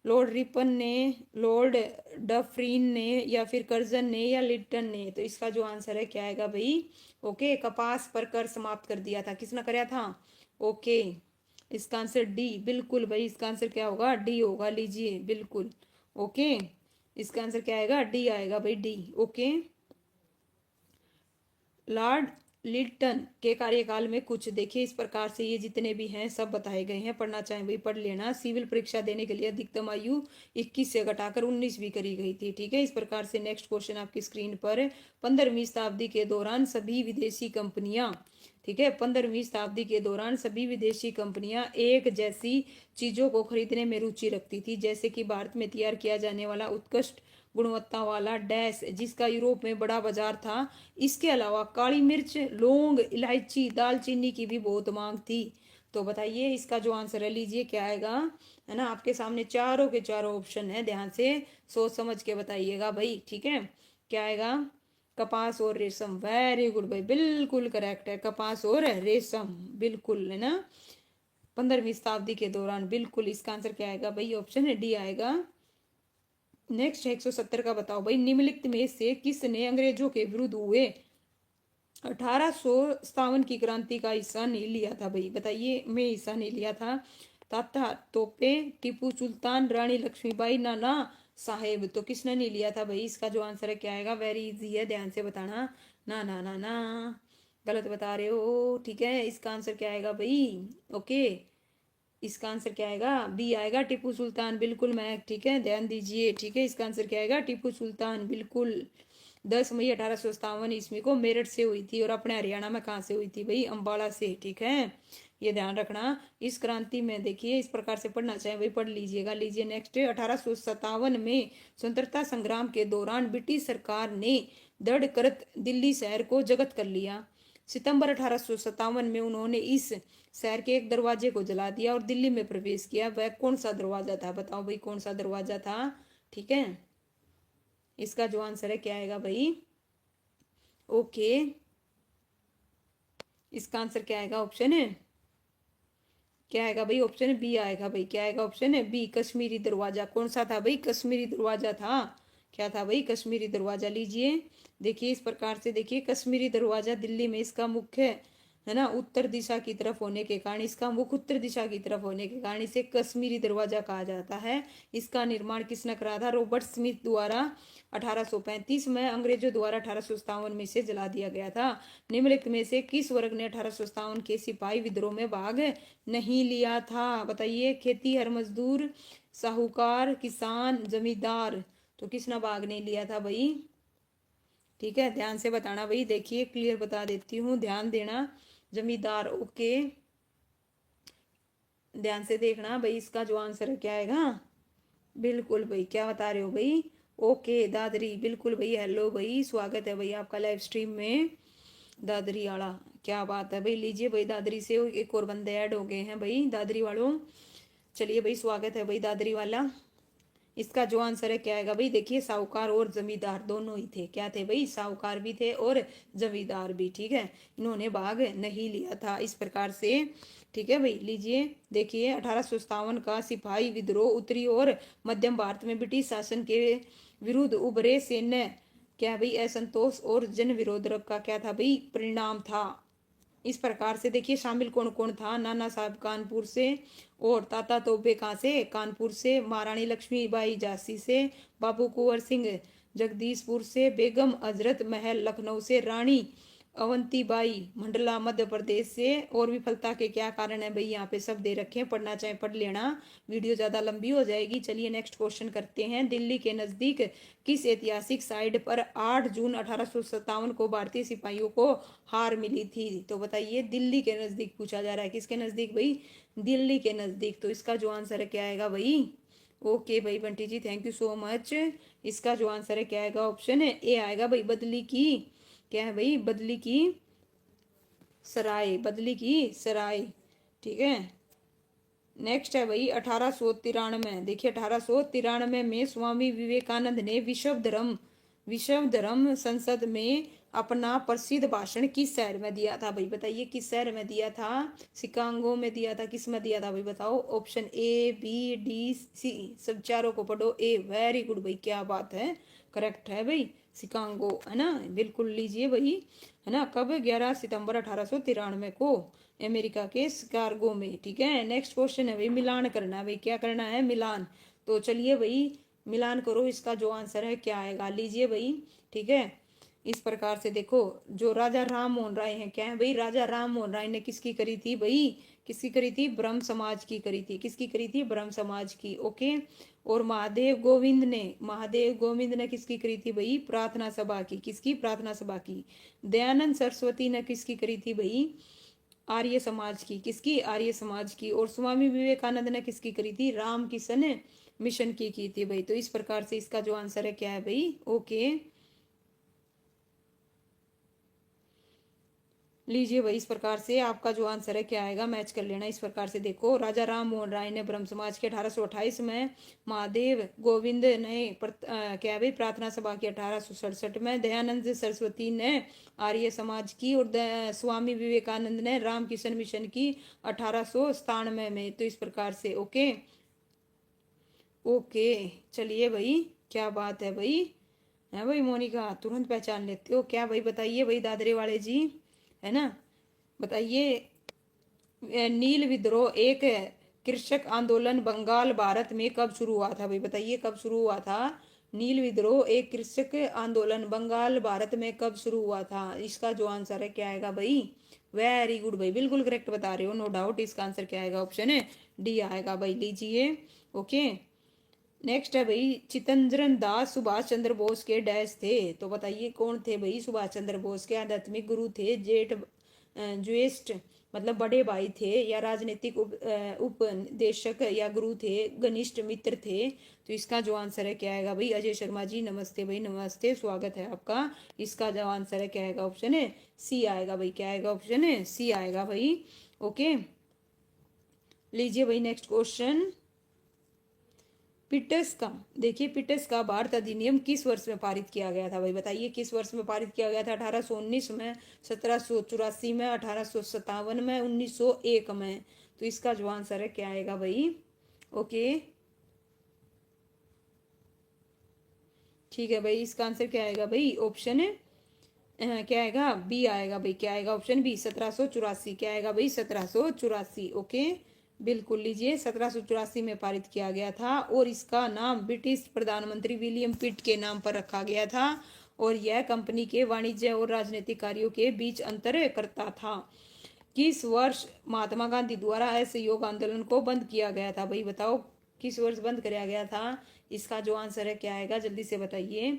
लॉर्ड रिपन ने, लॉर्ड डफरीन ने, या फिर कर्जन ने, या लिटन ने? तो इसका जो आंसर है क्या आएगा भाई? ओके, कपास पर कर समाप्त कर दिया था, किसने कराया था? ओके, इसका आंसर डी, बिल्कुल भाई। इसका आंसर क्या होगा? डी होगा, लीजिए बिल्कुल। ओके, इसका आंसर क्या आएगा? डी आएगा भाई, डी। ओके, लॉर्ड लिटन के कार्यकाल में कुछ देखिए इस प्रकार से, ये जितने भी हैं सब बताए गए हैं, पढ़ना चाहें भाई पढ़ लेना। सिविल परीक्षा देने के लिए अधिकतम आयु 21 से घटाकर 19 भी करी गई थी। ठीक है, इस प्रकार से नेक्स्ट क्वेश्चन आपकी स्क्रीन पर। 15वीं शताब्दी के दौरान सभी विदेशी कंपनियां, ठीक है, 15वीं शताब्दी के दौरान सभी विदेशी कंपनियां एक जैसी चीजों को खरीदने में रुचि रखती थी, जैसे कि भारत में तैयार किया जाने वाला उत्कृष्ट गुणवत्ता वाला डैश, जिसका यूरोप में बड़ा बाजार था। इसके अलावा काली मिर्च, लौंग, इलायची, दालचीनी की भी बहुत मांग थी। तो बताइए इसका जो आंसर है, लीजिए क्या आएगा? है ना, आपके सामने चारों के चारों ऑप्शन है, ध्यान से सोच समझ के बताइएगा भाई। ठीक है, क्या आएगा? कपास और रेशम, वेरी गुड भाई, बिल्कुल करेक्ट है, कपास और रेशम, बिल्कुल, है ना, 15वीं शताब्दी के दौरान, बिल्कुल। इसका आंसर क्या आएगा भाई? ऑप्शन डी आएगा। नेक्स्ट 170 का बताओ भाई, निम्नलिखित में से किसने अंग्रेजों के विरुद्ध हुए 1857 की क्रांति का हिस्सा नहीं लिया था भाई? बताइए, मैं हिस्सा नहीं लिया था। तात्या तोपे, टीपू सुल्तान, रानी लक्ष्मीबाई, नाना साहेब। तो किसने नहीं लिया था भाई? इसका जो आंसर है क्या आएगा? वेरी इजी है, ध्यान से बताना। ना ना ना ना, गलत बता रहे हो। ठीक है, इसका आंसर क्या आएगा भाई? ओके, इसका आंसर क्या आएगा? बी आएगा, टीपू सुल्तान, बिल्कुल मैं। ठीक है, ध्यान दीजिए। ठीक है, इसका आंसर क्या आएगा? टीपू सुल्तान, बिल्कुल। 10 मई 1857 ईस्वी को मेरठ से हुई थी। और अपने हरियाणा में कहाँ से हुई थी भाई? अम्बाला से। ठीक है, ये ध्यान रखना। इस क्रांति में देखिए इस प्रकार से पढ़ना चाहे भाई पढ़ लीजिएगा। लीजिए नेक्स्ट, 1857 में स्वतंत्रता संग्राम के दौरान ब्रिटिश सरकार ने दृढ़ करत दिल्ली शहर को जब्त कर लिया। सितंबर 1857 में उन्होंने इस शहर के एक दरवाजे को जला दिया और दिल्ली में प्रवेश किया। वह कौन सा दरवाजा था? बताओ भाई, कौन सा दरवाजा था? ठीक है, इसका जो आंसर है क्या आएगा भाई? ओके, इसका आंसर क्या आएगा? ऑप्शन है क्या आएगा भाई? ऑप्शन बी आएगा भाई। क्या आएगा? ऑप्शन है बी, कश्मीरी दरवाजा। कौन सा था भाई? कश्मीरी दरवाजा था। क्या था भाई? कश्मीरी दरवाजा। लीजिए देखिए इस प्रकार से, देखिए कश्मीरी दरवाजा दिल्ली में, इसका मुख्य, है ना, उत्तर दिशा की तरफ होने के कारण, इसका मुख उत्तर दिशा की तरफ होने के कारण इसे कश्मीरी दरवाजा कहा जाता है। इसका निर्माण किसने करा था? रॉबर्ट स्मिथ द्वारा 1835 में। अंग्रेजों द्वारा 1857 में इसे जला दिया गया था। निम्नलिखित में से किस वर्ग ने 1857 के सिपाही विद्रोह में भाग नहीं लिया था? बताइए, खेती हर मजदूर, साहूकार, किसान, जमींदार। तो किसने भाग नहीं लिया था भाई? ठीक है, ध्यान से बताना भाई। देखिए क्लियर बता देती हूँ, ध्यान देना। जमींदार। ओके, ध्यान से देखना भाई, इसका जो आंसर है क्या आएगा। बिल्कुल भाई, क्या बता रहे हो भाई। ओके दादरी, बिल्कुल भाई, हेलो भाई, स्वागत है भाई आपका लाइव स्ट्रीम में। दादरी वाला, क्या बात है भाई। लीजिए भाई, दादरी से एक और बंदे ऐड हो गए हैं भाई दादरी वालों। चलिए भाई, स्वागत है भाई दादरी वाला। इसका जो आंसर है क्या आएगा भाई। देखिए, साहूकार और जमींदार दोनों ही थे। क्या थे भाई, साहूकार भी थे और जमींदार भी। ठीक है, इन्होंने भाग नहीं लिया था इस प्रकार से। ठीक है भाई, लीजिए देखिए, 1857 का सिपाही विद्रोह उत्तरी और मध्यम भारत में ब्रिटिश शासन के विरुद्ध उभरे सैन्य क्या भाई असंतोष और जन विरोध का क्या था भाई, परिणाम था। इस प्रकार से देखिए, शामिल कौन कौन था। नाना साहब कानपुर से, और ताता तोपे कहाँ से, कानपुर से। महारानी लक्ष्मीबाई झांसी से। बाबू कुंवर सिंह जगदीशपुर से। बेगम हजरत महल लखनऊ से। रानी अवंतीबाई मंडला मध्य प्रदेश से। और विफलता के क्या कारण है भाई, यहाँ पे सब दे रखे हैं, पढ़ना चाहे पढ़ लेना, वीडियो ज्यादा लंबी हो जाएगी। चलिए नेक्स्ट क्वेश्चन करते हैं। दिल्ली के नजदीक किस ऐतिहासिक साइट पर 8 जून 1857 को भारतीय सिपाहियों को हार मिली थी। तो बताइए, दिल्ली के नजदीक पूछा जा रहा है, किसके नजदीक भाई, दिल्ली के नजदीक। तो इसका जो आंसर है क्या आएगा भाई। ओके भाई बंटी जी, थैंक यू सो मच। इसका जो आंसर है क्या आएगा, ऑप्शन है ए आएगा भाई, बदली की क्या है भाई, बदली की सराय, बदली की सराय। ठीक है, नेक्स्ट है भाई 1893। देखिए, 1893 में स्वामी विवेकानंद ने विश्व धर्म संसद में अपना प्रसिद्ध भाषण किस शहर में दिया था भाई। बताइए, किस शहर में दिया था। शिकागो में दिया था, किस में दिया था भाई, बताओ। Option A B D C, सब चारों को पढ़ो। ए, वेरी गुड भाई, क्या बात है, करेक्ट है भाई, शिकागो है ना। बिल्कुल, लीजिए भाई, है ना। कब, 11 सितंबर 1893 को, अमेरिका के शिकागो में। ठीक है, नेक्स्ट क्वेश्चन है भाई, मिलान करना है भाई, क्या करना है, मिलान। तो चलिए भाई, मिलान करो, इसका जो आंसर है क्या आएगा, लीजिए भाई। ठीक है, इस प्रकार से देखो, जो राजा राम मोहन राय हैं, क्या है भाई, राजा राम मोहन राय ने किसकी करी थी भाई, किसकी करी थी, ब्रह्म समाज की करी थी। किसकी करी थी, ब्रह्म समाज की। ओके, और महादेव गोविंद ने किसकी करी थी भाई, प्रार्थना सभा की। किसकी, प्रार्थना सभा की। दयानंद सरस्वती ने किसकी करी थी भाई, आर्य समाज की। किसकी, आर्य समाज की। और स्वामी विवेकानंद ने किसकी करी थी, राम किशन मिशन की थी भाई। तो इस प्रकार से इसका जो आंसर है क्या है भाई। ओके, लीजिए भाई, इस प्रकार से आपका जो आंसर है क्या आएगा, मैच कर लेना। इस प्रकार से देखो, राजा राम मोहन राय ने ब्रह्म समाज के 1828 में, महादेव गोविंद ने क्या भाई, प्रार्थना सभा की 1867 में, दयानंद सरस्वती ने आर्य समाज की, और स्वामी विवेकानंद ने राम किशन मिशन की 1897 में। तो इस प्रकार से ओके। ओके, चलिए भाई, क्या बात है भाई, है भाई मोनिका, तुरंत पहचान लेते हो क्या भाई। बताइए भाई दादरे वाले जी, है ना, बताइए। नील विद्रोह एक कृषक आंदोलन बंगाल भारत में कब शुरू हुआ था भाई। बताइए, कब शुरू हुआ था। नील विद्रोह एक कृषक आंदोलन बंगाल भारत में कब शुरू हुआ था। इसका जो आंसर है क्या आएगा भाई। वेरी गुड भाई, बिल्कुल करेक्ट बता रहे हो, नो डाउट। इसका आंसर क्या आएगा, ऑप्शन है डी आएगा भाई, लीजिए। ओके, नेक्स्ट है भाई, चितरंजन दास सुभाष चंद्र बोस के डैश थे। तो बताइए, कौन थे भाई सुभाष चंद्र बोस के, आध्यात्मिक गुरु थे, ज्येष्ठ मतलब बड़े भाई थे, या राजनीतिक उपदेशक या गुरु थे, घनिष्ठ मित्र थे। तो इसका जो आंसर है क्या आएगा भाई। अजय शर्मा जी, नमस्ते भाई, नमस्ते, स्वागत है आपका। इसका जो आंसर है क्या आएगा, ऑप्शन है सी आएगा भाई। क्या आएगा, ऑप्शन है सी आएगा भाई। ओके, लीजिए भाई, नेक्स्ट क्वेश्चन। पिटस का, देखिए, पिटस का भारत अधिनियम किस वर्ष में पारित किया गया था भाई। बताइए, किस वर्ष में पारित किया गया था। 1819 में, 1784 में, 1857 में, 1901 में। तो इसका जो आंसर है क्या आएगा भाई। ओके, ठीक है भाई, इसका आंसर क्या आएगा भाई, ऑप्शन है क्या आएगा, बी आएगा भाई। क्या आएगा, ऑप्शन बी, 1784। क्या आएगा भाई, 1784। ओके, बिल्कुल, लीजिए, 1784 में पारित किया गया था, और इसका नाम ब्रिटिश प्रधानमंत्री विलियम पिट के नाम पर रखा गया था, और यह कंपनी के वाणिज्य और राजनीतिक कार्यों के बीच अंतर करता था। किस वर्ष महात्मा गांधी द्वारा असहयोग आंदोलन को बंद किया गया था भाई। बताओ, किस वर्ष बंद कराया गया था। इसका जो आंसर है क्या आएगा, जल्दी से बताइए।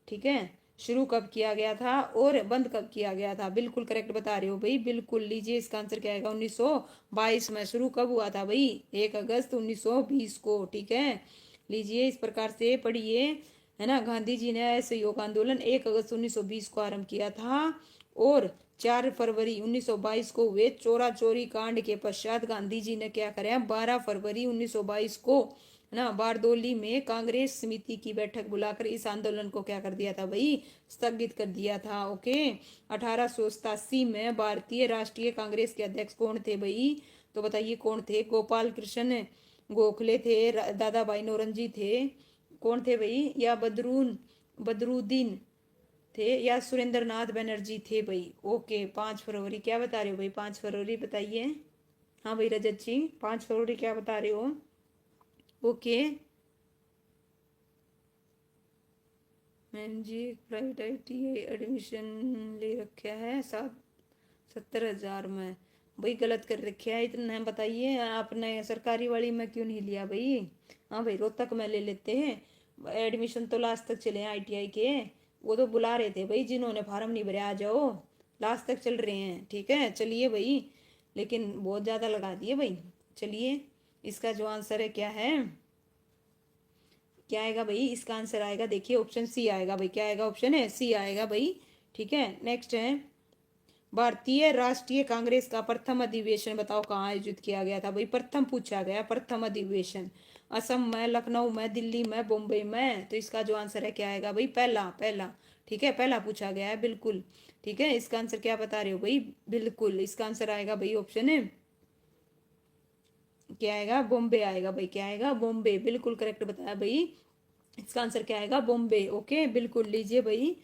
ठीक है, शुरू कब किया गया था और बंद कब किया गया था? बिल्कुल करेक्ट बता रहे हो भाई, बिल्कुल। लीजिए इसका आंसर क्या आएगा? 1922 में। शुरू कब हुआ था भाई? 1 अगस्त 1920 को, ठीक है। लीजिए इस प्रकार से पढ़िए, है ना। गांधी जी ने असहयोग आंदोलन 1 अगस्त 1920 को आरंभ किया था और 4 फरवरी 1922 को हुए चोरा चोरी कांड के पश्चात गांधी जी ने क्या कराया? 12 फरवरी 1922 को, है ना, बारदोली में कांग्रेस समिति की बैठक बुलाकर इस आंदोलन को क्या कर दिया था भाई? स्थगित कर दिया था। ओके। 1887 में भारतीय राष्ट्रीय कांग्रेस के अध्यक्ष कौन थे भाई? तो बताइए कौन थे? गोपाल कृष्ण गोखले थे, दादा भाई नौरोजी थे, कौन थे भाई? या बदरुद्दीन थे, या सुरेंद्र नाथ बनर्जी थे भाई? ओके। 5 फरवरी क्या बता रहे हो भाई? 5 फरवरी बताइए। हाँ भाई रजत जी, 5 फरवरी क्या बता रहे हो? ओके। मैम जी प्राइवेट ITI एडमिशन ले रखा है 70,000 में। भाई गलत कर रखा है इतना, बताइए आपने सरकारी वाली में क्यों नहीं लिया भाई? हाँ भाई रोहतक में ले लेते हैं एडमिशन, तो लास्ट तक चले हैं ITI के। वो तो बुला रहे थे भाई, जिन्होंने फार्म नहीं भरे आ जाओ, लास्ट तक चल रहे हैं, ठीक है। चलिए भाई, लेकिन बहुत ज़्यादा लगा दिए भाई। चलिए इसका जो आंसर है क्या है? क्या आएगा भाई? इसका आंसर आएगा, देखिए ऑप्शन सी आएगा भाई। क्या आएगा? ऑप्शन है सी आएगा भाई, ठीक है। नेक्स्ट है, भारतीय राष्ट्रीय कांग्रेस का प्रथम अधिवेशन बताओ कहाँ आयोजित किया गया था भाई? प्रथम पूछा गया, प्रथम अधिवेशन। असम में, लखनऊ में, दिल्ली में, बॉम्बे में। तो इसका जो आंसर है क्या आएगा भाई? पहला, पहला, ठीक है, पहला पूछा गया है, बिल्कुल, ठीक है। इसका आंसर क्या बता रहे हो भाई? बिल्कुल इसका आंसर आएगा भाई ऑप्शन है, क्या आएगा? बॉम्बे आएगा भाई। क्या आएगा? बॉम्बे, बिल्कुल करेक्ट बताया भाई। इसका आंसर क्या आएगा? बॉम्बे। ओके बिल्कुल। लीजिए भाई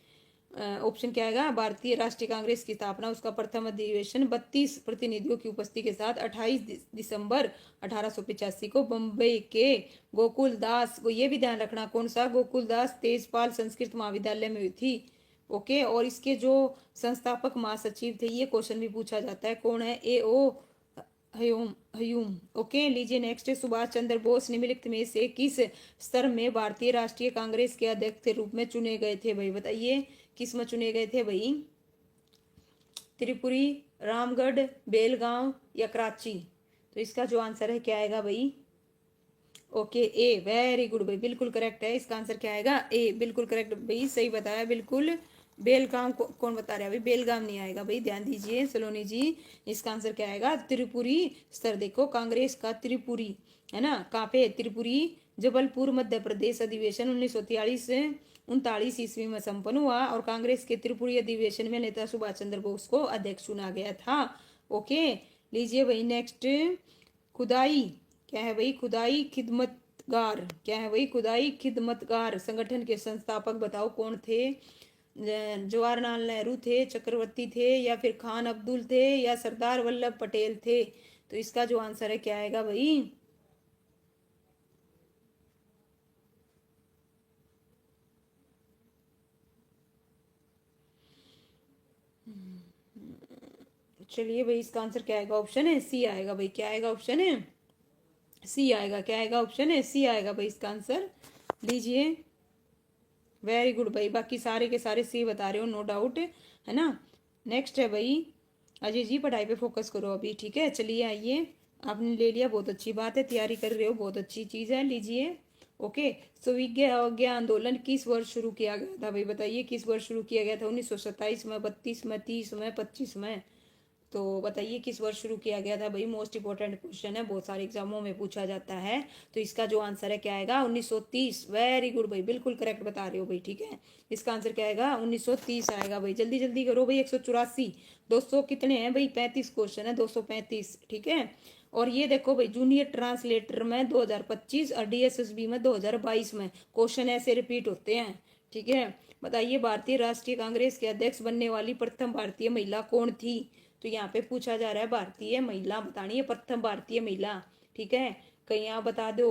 ऑप्शन क्या आएगा? भारतीय राष्ट्रीय कांग्रेस की स्थापना, उसका प्रथम अधिवेशन 32 प्रतिनिधियों की उपस्थिति के साथ 28 दिसंबर 1885 को बम्बई के गोकुल दास को, ये भी ध्यान रखना कौन सा? गोकुल दास तेजपाल संस्कृत महाविद्यालय में हुई थी। ओके। और इसके जो संस्थापक महासचिव थे, ये क्वेश्चन भी पूछा जाता है, कौन है? A.O. हयूम, हयूम। ओके। लीजिए नेक्स्ट है, सुभाष चंद्र बोस निम्नलिखित में से किस स्तर में भारतीय राष्ट्रीय कांग्रेस के अध्यक्ष के रूप में चुने गए थे भाई? बताइए किस में चुने गए थे भाई? त्रिपुरी, रामगढ़, बेलगांव या कराची? तो इसका जो आंसर है क्या आएगा भाई? ओके ए, वेरी गुड भाई, बिल्कुल करेक्ट है। इसका आंसर क्या आएगा? ए, बिल्कुल करेक्ट भाई, सही बताया बिल्कुल। बेलगाम कौन बता रहा है भाई? बेलगाम नहीं आएगा भाई, ध्यान दीजिए सलोनी जी। इसका आंसर क्या आएगा? त्रिपुरी स्तर। देखो कांग्रेस का त्रिपुरी, है ना, कहाँ पे? त्रिपुरी, जबलपुर, मध्य प्रदेश। अधिवेशन 1943 से 39 ईस्वी में संपन्न हुआ और कांग्रेस के त्रिपुरी अधिवेशन में नेता सुभाष चंद्र बोस को अध्यक्ष चुना गया था। ओके। लीजिए भाई नेक्स्ट, खुदाई क्या है भाई? खुदाई खिदमतगार क्या है भाई? खुदाई खिदमतगार संगठन के संस्थापक बताओ कौन थे? जवाहरलाल नेहरू थे, चक्रवर्ती थे, या फिर खान अब्दुल थे, या सरदार वल्लभ पटेल थे? तो इसका जो आंसर है क्या आएगा भाई? चलिए भाई इसका आंसर क्या आएगा? ऑप्शन है सी आएगा भाई। क्या आएगा? ऑप्शन है सी आएगा। क्या आएगा? ऑप्शन है सी आएगा भाई इसका आंसर। लीजिए वेरी गुड भाई, बाकी सारे के सारे सी बता रहे हो, नो डाउट, है ना। नेक्स्ट है भाई, अजय जी पढ़ाई पे फोकस करो अभी, ठीक है। चलिए आइए, आपने ले लिया, बहुत अच्छी बात है, तैयारी कर रहे हो, बहुत अच्छी चीज़ है। लीजिए ओके। स्वीग्य अवज्ञा आंदोलन किस वर्ष शुरू किया गया था भाई? बताइए किस वर्ष शुरू किया गया था? 1927 में, 32 में, 30 में, 25 में? तो बताइए किस वर्ष शुरू किया गया था भाई? मोस्ट इंपॉर्टेंट क्वेश्चन है, बहुत सारे एग्जामों में पूछा जाता है। तो इसका जो आंसर है क्या आएगा? 1930। वेरी गुड भाई, बिल्कुल करेक्ट बता रहे हो भाई, ठीक है। इसका आंसर क्या आएगा? 1930 आएगा भाई। जल्दी जल्दी करो भाई, 184, 200 कितने हैं भाई? 35 क्वेश्चन है, 235, ठीक है। और ये देखो भाई, जूनियर ट्रांसलेटर में 2025 और DSSB में 2022 में क्वेश्चन ऐसे रिपीट होते हैं, ठीक है। बताइए भारतीय राष्ट्रीय कांग्रेस के अध्यक्ष बनने वाली प्रथम भारतीय महिला कौन थी? तो यहाँ पे पूछा जा रहा है भारतीय महिला बतानी है, प्रथम भारतीय महिला, ठीक है। कहीं आप बता दो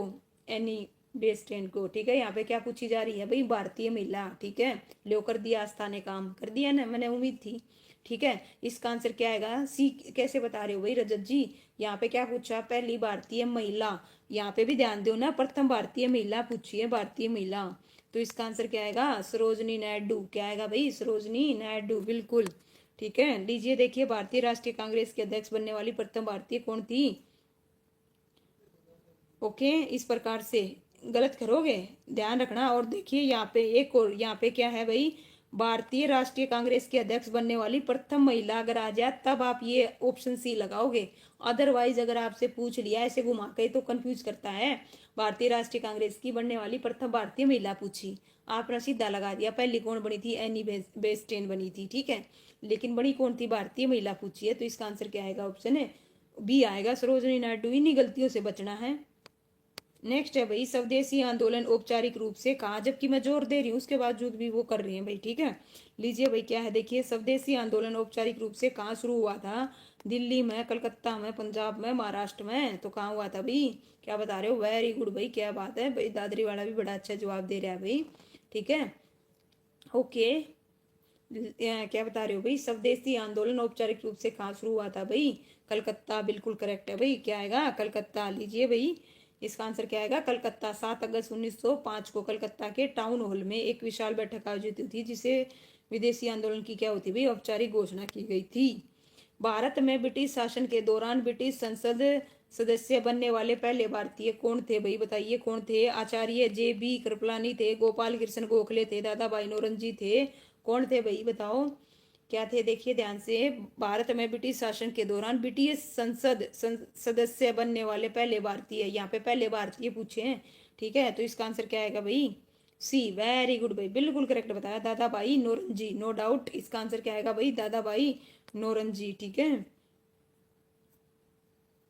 एनी बेस्टेन को, ठीक है। यहाँ पे क्या पूछी जा रही है भाई? भारतीय महिला, ठीक है। लो कर दिया आस्था ने काम, कर दिया ना, मैंने उम्मीद थी, ठीक है। इसका आंसर क्या आएगा? सी कैसे बता रहे हो भाई रजत जी? यहाँ पे क्या पूछा? पहली भारतीय महिला। यहाँ पे भी ध्यान दो ना, प्रथम भारतीय महिला पूछी है, भारतीय महिला, तो इसका आंसर क्या आएगा? सरोजनी नायडू। क्या आएगा भाई? सरोजनी नायडू, बिल्कुल। ठीक है, लीजिए देखिए, भारतीय राष्ट्रीय कांग्रेस के अध्यक्ष बनने वाली प्रथम भारतीय कौन थी? ओके, इस प्रकार से गलत करोगे, ध्यान रखना। और देखिए यहाँ पे एक और, यहाँ पे क्या है भाई? भारतीय राष्ट्रीय कांग्रेस के अध्यक्ष बनने वाली प्रथम महिला अगर आ जाए तब आप ये ऑप्शन सी लगाओगे। अदरवाइज अगर आपसे पूछ लिया ऐसे घुमा के तो कंफ्यूज करता है। भारतीय राष्ट्रीय कांग्रेस की बनने वाली प्रथम भारतीय महिला पूछी, आपने सीधा लगा दिया। पहली कौन बनी थी? एनी बेस्टेन बनी थी, ठीक है, लेकिन बनी कौन थी? भारतीय महिला पूछी है। तो इसका आंसर क्या आएगा? ऑप्शन है बी आएगा, सरोजनी नायडू। इन्हीं गलतियों से बचना है। नेक्स्ट है भाई, स्वदेशी आंदोलन औपचारिक रूप से कहा, जबकि मैं जोर दे रही हूँ उसके बावजूद भी वो कर रही हैं भाई, ठीक है। लीजिए भाई क्या है, देखिए, स्वदेशी आंदोलन औपचारिक रूप से कहाँ शुरू हुआ था? दिल्ली में, कलकत्ता में, पंजाब में, महाराष्ट्र में। तो कहाँ हुआ था भाई? क्या बता रहे हो? वेरी गुड भाई, क्या बात है भाई, दादरी वाला भी बड़ा अच्छा जवाब दे रहा है भाई, ठीक है। ओके, क्या बता रहे हो भाई? स्वदेशी आंदोलन औपचारिक रूप से कहाँ शुरू हुआ था भाई? कलकत्ता, बिल्कुल करेक्ट है भाई। क्या आएगा? कलकत्ता। लीजिए भाई, इसका आंसर क्या आएगा? कलकत्ता। 7 अगस्त 1905 को कलकत्ता के टाउन हॉल में एक विशाल बैठक आयोजित हुई थी, जिसे विदेशी आंदोलन की क्या होती भाई? औपचारिक घोषणा की गई थी। भारत में ब्रिटिश शासन के दौरान ब्रिटिश संसद सदस्य बनने वाले पहले भारतीय कौन थे भाई? बताइए कौन थे? आचार्य JB कृपलानी थे, गोपाल कृष्ण गोखले थे, दादा भाई नौरोजी थे, कौन थे भाई? बताओ क्या थे? देखिए ध्यान से, भारत में ब्रिटिश शासन के दौरान ब्रिटिश संसद सदस्य बनने वाले पहले भारतीय, यहाँ पे पहले भारतीय पूछे हैं, ठीक है। तो इसका आंसर क्या आएगा भाई? सी। वेरी गुड भाई, बिल्कुल करेक्ट बताया, दादा भाई नौरोजी, नो डाउट। इसका आंसर क्या आएगा भाई? दादा भाई नौरोजी, ठीक है।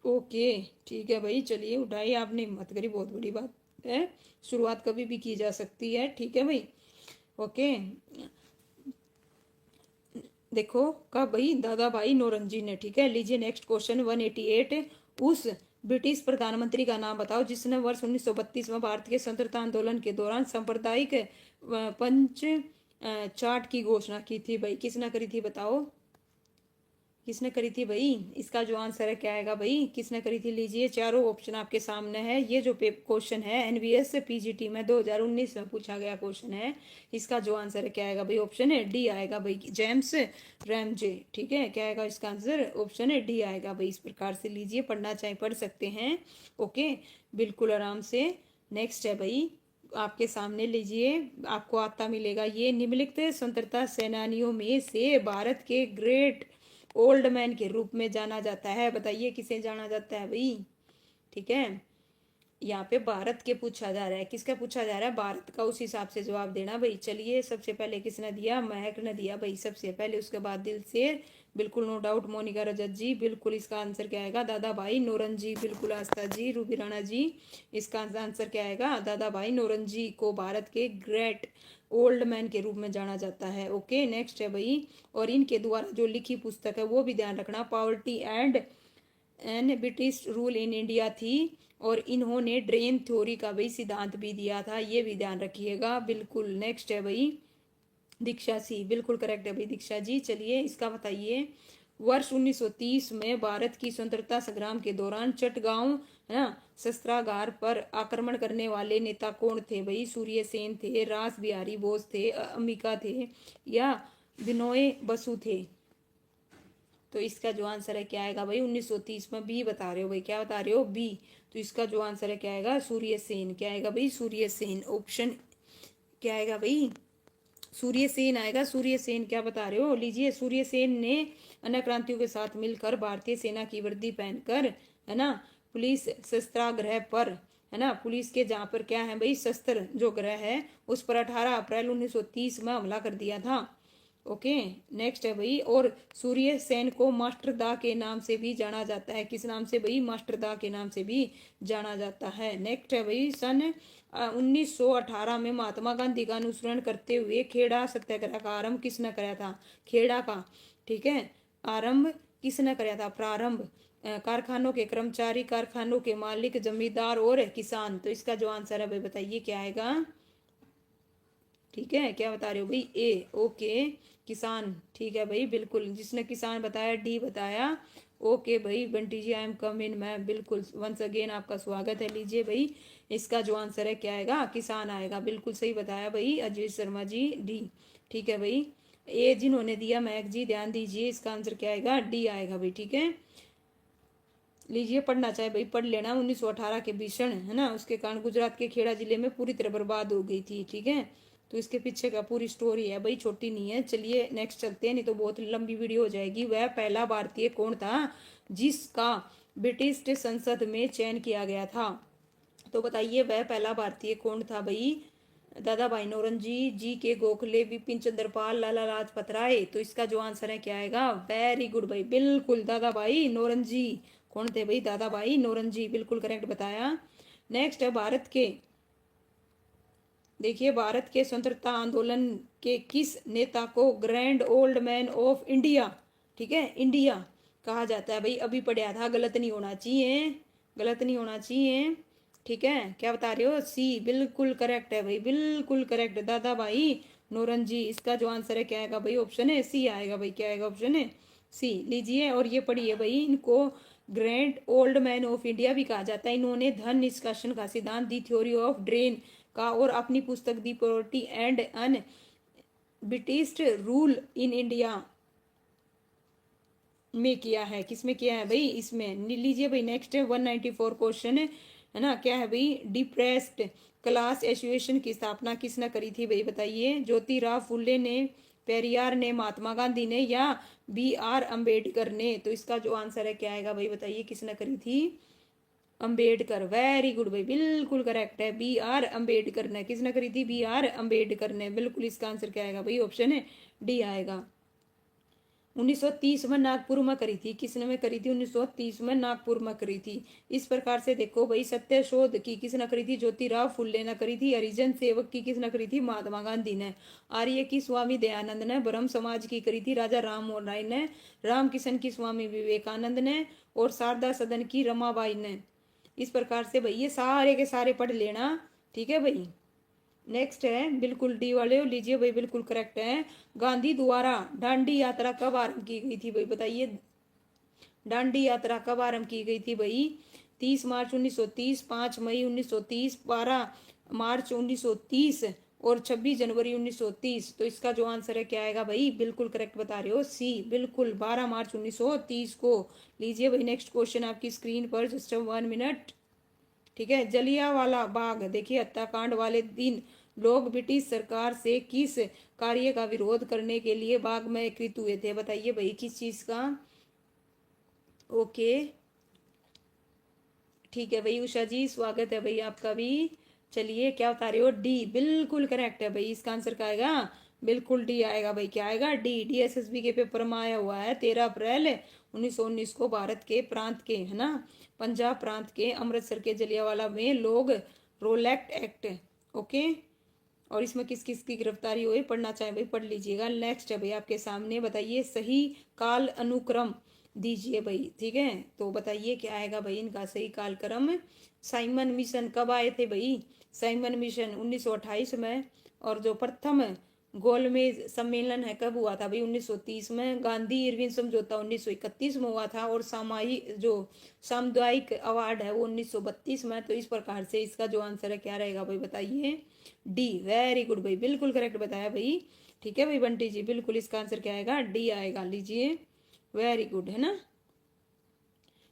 ओके, ठीक है भाई, चलिए उठाइए, आपने हिम्मत करी, बहुत बड़ी बात है। शुरुआत कभी भी की जा सकती है, ठीक है भाई। ओके, देखो कब भाई? दादा भाई नौरोजी ने, ठीक है। लीजिए नेक्स्ट क्वेश्चन 188, उस ब्रिटिश प्रधानमंत्री का नाम बताओ जिसने वर्ष 1932 में भारत के स्वतंत्रता आंदोलन के दौरान सांप्रदायिक पंच चार्ट की घोषणा की थी भाई? किसने करी थी बताओ? किसने करी थी भाई? इसका जो आंसर है क्या आएगा भाई? किसने करी थी? लीजिए चारों ऑप्शन आपके सामने है। ये जो क्वेश्चन है NVS PGT में 2019 में पूछा गया क्वेश्चन है। इसका जो आंसर है क्या आएगा भाई? ऑप्शन है डी आएगा भाई, जेम्स रैमजे, ठीक है। क्या आएगा इसका आंसर? ऑप्शन है डी आएगा भाई। इस प्रकार से लीजिए, पढ़ना चाहे पढ़ सकते हैं, ओके, बिल्कुल आराम से। नेक्स्ट है भाई आपके सामने, लीजिए, आपको आता मिलेगा ये, निम्नलिखित स्वतंत्रता सेनानियों में से भारत के ग्रेट ओल्ड मैन के रूप में जाना जाता है? बताइए किसे जाना जाता है भाई? ठीक है, यहाँ पे भारत के पूछा जा रहा है, किसका पूछा जा रहा है? भारत का। उस हिसाब से जवाब देना भाई। चलिए, सबसे पहले किसने दिया? महक ने दिया भाई सबसे पहले, उसके बाद दिल से, बिल्कुल नो डाउट, मोनिका रजत जी, बिल्कुल। इसका आंसर क्या आएगा? दादा भाई नौरोजी, बिल्कुल। आस्था जी, रूबी राणा जी, इसका आंसर क्या आएगा? दादा भाई नौरोजी को भारत के ग्रेट ओल्ड मैन के रूप में जाना जाता है, ओके। नेक्स्ट है भाई, और इनके द्वारा जो लिखी पुस्तक है वो भी ध्यान रखना, poverty and British rule in India थी, और इन्होंने ड्रेन थ्योरी का भी सिद्धांत भी दिया था, ये भी ध्यान रखिएगा, बिल्कुल। नेक्स्ट है भाई दीक्षा सी, बिल्कुल करेक्ट है भाई दीक्षा जी। चलिए इसका बताइए, वर्ष 1930 में भारत की स्वतंत्रता संग्राम के दौरान चटगांव, है ना, शस्त्रागार पर आक्रमण करने वाले नेता कौन थे भाई? सूर्य सेन थे, रास बिहारी बोस थे, अंबिका थे, या विनोय बसु थे? तो इसका जो आंसर है क्या आएगा भाई? 1930 में, बी बता रहे हो भाई, क्या बता रहे हो? बी। तो इसका जो आंसर है क्या आएगा? सूर्य सेन। क्या आएगा भाई? सूर्य सेन, ऑप्शन क्या आएगा भाई? सूर्य सेन आएगा, सूर्य सेन। क्या बता रहे हो? लीजिए, सूर्य सेन ने अन्य क्रांतियों के साथ मिलकर भारतीय सेना की वर्दी पहनकर, है ना, पुलिस शस्त्राग्रह पर, है ना, पुलिस के जहाँ पर क्या है भाई, शस्त्र जो ग्रह है, उस पर 18 अप्रैल 1930 में हमला कर दिया था, ओके। नेक्स्ट है भाई, और सूर्य सेन को मास्टर दा के नाम से भी जाना जाता है। किस नाम से भाई? मास्टर दा के नाम से भी जाना जाता है। नेक्स्ट है भाई, सन 1918 में महात्मा गांधी का अनुसरण करते हुए खेड़ा सत्याग्रह का आरंभ किसने कराया था? खेड़ा का, ठीक है, आरंभ किसने कराया था? प्रारंभ कारखानों के कर्मचारी, कारखानों के मालिक, जमींदार और किसान। तो इसका जो आंसर है भाई बताइए क्या आएगा? ठीक है, क्या बता रहे हो भाई? ए, ओके, किसान, ठीक है भाई, बिल्कुल। जिसने किसान बताया डी बताया, ओके भाई बंटी जी, आई एम कम इन, मैं बिल्कुल वंस अगेन आपका स्वागत है। लीजिए भाई, इसका जो आंसर है क्या आएगा, किसान आएगा। बिल्कुल सही बताया भाई अजय शर्मा जी, डी। ठीक है भाई, ए जिन्होंने दिया महक जी ध्यान दीजिए, इसका आंसर क्या आएगा, डी आएगा भाई। ठीक है, लीजिए पढ़ना चाहे भाई पढ़ लेना। 1918 के भीषण है ना, उसके कारण गुजरात के खेड़ा जिले में पूरी तरह बर्बाद हो गई थी। ठीक है, तो इसके पीछे का पूरी स्टोरी है भाई, छोटी नहीं है। चलिए नेक्स्ट चलते हैं, नहीं तो बहुत लंबी वीडियो हो जाएगी। वह पहला भारतीय कौन था जिसका ब्रिटिश संसद में चयन किया गया था? तो बताइए वह पहला भारतीय कौन था भाई? दादा भाई नौरोजी, जी के गोखले, विपिन चंद्र पाल, लाला लाजपत राय। तो इसका जो आंसर है क्या आएगा, वेरी गुड भाई, बिल्कुल दादा भाई नौरोजी। कौन थे भाई, दादा भाई नौरोजी, बिल्कुल करेक्ट बताया। नेक्स्ट है भारत के, देखिए भारत के स्वतंत्रता आंदोलन के किस नेता को grand old man of India, ठीक है, इंडिया कहा जाता है भाई? अभी पढ़ा था, गलत नहीं होना चाहिए, गलत नहीं होना चाहिए। ठीक है, क्या बता रहे हो, सी बिल्कुल करेक्ट है भाई, बिल्कुल करेक्ट दादा भाई नौरंजी। इसका जो आंसर है क्या आएगा भाई, ऑप्शन है सी आएगा भाई। क्या आएगा, ऑप्शन है सी। लीजिए और ये पढ़िए भाई, इनको grand old man of India भी कहा जाता है। इन्होंने धन निष्कासन का सिद्धांत, दी थ्योरी ऑफ ड्रेन का, और अपनी पुस्तक the poverty and un British rule in India में किया है। किसमें किया है भाई, इसमें। लीजिए भाई नेक्स्ट है 194 क्वेश्चन है ना, क्या है भाई, डिप्रेस्ड क्लास एसोसिएशन की स्थापना किसने करी थी भाई? बताइए, ज्योतिराव फुले ने, पेरियार ने, महात्मा गांधी ने, या बी आर अम्बेडकर ने? तो इसका जो आंसर है क्या आएगा भाई, बताइए किसने करी थी? अम्बेडकर, वेरी गुड भाई, बिल्कुल करेक्ट है, बी आर अम्बेडकर ने। किसने करी थी, बी आर अम्बेडकर ने, बिल्कुल। इसका आंसर क्या आएगा भाई, ऑप्शन है डी आएगा। 1930 में नागपुर में करी थी, किसने में करी थी, 1930 में नागपुर में करी थी। इस प्रकार से देखो भाई, सत्य शोध की किसने करी थी, ज्योतिराव फुल्ले ने करी थी। हरिजन सेवक की किसने करी थी, महात्मा गांधी ने। आर्य की स्वामी दयानंद ने। ब्रह्म समाज की करी थी राजा राम मोहन राय ने। राम किशन की स्वामी विवेकानंद ने। और शारदा सदन की रमाबाई ने। इस प्रकार से भाई ये सारे के सारे पढ़ लेना, ठीक है भाई। नेक्स्ट है बिल्कुल डी वाले, लीजिए भाई बिल्कुल करेक्ट है। गांधी द्वारा दांडी यात्रा कब आरंभ की गई थी भाई? बताइए, दांडी यात्रा कब आरंभ की गई थी भाई? 30 मार्च 1930, 5 मई 1930, 12 मार्च 1930 और 26 जनवरी 1930। तो इसका जो आंसर है क्या आएगा भाई, बिल्कुल करेक्ट बता रहे हो, सी बिल्कुल 12 मार्च 1930 को। लीजिए भाई नेक्स्ट क्वेश्चन आपकी स्क्रीन पर, जस्ट 1 मिनट। ठीक है, जलियांवाला बाग, देखिए हत्याकांड वाले दिन लोग ब्रिटिश सरकार से किस कार्य का विरोध करने के लिए बाग में एकत्रित हुए थे? बताइए भाई किस चीज का? ओके, ठीक है भाई उषा जी, स्वागत है भाई आपका भी। चलिए क्या बता रहे हो, डी बिल्कुल करेक्ट है भाई। इसका आंसर क्या आएगा, बिल्कुल डी आएगा भाई। क्या आएगा, डी। डीएसएसबी के पेपर में आया हुआ है 13 अप्रैल 1919 को, भारत के प्रांत के, है ना, पंजाब प्रांत के अमृतसर के जलियांवाला में लोग रोलैक्ट एक्ट। ओके, और इसमें किस किस की गिरफ्तारी हुई, पढ़ना चाहे भाई पढ़ लीजिएगा। नेक्स्ट है भाई आपके सामने, बताइए सही काल अनुक्रम दीजिए भाई। ठीक है, तो बताइए क्या आएगा भाई इनका सही कालक्रम। साइमन मिशन कब आए थे भाई? साइमन मिशन 1928 में। और जो प्रथम गोलमेज सम्मेलन है कब हुआ था भाई? 1930 में। गांधी इरविन समझौता 1931 में हुआ था। और सामायिक जो सामुदायिक अवार्ड है वो 1932 में। तो इस प्रकार से इसका जो आंसर है क्या रहेगा भाई, बताइए डी। वेरी गुड भाई, बिल्कुल करेक्ट बताया भाई। ठीक है भाई बंटी जी, बिल्कुल इसका आंसर क्या आएगा, डी आएगा। लीजिए, वेरी गुड, है ना।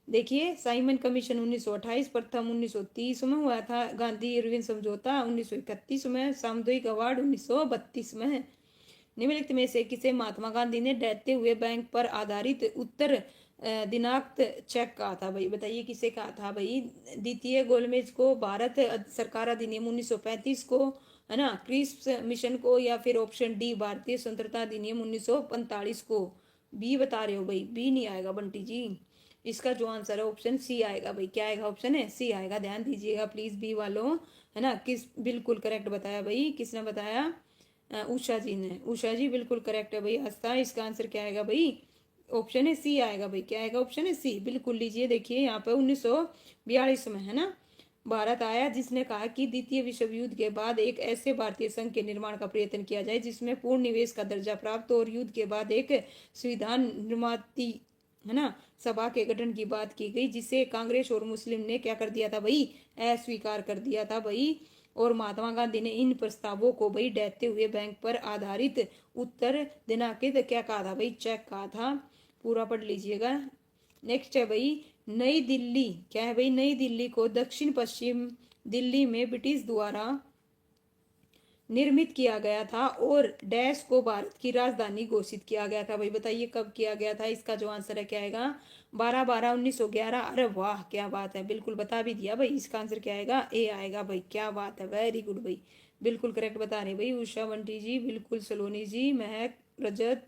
देखिए साइमन कमीशन 1928, प्रथम 1930 में हुआ था। गांधी इरविन समझौता 1931 में। सामुदायिक अवार्ड 1932 में। निम्नलिखित में से किसे महात्मा गांधी ने डरते हुए बैंक पर आधारित उत्तर दिनांक चेक कहा था भाई? बताइए किसे कहा था भाई? द्वितीय गोलमेज को, भारत सरकार अधिनियम 1935 को, है ना, क्रिस्प मिशन को, या फिर ऑप्शन डी भारतीय स्वतंत्रता अधिनियम 1945 को? बी बता रहे हो भाई, बी नहीं आएगा बंटी जी। इसका जो आंसर है ऑप्शन सी आएगा भाई। क्या आएगा, ऑप्शन है सी आएगा, ध्यान दीजिएगा प्लीज बी वालों, है ना। किस बिल्कुल करेक्ट बताया भाई, किसने बताया? उषा जी ने। उषा जी बिल्कुल करेक्ट है भाई। आस्था, इसका आंसर क्या आएगा भाई, ऑप्शन है सी आएगा भाई। क्या आएगा, ऑप्शन है सी, बिल्कुल। लीजिए देखिए यहाँ पे 1942 में, है ना, भारत आया जिसने कहा कि द्वितीय विश्व युद्ध के बाद एक ऐसे भारतीय संघ के निर्माण का प्रयत्न किया जाए जिसमें पूर्ण निवेश का दर्जा प्राप्त हो, और युद्ध के बाद एक संविधान निर्माती, है ना, सभा के गठन की बात की गई, जिसे कांग्रेस और मुस्लिम ने क्या कर दिया था भाई, अस्वीकार कर दिया था भाई। और महात्मा गांधी ने इन प्रस्तावों को भाई देते हुए बैंक पर आधारित उत्तर दिनांकित क्या कहा था भाई, चेक कहा था। पूरा पढ़ लीजिएगा। नेक्स्ट है भाई, नई दिल्ली क्या है भाई, नई दिल्ली को दक्षिण पश्चिम दिल्ली में ब्रिटिश द्वारा निर्मित किया गया था और डैश को भारत की राजधानी घोषित किया गया था भाई। बताइए कब किया गया था, इसका जो आंसर है क्या आएगा, 12/12/1911। अरे वाह क्या बात है, बिल्कुल बता भी दिया भाई। इसका आंसर क्या आएगा, ए आएगा भाई। क्या बात है, वेरी गुड भाई, बिल्कुल करेक्ट बता रहे भाई। उषा बंटी जी बिल्कुल, सलोनी जी, महक, रजत,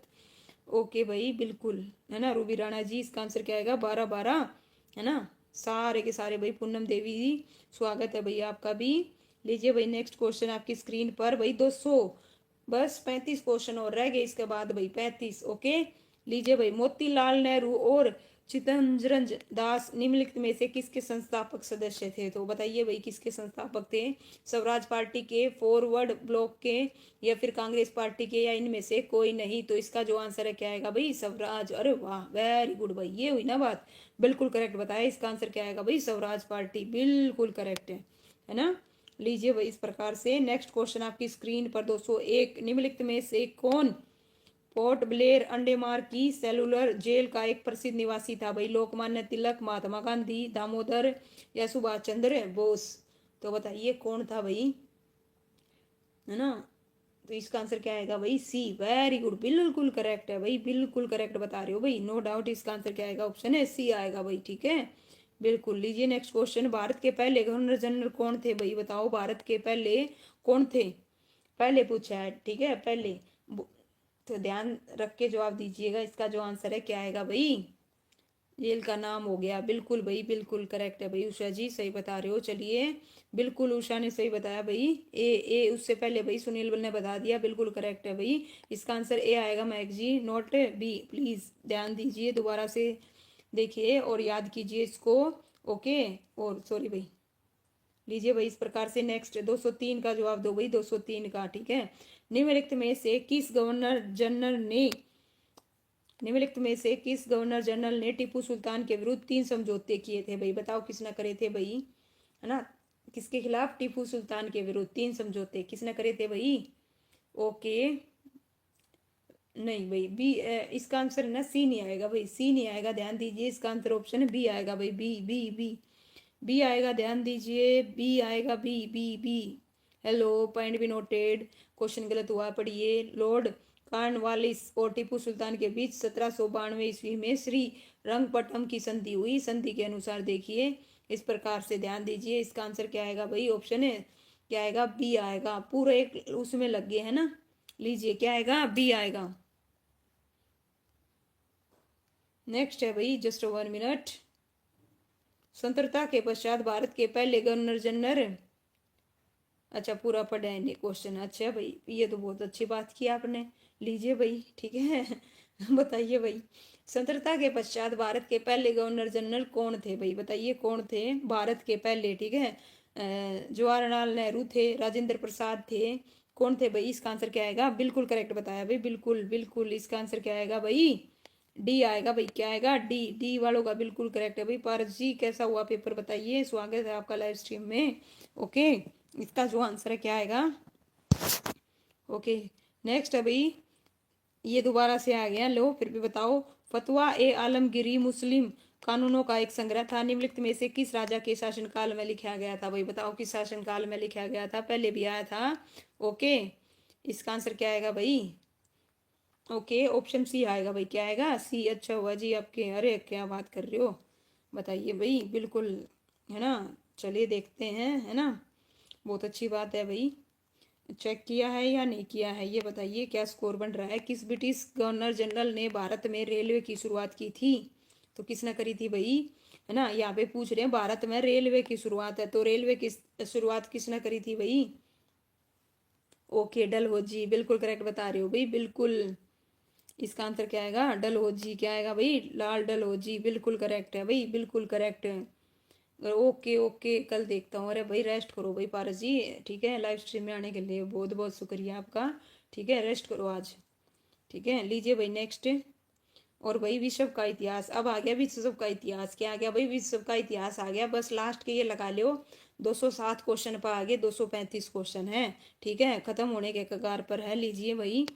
ओके भाई बिल्कुल, है ना। रूबी राणा जी, इसका आंसर क्या आएगा, 12/12, है ना। सारे के सारे भाई, पूनम देवी जी स्वागत है भैया आपका भी। लीजिए भाई नेक्स्ट क्वेश्चन आपकी स्क्रीन पर भाई, 200, बस 35 क्वेश्चन और रह गए इसके बाद भाई, 35। ओके, लीजिए भाई, मोतीलाल नेहरू और चित्तरंजन दास निम्नलिखित में से किसके संस्थापक सदस्य थे, तो बताइए भाई किसके संस्थापक थे। स्वराज पार्टी के, फॉरवर्ड ब्लॉक के, या फिर कांग्रेस पार्टी के, या इनमें से कोई नहीं। तो इसका जो आंसर है क्या आएगा भाई, स्वराज। अरे वाह वेरी गुड भाई, ये हुई ना बात, बिल्कुल करेक्ट बताया। इसका आंसर क्या आएगा भाई, स्वराज पार्टी, बिल्कुल करेक्ट है ना। लीजिए भाई इस प्रकार से नेक्स्ट क्वेश्चन आपकी स्क्रीन पर, 201, निम्नलिखित में से कौन पोर्ट ब्लेयर अंडेमार की सेलुलर जेल का एक प्रसिद्ध निवासी था भाई, लोकमान्य तिलक, महात्मा गांधी, दामोदर, या सुभाष चंद्र बोस। तो बताइए कौन था भाई, है ना। तो इसका आंसर क्या आएगा भाई, सी, वेरी गुड, बिल्कुल करेक्ट है भाई, बिल्कुल करेक्ट बता रहे हो भाई, नो डाउट। इसका आंसर क्या आएगा, ऑप्शन है सी आएगा भाई, ठीक है बिल्कुल। लीजिए नेक्स्ट क्वेश्चन, भारत के पहले गवर्नर जनरल कौन थे भाई, बताओ भारत के पहले कौन थे, पहले पूछा है, ठीक है पहले। तो ध्यान रख के जवाब दीजिएगा, इसका जो आंसर है क्या आएगा भाई, जेल का नाम हो गया, बिल्कुल भाई बिल्कुल करेक्ट है भाई। उषा जी सही बता रहे हो, चलिए बिल्कुल उषा ने सही बताया भाई। ए उससे पहले भाई सुनील ने बता दिया, बिल्कुल करेक्ट है भाई। इसका आंसर ए आएगा महक जी, नॉट बी, प्लीज ध्यान दीजिए, दोबारा से देखिए और याद कीजिए इसको। ओके, और सॉरी भाई। लीजिए भाई इस प्रकार से नेक्स्ट 203 का जवाब दो भाई, 203 का, ठीक है। निम्नलिखित में से किस गवर्नर जनरल ने निम्नलिखित में से किस गवर्नर जनरल ने टीपू सुल्तान के विरुद्ध 3 समझौते किए थे भाई, बताओ किसने करे थे भाई, है ना। किसके खिलाफ, टीपू सुल्तान के विरुद्ध 3 समझौते किसने करे थे भाई। ओके, नहीं भाई बी, इसका आंसर ना सी नहीं आएगा भाई, सी नहीं आएगा, ध्यान दीजिए। इसका आंसर ऑप्शन बी आएगा भाई, बी बी बी बी आएगा, ध्यान दीजिए, बी आएगा, B B B. Hello, point भी नोटेड, क्वेश्चन गलत हुआ, पढ़िए। लॉर्ड कॉर्नवालिस और टीपू सुल्तान के बीच 1792 ईस्वी में श्री रंगपट्टम की संधि हुई, संधि के अनुसार देखिए इस प्रकार से, ध्यान दीजिए। इसका आंसर क्या आएगा भाई, ऑप्शन है क्या आएगा, बी आएगा, पूरा एक उसमें लग गए है ना। लीजिए क्या आएगा, बी आएगा। नेक्स्ट है भाई, जस्ट 1 मिनट। स्वतंत्रता के पश्चात भारत के पहले गवर्नर जनरल, अच्छा पूरा पढ़ाएंगे क्वेश्चन, अच्छा भाई ये तो बहुत अच्छी बात की आपने। लीजिए भाई ठीक है बताइए भाई, स्वतंत्रता के पश्चात भारत के पहले गवर्नर जनरल कौन थे भाई, बताइए कौन थे भारत के पहले, ठीक है। जवाहरलाल नेहरू थे, राजेंद्र प्रसाद थे, कौन थे भाई। इसका आंसर क्या आएगा, बिल्कुल करेक्ट बताया भाई, बिल्कुल बिल्कुल। इसका आंसर क्या आएगा भाई, डी आएगा भाई, क्या आएगा, डी, डी वालों का बिल्कुल करेक्ट है भाई। पारस जी कैसा हुआ पेपर बताइए, स्वागत है आपका लाइव स्ट्रीम में। ओके, इसका जो आंसर है क्या आएगा। ओके, नेक्स्ट है भाई, ये दोबारा से आ गया, लो फिर भी बताओ। फतवा ए आलमगिरी मुस्लिम कानूनों का एक संग्रह था, निम्नलिखित में से किस राजा के शासनकाल में लिखा गया था भाई, बताओ किस शासनकाल में लिखा गया था, पहले भी आया था। ओके, इसका आंसर क्या आएगा भाई, ओके ऑप्शन सी आएगा भाई, क्या आएगा, सी। अच्छा हुआ जी आपके, अरे क्या बात कर रहे हो, बताइए भाई, बिल्कुल, है ना। चलिए देखते हैं, है ना, बहुत अच्छी बात है भाई। चेक किया है या नहीं किया है, ये बताइए क्या स्कोर बन रहा है। किस ब्रिटिश गवर्नर जनरल ने भारत में रेलवे की शुरुआत की थी, तो किसने करी थी भाई, है ना। यहाँ पे पूछ रहे हैं भारत में रेलवे की शुरुआत है, तो रेलवे की शुरुआत किसने करी थी भाई। ओके, डलहौजी, बिल्कुल करेक्ट बता रहे हो भाई, बिल्कुल। इसका आंसर क्या आएगा, डलहौजी, क्या आएगा भाई, लाल डलहौजी, बिल्कुल करेक्ट है भाई, बिल्कुल करेक्ट है। ओके ओके, कल देखता हूँ। अरे भाई रेस्ट करो भाई पारस जी, ठीक है, लाइव स्ट्रीम में आने के लिए बहुत बहुत शुक्रिया आपका, ठीक है, रेस्ट करो आज, ठीक है। लीजिए भाई नेक्स्ट, और भाई विश्व का इतिहास। अब आ गया विश्व का इतिहास। क्या आ गया भाई? विश्व का इतिहास आ गया। बस लास्ट के ये लगा लो। 207 क्वेश्चन पर आगे 235 क्वेश्चन है। ठीक है, खत्म होने के कगार पर है। लीजिए भाई,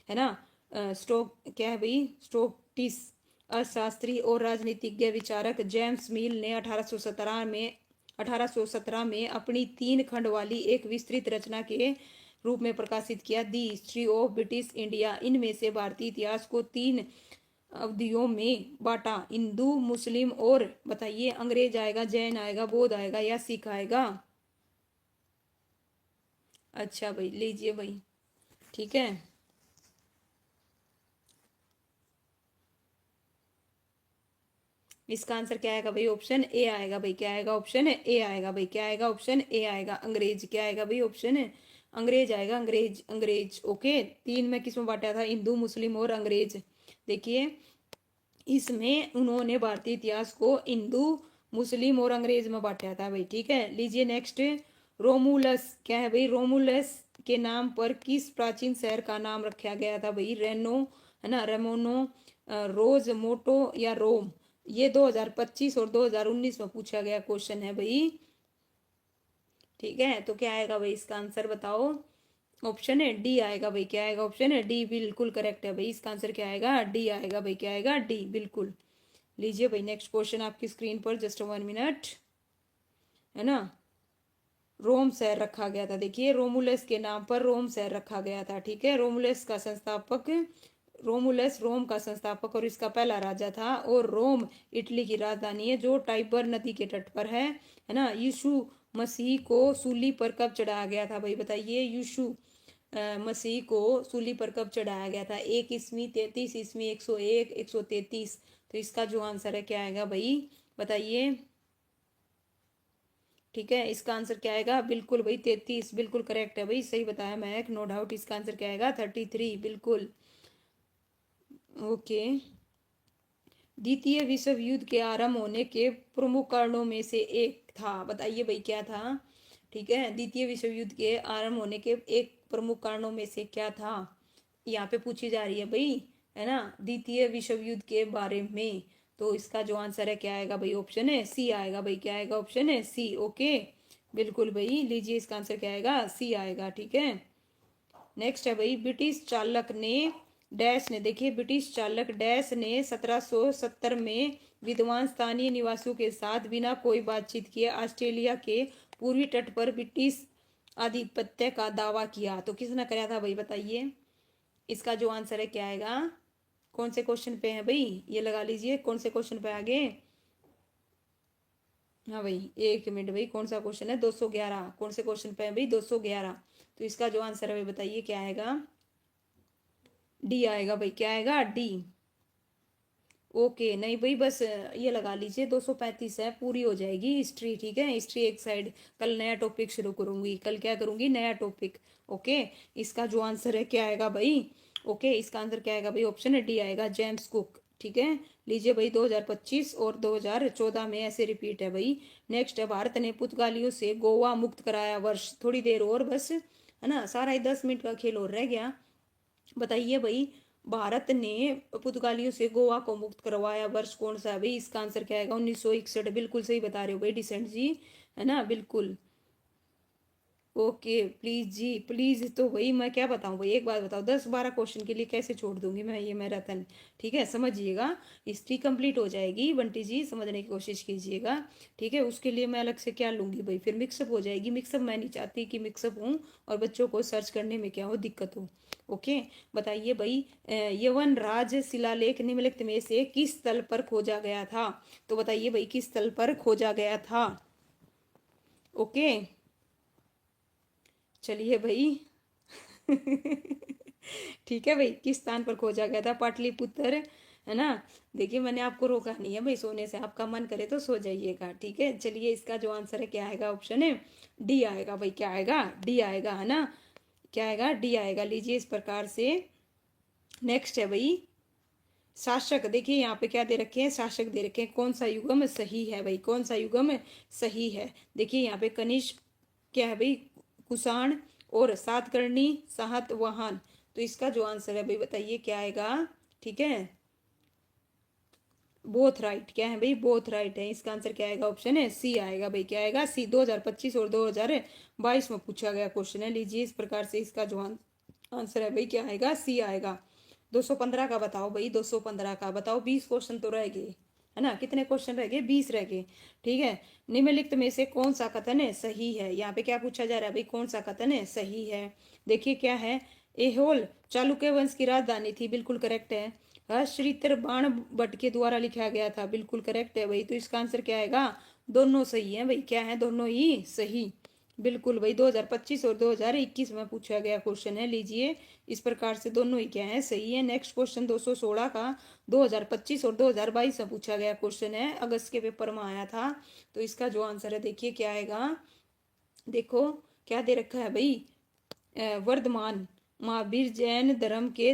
है ना। स्टोक क्या है भाई? स्टोक्टिस अर्थशास्त्री और राजनीतिज्ञ विचारक जेम्स मिल ने 1817 में अपनी 3 खंड वाली एक विस्तृत रचना के रूप में प्रकाशित किया, दी हिस्ट्री ऑफ ब्रिटिश इंडिया। इनमें से भारतीय इतिहास को 3 अवधियों में बांटा। हिंदू, मुस्लिम और बताइए अंग्रेज आएगा, जैन आएगा, बौद्ध आएगा या सिख आएगा? अच्छा भाई, लीजिए भाई। ठीक है, इसका आंसर क्या आएगा भाई? ऑप्शन ए आएगा भाई। क्या आएगा? ऑप्शन ए आएगा भाई। क्या आएगा? ऑप्शन ए आएगा। अंग्रेज क्या आएगा भाई? ऑप्शन है अंग्रेज आएगा। अंग्रेज, अंग्रेज। ओके, 3 में किसमें बांटा था? हिंदू, मुस्लिम और अंग्रेज। देखिए, इसमें उन्होंने भारतीय इतिहास को हिंदू, मुस्लिम और अंग्रेज में बांटा था भाई। ठीक है, लीजिए नेक्स्ट। रोमुलस क्या है भाई? रोमुलस के नाम पर किस प्राचीन शहर का नाम रखा गया था भाई? रेनो, है ना, रेमोनो, रोज, मोटो या रोम? ये 2025 और 2019 में पूछा गया क्वेश्चन है भाई। ठीक है, तो क्या आएगा भाई इसका आंसर? बताओ। ऑप्शन है डी आएगा भाई। क्या आएगा? ऑप्शन है डी, बिल्कुल करेक्ट है भाई। इसका आंसर क्या आएगा? डी आएगा भाई। क्या आएगा? डी, बिल्कुल। लीजिए भाई नेक्स्ट क्वेश्चन आपकी स्क्रीन पर, जस्ट 1 मिनट, है ना। रोम शहर रखा गया था। देखिए, रोमुलस के नाम पर रोम शहर रखा गया था। ठीक है, रोमुलस का संस्थापक, रोमुलस रोम का संस्थापक और इसका पहला राजा था। और रोम इटली की राजधानी है, जो टाइबर नदी के तट पर है ना। यीशु मसीह को सूली पर कब चढ़ाया गया था भाई? बताइए, यीशु मसीह को सूली पर कब चढ़ाया गया था? 1 ईस्वी, 33 ईस्वी, 101, 133? तो इसका जो आंसर है क्या आएगा भाई? बताइए। ठीक है, इसका आंसर क्या आएगा? बिल्कुल भाई 33, बिल्कुल करेक्ट है भाई। सही बताया मैं, नो डाउट। इसका आंसर क्या आएगा? 33, बिल्कुल। ओके, द्वितीय विश्व युद्ध के आरंभ होने के प्रमुख कारणों में से एक था। बताइए भाई क्या था? ठीक है, द्वितीय विश्व युद्ध के आरंभ होने के एक प्रमुख कारणों में से क्या था? यहाँ पे पूछी जा रही है भाई, है ना, द्वितीय विश्व युद्ध के बारे में। तो इसका जो आंसर है क्या आएगा भाई? ऑप्शन है सी आएगा भाई। क्या आएगा? ऑप्शन है सी। ओके, बिल्कुल भाई। लीजिए, इसका आंसर क्या आएगा? सी आएगा। ठीक है, नेक्स्ट है भाई, ब्रिटिश चालक ने डैश ने, देखिए, ब्रिटिश चालक डैश ने 1770 में विद्वान स्थानीय निवासियों के साथ बिना कोई बातचीत किए ऑस्ट्रेलिया के पूर्वी तट पर ब्रिटिश आधिपत्य का दावा किया। तो किसने कराया था भाई? बताइए। इसका जो आंसर है क्या आएगा? कौन से क्वेश्चन पे है भाई? ये लगा लीजिए, कौन से क्वेश्चन पे आगे। हाँ भाई, 1 मिनट भाई, कौन सा क्वेश्चन है? 211। कौन से क्वेश्चन पे है भाई? 211। तो इसका जो आंसर है भाई, बताइए क्या आएगा? डी आएगा भाई। क्या आएगा? डी। ओके, नहीं भाई, बस ये लगा लीजिए, 235 है, पूरी हो जाएगी हिस्ट्री। ठीक है, हिस्ट्री एक साइड। कल नया टॉपिक शुरू करूंगी। कल क्या करूंगी? नया टॉपिक। ओके, इसका जो आंसर है क्या आएगा भाई? ओके, इसका आंसर क्या आएगा भाई? ऑप्शन है डी आएगा, जेम्स कुक। ठीक है, लीजिए भाई, 2025 और 2014 में ऐसे रिपीट है भाई। नेक्स्ट है, भारत ने पुर्तगालियों से गोवा मुक्त कराया वर्ष? थोड़ी देर और बस, है ना, सारा ही 10 मिनट का खेल और रह गया। बताइए भाई, भारत ने पुर्तगालियों से गोवा को मुक्त करवाया वर्ष कौन सा है भाई? इसका आंसर क्या आएगा? 1961। बिल्कुल सही बता रहे हो भाई डिसेंट जी, है ना, बिल्कुल। ओके, प्लीज जी, प्लीज। तो भाई मैं क्या बताऊं भाई, एक बात बताओ, 10-12 क्वेश्चन के लिए कैसे छोड़ दूंगी मैं ये मैराथन? ठीक है, समझिएगा। हिस्ट्री कंप्लीट हो जाएगी बंटी जी, समझने की कोशिश कीजिएगा। ठीक है, उसके लिए मैं अलग से क्या लूंगी भाई? फिर मिक्सअप हो जाएगी। मिक्सअप मैं नहीं चाहती कि मिक्सअप हूँ और बच्चों को सर्च करने में क्या हो, दिक्कत हो। ओके, बताइए भाई, यवन राज शिलालेख निम्नलिखित में से किस स्थल पर खोजा गया था? तो बताइए भाई, किस स्थल पर खोजा गया था? ओके, चलिए भाई। ठीक है भाई, किस स्थान पर खोजा गया था? पाटलिपुत्र, है ना। देखिए, मैंने आपको रोका नहीं है भाई सोने से। आपका मन करे तो सो जाइएगा। ठीक है, चलिए, इसका जो आंसर है क्या आएगा? ऑप्शन है डी आएगा भाई। क्या आएगा? डी आएगा, है ना। क्या आएगा? डी आएगा। लीजिए, इस प्रकार से नेक्स्ट है भाई, शासक। देखिए यहाँ पे क्या दे रखे हैं? शासक दे रखे हैं। कौन सा युगम सही है भाई? कौन सा युगम सही है? देखिए यहाँ पे कनिष्क क्या है भाई? कुषाण और सातकर्णी सातवाहन। तो इसका जो आंसर है भाई, बताइए क्या आएगा? ठीक है, बोथ राइट, क्या है भाई, बोथ राइट है। इसका आंसर क्या आएगा, ऑप्शन है सी आएगा भाई। क्या आएगा, सी। 2025 और 2022 में पूछा गया क्वेश्चन है। लीजिए इस प्रकार से इसका जो आंसर है भाई, क्या आएगा, सी आएगा। 215 का बताओ भाई, 215 का बताओ। 20 क्वेश्चन तो रह गए, है ना। कितने क्वेश्चन रह गए, 20 रह गए। ठीक है, निम्नलिखित में से कौन सा कथन है सही है। यहाँ पे क्या पूछा जा रहा है भाई, कौन सा कथन है सही है। देखिए क्या है, एहोल चालुक्य वंश की राजधानी थी, बिल्कुल करेक्ट है। हर्षरित्र बाण भट्ट के द्वारा लिखा गया था, बिल्कुल करेक्ट है भाई। तो इसका आंसर क्या आएगा, दोनों सही है भाई। क्या है, दोनों ही सही, बिल्कुल भाई। 2025 और 2021 में पूछा गया क्वेश्चन है। लीजिए इस प्रकार से दोनों ही क्या है, सही है। नेक्स्ट क्वेश्चन 216 का 2025 और 2022 में पूछा गया क्वेश्चन है, अगस्त के पेपर में आया था। तो इसका जो आंसर है देखिए क्या आएगा, देखो क्या दे रखा है भाई, वर्धमान महावीर जैन धर्म के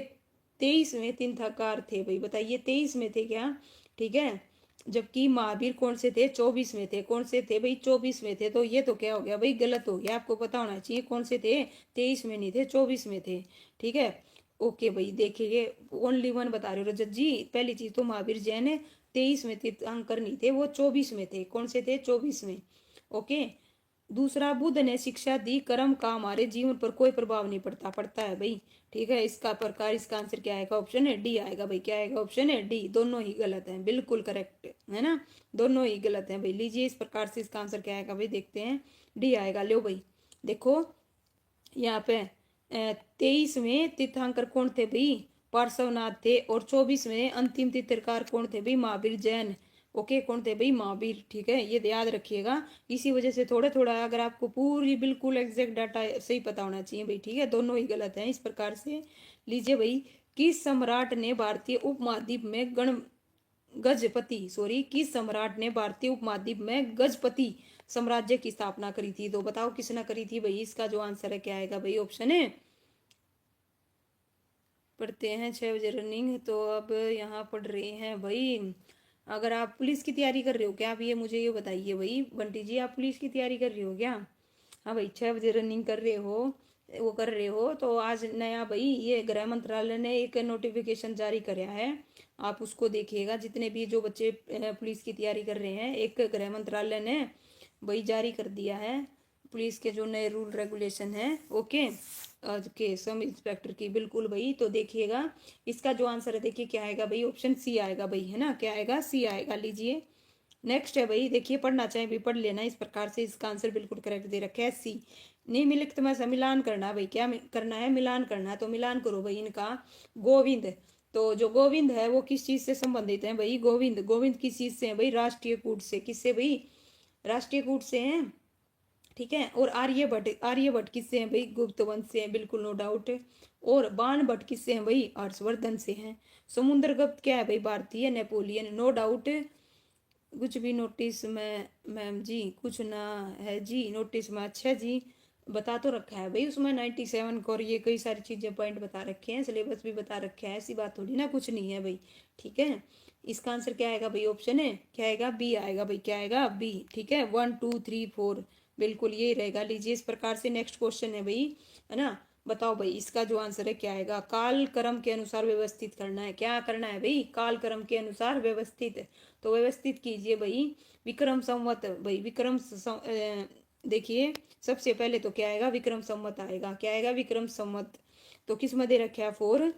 23वें तीर्थंकर थे भाई। बताइए 23 में थे क्या, ठीक है। जबकि महावीर कौन से थे, 24 में थे। कौन से थे भाई, 24 में थे। तो ये तो क्या हो गया भाई, गलत हो गया। आपको पता होना चाहिए कौन से थे, 23 में नहीं थे, 24 में थे। ठीक है, ओके भाई। देखिए ओनली वन बता रहे हो रजत जी। पहली चीज तो महावीर जैन 23 में तीर्थंकर नहीं थे, वो 24 में थे। कौन से थे, 24 में। ओके, दूसरा, बुद्ध ने शिक्षा दी कर्म का हमारे जीवन पर कोई प्रभाव नहीं पड़ता, पड़ता है भाई। ठीक है, इसका प्रकार, इसका आंसर क्या आएगा, ऑप्शन है डी आएगा भाई। क्या आएगा, ऑप्शन है डी। दोनों ही गलत हैं, बिल्कुल करेक्ट है ना, दोनों ही गलत हैं भाई। लीजिए इस प्रकार से इसका आंसर क्या आएगा भाई, देखते हैं। डी आएगा, लो भाई। देखो यहाँ पे 23 में तीर्थंकर कौन थे भाई, पार्श्वनाथ थे। और 24 में अंतिम तीर्थंकर कौन थे भाई, महावीर जैन। ओके, कौन थे भाई, महावीर। ठीक है, ये याद रखिएगा। इसी वजह से थोड़ा थोड़ा अगर आपको पूरी बिल्कुल एग्जैक्ट डाटा सही पता होना चाहिए भाई। ठीक है, दोनों ही गलत हैं इस प्रकार से। लीजिए भाई, किस सम्राट ने भारतीय उपमहाद्वीप में किस सम्राट ने भारतीय उपमहाद्वीप में गजपति साम्राज्य की स्थापना करी थी। तो बताओ किसने करी थी भाई। इसका जो आंसर है क्या आएगा भाई, ऑप्शन है, पढ़ते हैं 6 बजे रनिंग। तो अब यहाँ पढ़ रहे हैं भाई, अगर आप पुलिस की तैयारी कर रहे हो क्या, आप ये मुझे ये बताइए भाई। बंटी जी, आप पुलिस की तैयारी कर रहे हो क्या। हाँ भाई, 6 बजे रनिंग कर रहे हो, वो कर रहे हो। तो आज नया भाई ये गृह मंत्रालय ने एक नोटिफिकेशन जारी कराया है, आप उसको देखिएगा। जितने भी जो बच्चे पुलिस की तैयारी कर रहे हैं, एक गृह मंत्रालय ने भाई जारी कर दिया है पुलिस के जो नए रूल रेगुलेशन है। ओके, के सब इंस्पेक्टर की, बिल्कुल भाई। तो देखिएगा इसका जो आंसर है, देखिए क्या आएगा भाई, ऑप्शन सी आएगा भाई, है ना। क्या आएगा, सी आएगा। लीजिए नेक्स्ट है भाई, देखिए पढ़ना चाहे भी पढ़ लेना इस प्रकार से। इसका आंसर बिल्कुल करेक्ट दे रखा है, सी। निम्नलिखित में से मिलान करना भाई, क्या करना है, मिलान करना है। तो मिलान करो भाई इनका। गोविंद, तो जो गोविंद है वो किस चीज से संबंधित है भाई, गोविंद, गोविंद किस चीज से है भाई, राष्ट्रीय कूट से। किससे भाई, राष्ट्रीय कूट से हैं। ठीक है, और आर्यभट्ट, आर्यभट्ट किससे हैं भाई, गुप्त वंश से हैं, बिल्कुल नो डाउट। और बाणभट्ट किससे हैं भाई, हर्षवर्धन से हैं। समुद्रगुप्त क्या है भाई, भारतीय, नेपोलियन, नो डाउट। कुछ भी नोटिस में मैम जी कुछ ना है जी, नोटिस में, अच्छा जी बता तो रखा है भाई उसमें 97 को, और ये कई सारी चीजें पॉइंट बता रखे हैं, सिलेबस भी बता रखे हैं। ऐसी बात थोड़ी ना, कुछ नहीं है भाई। ठीक है, इसका आंसर क्या आएगा भाई, ऑप्शन है क्या आएगा, बी आएगा भाई। क्या आएगा, बी। ठीक है, 1 2 3 4 बिल्कुल यही रहेगा। लीजिए इस प्रकार से नेक्स्ट क्वेश्चन है भाई, है ना। बताओ भाई इसका जो आंसर है क्या आएगा, काल क्रम के अनुसार व्यवस्थित करना है। क्या करना है भाई, काल क्रम के अनुसार व्यवस्थित। तो व्यवस्थित कीजिए भाई। विक्रम संवत भाई, देखिए सबसे पहले तो क्या आएगा, विक्रम संवत आएगा। क्या आएगा, विक्रम संवत। तो किस में दे रखा है, 4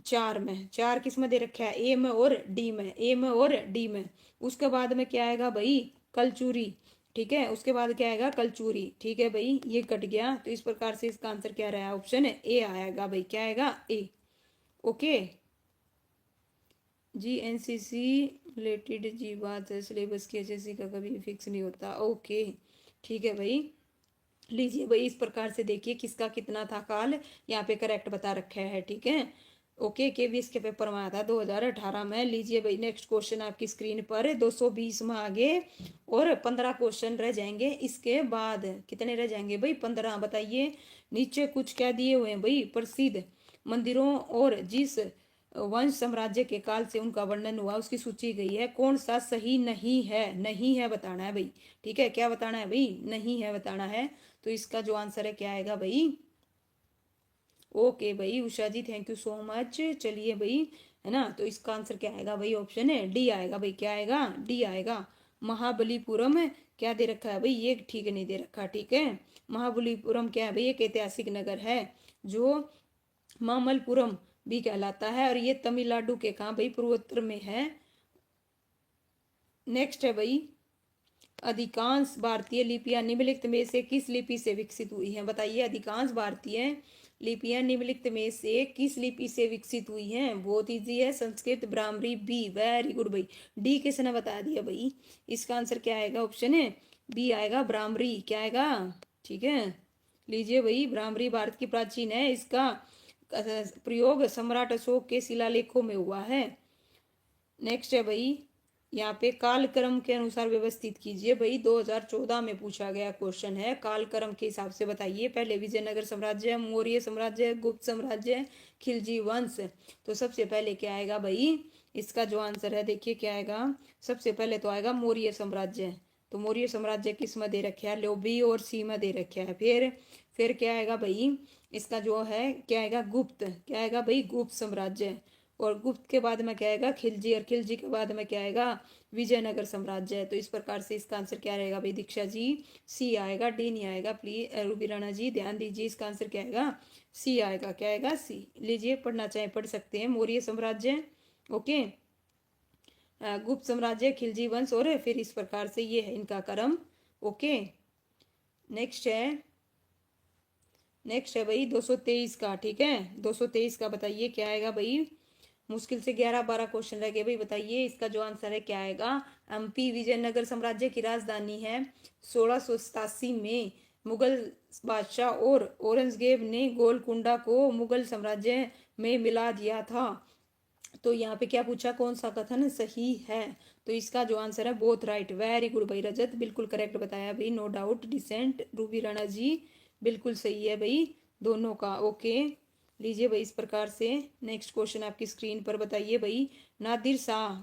4 में, 4 किस में दे रखा है, ए में और डी में, ए में और डी में। उसके बाद में क्या आएगा भाई, कलचूरी। ठीक है, उसके बाद क्या आएगा, कलचूरी। ठीक है भाई, ये कट गया। तो इस प्रकार से इसका आंसर क्या रहा, ऑप्शन है ए आएगा भाई। क्या आएगा, ए। ओके जी, एनसीसी रिलेटेड जी बात है, सिलेबस की एचएससी का कभी फिक्स नहीं होता। ओके ठीक है भाई। लीजिए भाई इस प्रकार से देखिए किसका कितना था काल, यहाँ पे करेक्ट बता रखा है। ठीक है, ओके, केवीएस के पेपर में आया था 2018 में। लीजिए भाई नेक्स्ट क्वेश्चन आपकी स्क्रीन पर, 220 में आगे और 15 क्वेश्चन रह जाएंगे। इसके बाद कितने रह जाएंगे भाई, 15। बताइए नीचे कुछ क्या दिए हुए हैं भाई, प्रसिद्ध मंदिरों और जिस वंश साम्राज्य के काल से उनका वर्णन हुआ उसकी सूची गई है। कौन सा सही नहीं है, नहीं है बताना है भाई। ठीक है, क्या बताना है भाई, नहीं है बताना है। तो इसका जो आंसर है क्या आएगा भाई, ओके भाई उषा जी, थैंक यू सो मच। चलिए भाई है ना। तो इसका आंसर क्या आएगा भाई, ऑप्शन है डी आएगा भाई। क्या आएगा, डी आएगा। महाबलीपुरम है, क्या दे रखा है भाई, ये ठीक नहीं दे रखा, ठीक है। महाबलीपुरम क्या है भाई, एक ऐतिहासिक नगर है जो मामल्लपुरम भी कहलाता है, और ये तमिलनाडु के कहाँ भाई, पूर्वोत्तर में है। नेक्स्ट है भाई, अधिकांश भारतीय लिपियां निम्नलिखित में से किस लिपि से विकसित हुई हैं, बताइए। अधिकांश भारतीय लिपियां निम्नलिखित में से किस लिपि से विकसित हुई हैं। बहुत इजी है, संस्कृत, ब्राह्मणी, बी। वेरी गुड भाई, डी किसने बता दिया भाई। इसका आंसर क्या आएगा, ऑप्शन है बी आएगा, ब्राह्मणी। क्या आएगा, ठीक है। लीजिए भाई, ब्राह्मणी भारत की प्राचीन है, इसका प्रयोग सम्राट अशोक के शिलालेखों में हुआ है। नेक्स्ट है भाई, यहाँ पे कालक्रम के अनुसार व्यवस्थित कीजिए भाई। 2014 में पूछा गया क्वेश्चन है, कालक्रम के हिसाब से बताइए। पहले विजयनगर साम्राज्य, मौर्य साम्राज्य, गुप्त साम्राज्य, खिलजी वंश। तो सबसे पहले क्या आएगा भाई, इसका जो आंसर है देखिए क्या आएगा। सबसे पहले तो आएगा मौर्य साम्राज्य। तो मौर्य साम्राज्य किस में दे रखा है, लो बी और सी में दे रखा है। फिर क्या आएगा भाई, इसका जो है क्या आएगा, गुप्त। क्या आएगा भाई, गुप्त साम्राज्य। और गुप्त के बाद में क्या आएगा, खिलजी। और खिलजी के बाद में क्या आएगा, विजयनगर साम्राज्य। तो इस प्रकार से इसका आंसर क्या रहेगा भाई, दीक्षा जी सी आएगा, डी नहीं आएगा। प्लीज रूबी राणा जी ध्यान दीजिए, इसका आंसर क्या आएगा, सी आएगा। क्या आएगा, सी। लीजिए, पढ़ना चाहे पढ़ सकते हैं। मौर्य साम्राज्य, ओके, गुप्त साम्राज्य, खिलजी वंश, और फिर इस प्रकार से ये है इनका क्रम, ओके। नेक्स्ट है भाई 223 का, ठीक है। 223 का बताइए क्या आएगा भाई। मुश्किल से 11-12 क्वेश्चन रह गए भाई, बताइए इसका जो आंसर है क्या आएगा। एमपी विजयनगर साम्राज्य की राजधानी है। 1687 में मुगल बादशाह और औरंगजेब ने गोलकुंडा को मुगल साम्राज्य में मिला दिया था। तो यहाँ पे क्या पूछा, कौन सा कथन सही है। तो इसका जो आंसर है बोथ राइट। वेरी गुड भाई रजत, बिल्कुल करेक्ट बताया भाई, no doubt. Decent Ruby Rana ji बिल्कुल सही है भाई दोनों का, ओके। लीजिए भाई, इस प्रकार से नेक्स्ट क्वेश्चन आपकी स्क्रीन पर बताइए भाई। नादिर शाह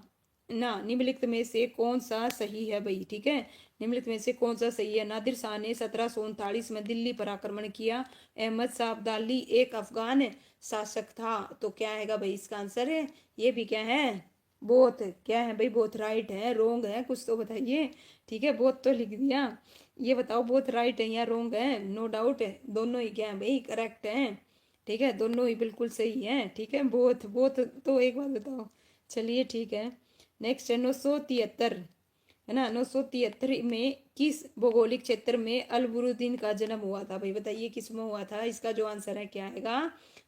ना निम्नलिखित में से कौन सा सही है भाई, ठीक है। निम्नलिखित में से कौन सा सही है। नादिर शाह ने 1739 में दिल्ली पर आक्रमण किया। अहमद शाह अब्दाली एक अफगान शासक था। तो क्या आएगा भाई, इसका आंसर है ये भी क्या है, बोथ। क्या है भाई, बोथ राइट है, रोंग है कुछ तो बताइए, ठीक है। बोथ तो लिख दिया, ये बताओ बोथ राइट है या रोंग है। नो डाउट है, दोनों ही क्या है भाई, करेक्ट है, ठीक है। दोनों ही बिल्कुल सही है, ठीक है। बोथ बोथ तो एक बात बताओ, चलिए ठीक है। नेक्स्ट है 973, है ना। 973 में किस भौगोलिक क्षेत्र में अलबुरुद्दीन का जन्म हुआ था भाई, बताइए किस में हुआ था। इसका जो आंसर है क्या आएगा,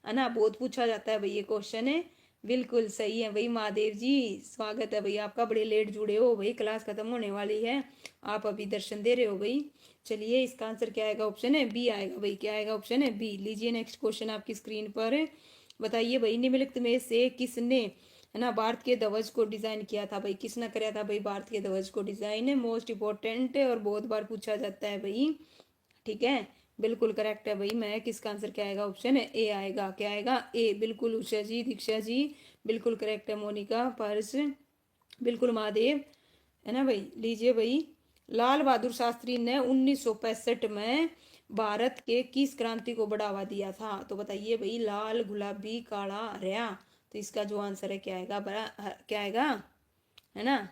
है ना। बहुत पूछा जाता है भाई ये क्वेश्चन है, बिल्कुल सही है भाई। महादेव जी स्वागत है भाई आपका, बड़े लेट जुड़े हो भाई, क्लास खत्म होने वाली है, आप अभी दर्शन दे रहे हो भाई। चलिए, इसका आंसर क्या आएगा, ऑप्शन है बी आएगा भाई। क्या आएगा, ऑप्शन है बी। लीजिए नेक्स्ट क्वेश्चन आपकी स्क्रीन पर, बताइए भाई निम्नलिखित में से किसने, है ना, भारत के ध्वज को डिजाइन किया था भाई। किसने कराया था भाई भारत के ध्वज को डिजाइन, मोस्ट इंपॉर्टेंट और बहुत बार पूछा जाता है भाई, ठीक है। बिल्कुल करेक्ट है भाई। मैं किसका आंसर क्या आएगा, ऑप्शन है ए आएगा। क्या आएगा, ए। बिल्कुल उषा जी, दीक्षा जी बिल्कुल करेक्ट है। मोनिका, पारस बिल्कुल, महादेव, है ना भाई। लीजिए भाई, लाल बहादुर शास्त्री ने 1965 में भारत के किस क्रांति को बढ़ावा दिया था। तो बताइए भाई, लाल, गुलाबी, काला, हरा। तो इसका जो आंसर है क्या आएगा, बड़ा क्या आएगा, है ना।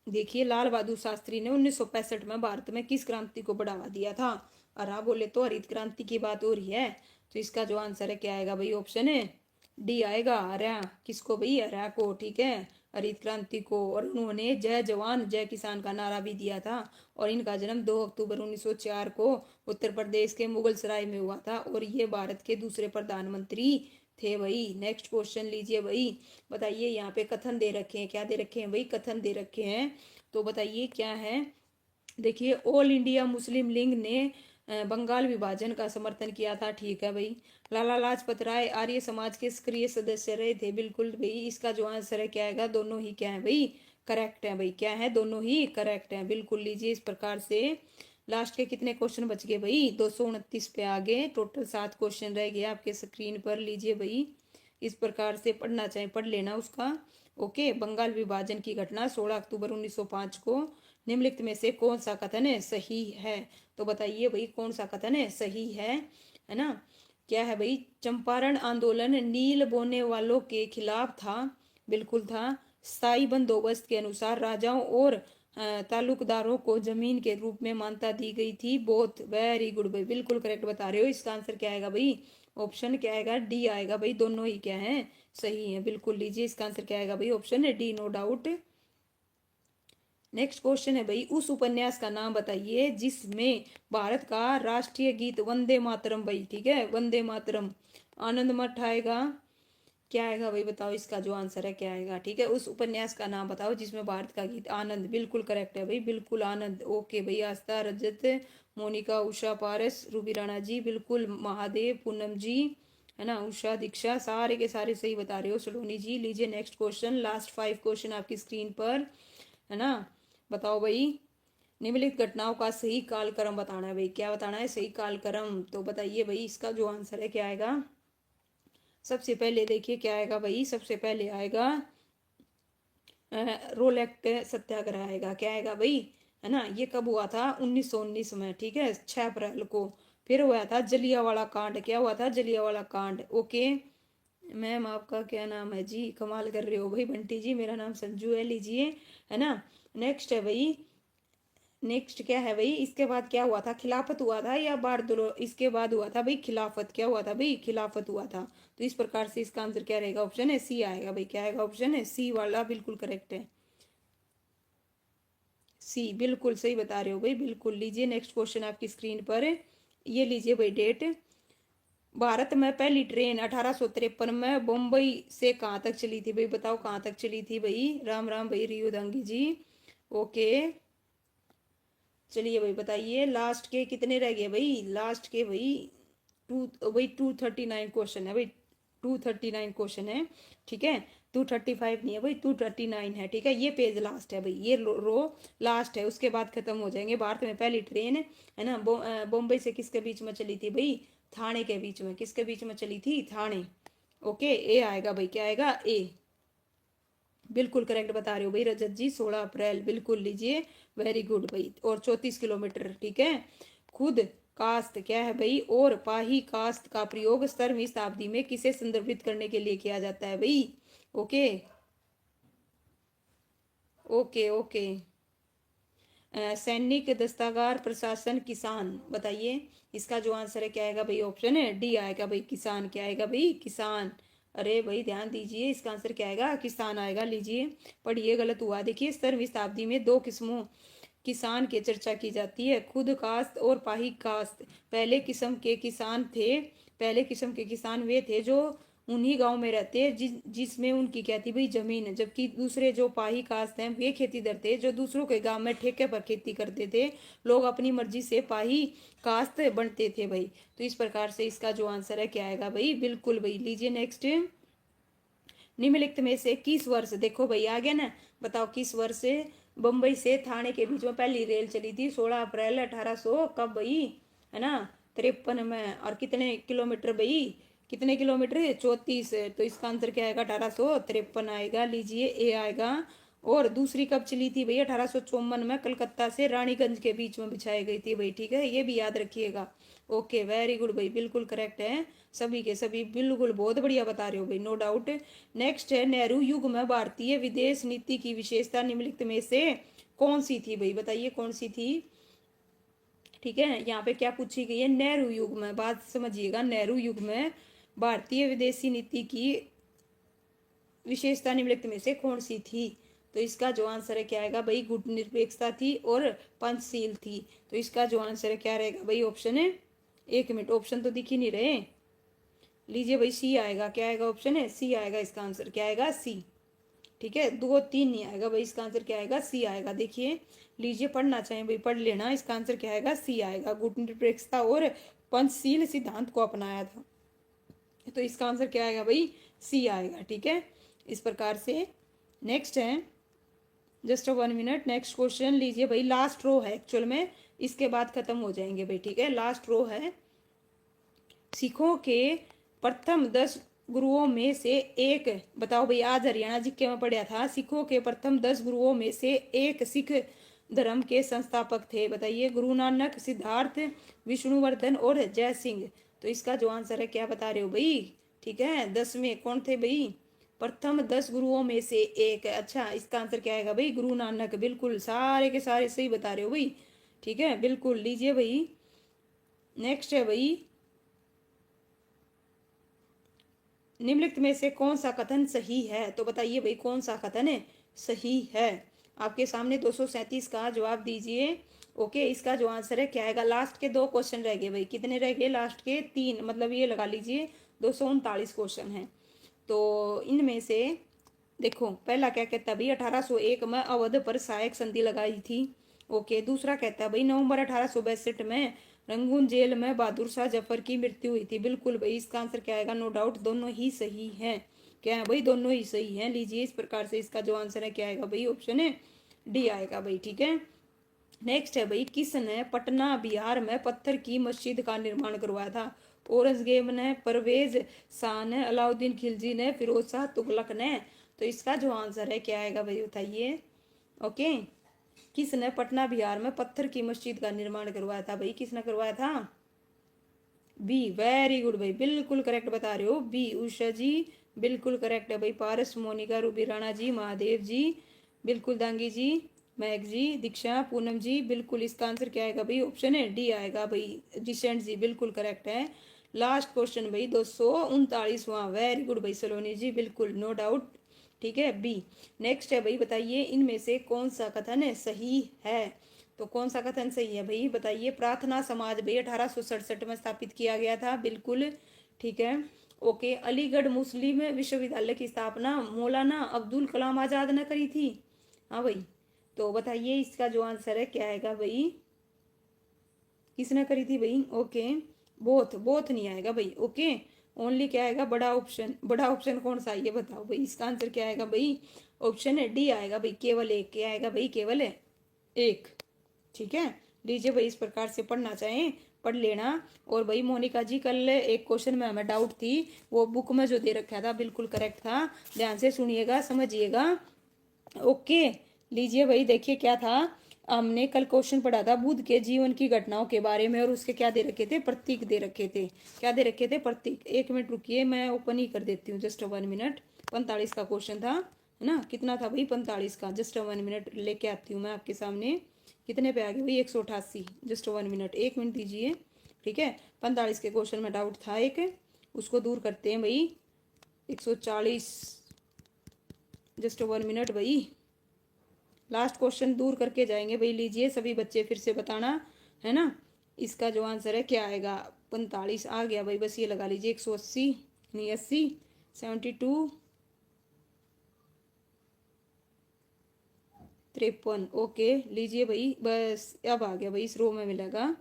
देखिए, लाल बहादुर शास्त्री ने 1965 में भारत में किस क्रांति को बढ़ावा दिया था। हरा बोले तो हरित क्रांति की बात हो रही है। तो इसका जो आंसर है क्या आएगा भाई, ऑप्शन है डी आएगा, हरा। किसको भाई, हरा को, ठीक है, हरित क्रांति को। और उन्होंने जय जवान जय किसान का नारा भी दिया था। और इनका जन्म 2 अक्टूबर 1904 को उत्तर प्रदेश के मुगल सराय में हुआ था, और ये भारत के दूसरे प्रधानमंत्री थे भाई। नेक्स्ट क्वेश्चन लीजिए भाई, बताइए। यहाँ पे कथन दे रखे हैं, क्या दे रखे हैं भाई, कथन दे रखे हैं। तो बताइए क्या है। देखिए, ऑल इंडिया मुस्लिम लीग ने बंगाल विभाजन का समर्थन किया था, ठीक है भाई। लाला लाजपत राय आर्य समाज के सक्रिय सदस्य रहे थे, बिल्कुल भाई। इसका जो आंसर है क्या आएगा, दोनों ही क्या है भाई, करेक्ट है भाई। क्या है, दोनों ही करेक्ट है, बिल्कुल। लीजिए, इस प्रकार से लास्ट के कितने क्वेश्चन बच गए भाई, 229 पे आ गए। टोटल 7 क्वेश्चन रह गए आपके स्क्रीन पर। लीजिए भाई, इस प्रकार से पढ़ना चाहे पढ़ लेना उसका, ओके। बंगाल विभाजन की घटना 16 अक्टूबर 1905 को। निम्नलिखित में से कौन सा कथन है सही है। तो बताइए भाई, कौन सा कथन है सही है ना। क्या है भाई, चंपारण आंदोलन नील बोने वालों के खिलाफ था, बिल्कुल था। स्थायी बंदोबस्त के अनुसार राजाओं और तालुकदारों को जमीन के रूप में मान्यता दी गई थी। बहुत वेरी गुड भाई, बिल्कुल करेक्ट बता रहे हो। इसका आंसर क्या आएगा भाई, ऑप्शन क्या आएगा, डी आएगा भाई। दोनों ही क्या है, सही है, बिल्कुल लीजिए। इसका आंसर क्या आएगा भाई, ऑप्शन है D, no doubt. Next question है भाई, उस उपन्यास का नाम बताइए जिसमें भारत का राष्ट्रीय गीत वंदे मातरम, भाई ठीक है, वंदे मातरम आनंद मठ आएगा। क्या आएगा भाई बताओ, इसका जो आंसर है क्या आएगा, ठीक है। उस उपन्यास का नाम बताओ जिसमें भारत का गीत, आनंद, बिल्कुल करेक्ट है भाई, बिल्कुल आनंद। ओके भाई, आस्था, रजत, मोनिका, उषा, पारस, रूबी राणा जी, बिल्कुल, महादेव, पूनम जी, है ना, उषा, दीक्षा, सारे के सारे सही बता रहे हो, सलोनी जी। लीजिए नेक्स्ट क्वेश्चन, लास्ट 5 क्वेश्चन आपकी स्क्रीन पर, है ना। बताओ भाई, निम्नलिखित घटनाओं का सही कालक्रम बताना है भाई। क्या बताना है, सही कालक्रम। तो बताइए भाई, इसका जो आंसर है क्या आएगा। सबसे पहले देखिए क्या आएगा भाई, सबसे पहले आएगा रोल एक्ट सत्याग्रह आएगा। क्या आएगा भाई, है ना, ये कब हुआ था, 1919 में, ठीक है, 6 अप्रैल को। फिर हुआ था जलियांवाला कांड। क्या हुआ था, जलियांवाला कांड। ओके मैम, आपका क्या नाम है जी, कमाल कर रहे हो भाई बंटी जी। मेरा नाम संजू है, लीजिए, है ना। नेक्स्ट है भाई, नेक्स्ट क्या है भाई, इसके बाद क्या हुआ था, खिलाफत हुआ था या बारदुलो, इसके बाद हुआ था भाई खिलाफत। क्या हुआ था भाई, खिलाफत हुआ था। तो इस प्रकार से इसका आंसर क्या रहेगा, ऑप्शन है सी आएगा भाई। क्या आएगा, ऑप्शन है सी वाला, बिल्कुल करेक्ट है, सी, बिल्कुल सही बता रहे हो भाई, बिल्कुल। लीजिए नेक्स्ट क्वेश्चन आपकी स्क्रीन पर, ये लीजिए भाई, डेट, भारत में पहली ट्रेन 1853 में बम्बई से कहाँ तक चली थी भाई, बताओ कहाँ तक चली थी भाई। राम राम भाई रियो दांगी जी। ओके चलिए भाई बताइए, लास्ट के कितने रह गए भाई, लास्ट के भाई भाई 239 क्वेश्चन है भाई, 239 क्वेश्चन है, ठीक है। 235 नहीं है भाई, 239 है, ठीक है। ये पेज लास्ट है भाई, ये रो लास्ट है, उसके बाद खत्म हो जाएंगे। भारत में पहली ट्रेन, है ना, बॉम्बे से किसके बीच में चली थी भाई, थाने के बीच में। किसके बीच में चली थी, थाने। ओके ए आएगा भाई, क्या आएगा, ए, बिल्कुल करेक्ट बता रहे हो भाई रजत जी, 16 अप्रैल, बिल्कुल लीजिए, वेरी गुड भाई। और 34 किलोमीटर, ठीक है। खुद कास्त क्या है भाई, और पाही कास्त का प्रयोग 17वीं शताब्दी में किसे संदर्भित करने के लिए किया जाता है भाई। ओके ओके ओके सैनिक, दस्तागार, प्रशासन, किसान, बताइए इसका जो आंसर है क्या आएगा भाई, ऑप्शन है डी आएगा भाई, किसान। क्या आएगा भाई, किसान। अरे भाई ध्यान दीजिए, इसका आंसर क्या आएगा, किसान आएगा। लीजिए पढ़िए, गलत हुआ, देखिए 17वीं शताब्दी में 2 किस्मों किसान की चर्चा की जाती है, खुद कास्त और पाही कास्त। पहले किस्म के किसान थे, पहले किस्म के किसान वे थे जो उन्हीं गांव में रहते हैं जिसमें उनकी क्या थी भाई, जमीन है। जबकि दूसरे जो पाही कास्त हैं वे खेतीदार थे जो दूसरों के गांव में ठेके पर खेती करते थे। लोग अपनी मर्जी से पाही कास्त बनते थे भाई। तो इस प्रकार से इसका जो आंसर है क्या आएगा भाई, बिल्कुल भाई। लीजिए नेक्स्ट, निम्नलिखित में से किस वर्ष, देखो भाई आ गया ना, बताओ किस वर्ष बम्बई से थाने के बीच में पहली रेल चली थी, 16 अप्रैल 1800 कब भाई, है ना, 53 में। और कितने किलोमीटर भाई, कितने किलोमीटर, 34। तो इसका आंसर क्या आएगा, 1853 आएगा। लीजिए ए आएगा। और दूसरी कब चली थी भाई, 1854 में कलकत्ता से रानीगंज के बीच में बिछाई गई थी भाई, ठीक है, ये भी याद रखिएगा। ओके वेरी गुड भाई, बिल्कुल करेक्ट है, सभी के सभी बिल्कुल बहुत बढ़िया बता रहे हो भाई, नो डाउट। नेक्स्ट है, नेहरू युग में भारतीय विदेश नीति की विशेषता निम्नलिखित में से कौन सी थी भाई, बताइए कौन सी थी। ठीक है, यहाँ पे क्या पूछी गई है, नेहरू युग में, बात समझिएगा, नेहरू युग में भारतीय विदेशी नीति की विशेषता निम्नलिखित में से कौन सी थी। तो इसका जो आंसर है क्या आएगा भाई, गुटनिरपेक्षता थी और पंचशील थी। तो इसका जो आंसर है क्या रहेगा भाई, ऑप्शन है, एक मिनट, ऑप्शन तो दिख ही नहीं रहे। लीजिए भाई सी आएगा। क्या आएगा, ऑप्शन है सी आएगा, इसका आंसर क्या आएगा, सी, ठीक है। 2 3 नहीं आएगा भाई, इसका आंसर क्या आएगा, सी आएगा। देखिए लीजिए, पढ़ना चाहिए भाई, पढ़ लेना, इसका आंसर क्या आएगा, सी आएगा। गुटनिरपेक्षता और पंचशील सिद्धांत को अपनाया था, तो इसका आंसर क्या आएगा भाई, सी आएगा, ठीक है। इस प्रकार से नेक्स्ट है, जस्ट 1 मिनट, नेक्स्ट क्वेश्चन लीजिए भाई, लास्ट रो है एक्चुअल में, इसके बाद खत्म हो जाएंगे भाई, ठीक है। लास्ट रो है, सिखों के प्रथम 10 गुरुओं में से एक, बताओ भाई, आज हरियाणा जीके में पढ़ा था, सिखों के प्रथम 10 गुरुओं में से एक सिख धर्म के संस्थापक थे, बताइए। गुरु नानक, सिद्धार्थ, विष्णुवर्धन और जय सिंह। तो इसका जो आंसर है क्या बता रहे हो भाई? ठीक है, 10 में कौन थे भाई? प्रथम 10 गुरुओं में से एक है। अच्छा, इसका आंसर क्या आएगा भाई? गुरु नानक। बिल्कुल, सारे के सारे सही बता रहे हो भाई। ठीक है, बिल्कुल। लीजिए भाई, नेक्स्ट है भाई, निम्नलिखित में से कौन सा कथन सही है? तो बताइए भाई, कौन सा कथन है सही है? आपके सामने 237 का जवाब दीजिए। ओके, इसका जो आंसर है क्या आएगा? लास्ट के 2 क्वेश्चन रह गए भाई। कितने रह गए? लास्ट के 3, मतलब ये लगा लीजिए 239 क्वेश्चन हैं। तो इनमें से देखो, पहला क्या कहता है भाई? 1801 में अवध पर सहायक संधि लगाई थी। ओके, दूसरा कहता है भाई नवंबर 1862 में रंगून जेल में बहादुर शाह जफर की मृत्यु हुई थी। बिल्कुल भाई, इसका आंसर क्या आएगा? नो डाउट दोनों ही सही है। क्या है भाई? दोनों ही सही है। लीजिए, इस प्रकार से इसका जो आंसर है क्या आएगा भाई? ऑप्शन है डी आएगा भाई। ठीक है, नेक्स्ट है भाई, किसने पटना बिहार में पत्थर की मस्जिद का निर्माण करवाया था? औरंगजेब ने, परवेज शाह ने, अलाउद्दीन खिलजी ने, फिरोज शाह तुगलक ने। तो इसका जो आंसर है क्या आएगा भाई? बताइए। ओके, किसने पटना बिहार में पत्थर की मस्जिद का निर्माण करवाया था भाई? किसने करवाया था? बी। वेरी गुड भाई, बिल्कुल करेक्ट बता रहे हो। बी, उषा जी, बिल्कुल करेक्ट है भाई। पारस, मोनिका, रूबी राणा जी, महादेव जी, बिल्कुल। दांगी जी, महक जी, दीक्षा, पूनम जी, बिल्कुल। इसका आंसर क्या आएगा भाई? ऑप्शन है डी आएगा भाई, जिसेंट जी, बिल्कुल करेक्ट है। लास्ट क्वेश्चन भाई, 239वां। वेरी गुड भाई सलोनी जी, बिल्कुल, नो डाउट। ठीक है, बी। नेक्स्ट है भाई, बताइए इनमें से कौन सा कथन है सही है? तो कौन सा कथन सही है भाई? बताइए। प्रार्थना समाज भाई 1867 में स्थापित किया गया था। बिल्कुल ठीक है। ओके, अलीगढ़ मुस्लिम विश्वविद्यालय की स्थापना मौलाना अब्दुल कलाम आजाद ने करी थी। हाँ भाई, तो बताइए इसका जो आंसर है क्या आएगा भाई? किसने करी थी भाई? Okay, both. बोथ नहीं आएगा भाई। ओके, ओनली क्या आएगा? बड़ा ऑप्शन। बड़ा ऑप्शन कौन सा है ये बताओ भाई? इसका आंसर क्या आएगा भाई? ऑप्शन है डी आएगा भाई, केवल एक। क्या आएगा भाई? केवल है एक। ठीक है, लीजिए भाई, इस प्रकार से पढ़ना चाहें पढ़ लेना। और भाई मोनिका जी, कल एक क्वेश्चन में हमें डाउट थी, वो बुक में जो दे रखा था बिल्कुल करेक्ट था। ध्यान से सुनिएगा, समझिएगा। ओके, लीजिए भाई, देखिए क्या था। हमने कल क्वेश्चन पढ़ा था बुद्ध के जीवन की घटनाओं के बारे में, और उसके क्या दे रखे थे? प्रतीक दे रखे थे। क्या दे रखे थे? प्रतीक। 1 मिनट रुकिए, मैं ओपन ही कर देती हूँ, जस्ट 1 मिनट। 45 का क्वेश्चन था, है ना? कितना था भाई? 45 का। जस्ट 1 मिनट लेके आती हूँ मैं आपके सामने। कितने पे आ गए भाई? 188। जस्ट 1 मिनट, 1 मिनट दीजिए। ठीक है, 45 के क्वेश्चन में डाउट था एक, उसको दूर करते हैं भाई। 140। जस्ट 1 मिनट भाई, लास्ट क्वेश्चन दूर करके जाएंगे भाई। लीजिए सभी बच्चे, फिर से बताना, है ना? इसका जो आंसर है क्या आएगा? 45 आ गया भाई, बस ये लगा लीजिए। 180 नहीं, 80, 72, 53। ओके, लीजिए भाई, बस अब आ गया भाई, इस रो में मिलेगा।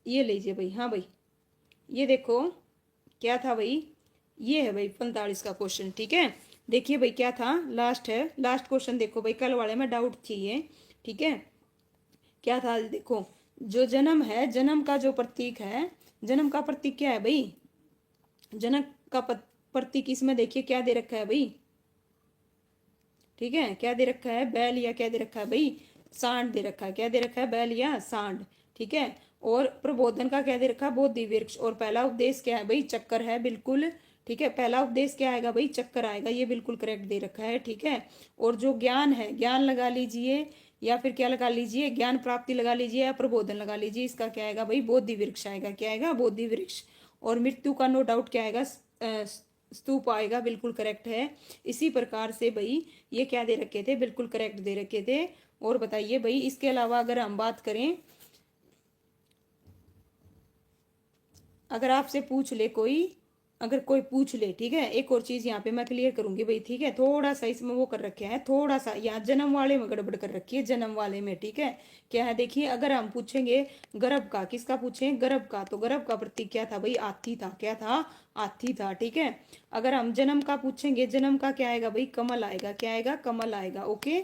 ये लीजिए भाई। हाँ भाई, ये देखो क्या था भाई? ये है भाई 45 का क्वेश्चन। ठीक है, देखिए भाई क्या था। लास्ट है, लास्ट क्वेश्चन देखो भाई, कल वाले में डाउट थी ये। ठीक है, क्या था देखो। जो जन्म है, जन्म का जो प्रतीक है, जन्म का प्रतीक क्या है भाई? जन्म का प्रतीक इसमें देखिए क्या दे रखा है भाई? ठीक है, क्या दे रखा है? बैल, या क्या दे रखा है भाई? सांड दे रखा है। क्या दे रखा है? बैल या सांड। ठीक है, और प्रबोधन का क्या दे रखा है? बोधि वृक्ष। और पहला उपदेश क्या है भाई? चक्कर है, बिल्कुल। ठीक है, पहला उपदेश क्या आएगा भाई? चक्कर आएगा, ये बिल्कुल करेक्ट दे रखा है। ठीक है, और जो ज्ञान है, ज्ञान लगा लीजिए, या फिर क्या लगा लीजिए? ज्ञान प्राप्ति लगा लीजिए, या प्रबोधन लगा लीजिए। इसका क्या आएगा भाई? बोधि वृक्ष आएगा। क्या आएगा? बोधि वृक्ष। और मृत्यु का नो डाउट क्या आएगा? स्तूप आएगा, बिल्कुल करेक्ट है। इसी प्रकार से भाई ये क्या दे रखे थे? बिल्कुल करेक्ट दे रखे थे। और बताइए भाई, इसके अलावा अगर हम बात करें, अगर आपसे पूछ ले कोई, अगर कोई पूछ ले, ठीक है, एक और चीज यहाँ पे मैं क्लियर करूंगी भाई। ठीक है, थोड़ा सा इसमें वो कर रखे हैं, थोड़ा सा यहाँ जन्म वाले में गड़बड़ कर रखी है, जन्म वाले में। ठीक है, क्या है देखिए, अगर हम पूछेंगे गर्भ का, किसका पूछें? गर्भ का, तो गर्भ का प्रतीक क्या था भाई? हाथी था। क्या था? हाथी था। ठीक है, अगर हम जन्म का पूछेंगे, जन्म का क्या आएगा भाई? कमल आएगा। क्या आएगा? कमल आएगा। ओके,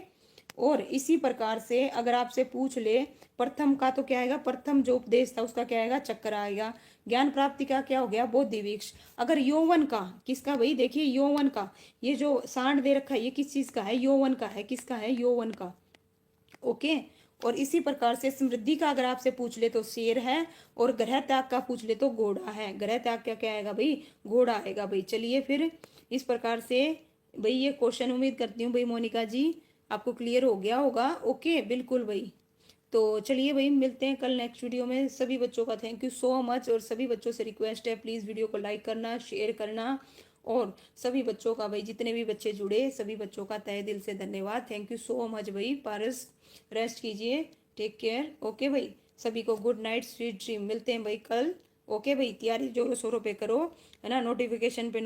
और इसी प्रकार से अगर आपसे पूछ ले प्रथम का, तो क्या आएगा? प्रथम जो उपदेश था उसका क्या आएगा? चक्कर आएगा। ज्ञान प्राप्ति का क्या हो गया? बोधि वृक्ष। अगर यौवन का, किसका भाई? देखिए यौवन का, ये जो सांड दे रखा है ये किस चीज का है? यौवन का है। किसका है? यौवन का। ओके, और इसी प्रकार से समृद्धि का अगर आपसे पूछ ले तो शेर है, और ग्रह त्याग का पूछ ले तो घोड़ा है। ग्रह त्याग क्या क्या आएगा भाई, घोड़ा आएगा भाई। चलिए फिर इस प्रकार से भाई ये क्वेश्चन उम्मीद करती हूँ भाई मोनिका जी आपको क्लियर हो गया होगा। ओके बिल्कुल भाई। तो चलिए भाई मिलते हैं कल नेक्स्ट वीडियो में। सभी बच्चों का थैंक यू सो मच, और सभी बच्चों से रिक्वेस्ट है प्लीज़ वीडियो को लाइक करना, शेयर करना, और सभी बच्चों का भाई जितने भी बच्चे जुड़े सभी बच्चों का तहे दिल से धन्यवाद। थैंक यू सो मच भाई। पारस रेस्ट कीजिए, टेक केयर। ओके भाई, सभी को गुड नाइट, स्वीट ड्रीम। मिलते हैं भाई कल। ओके भाई, तैयारी जोरों शोरों पे करो, है ना, नोटिफिकेशन पे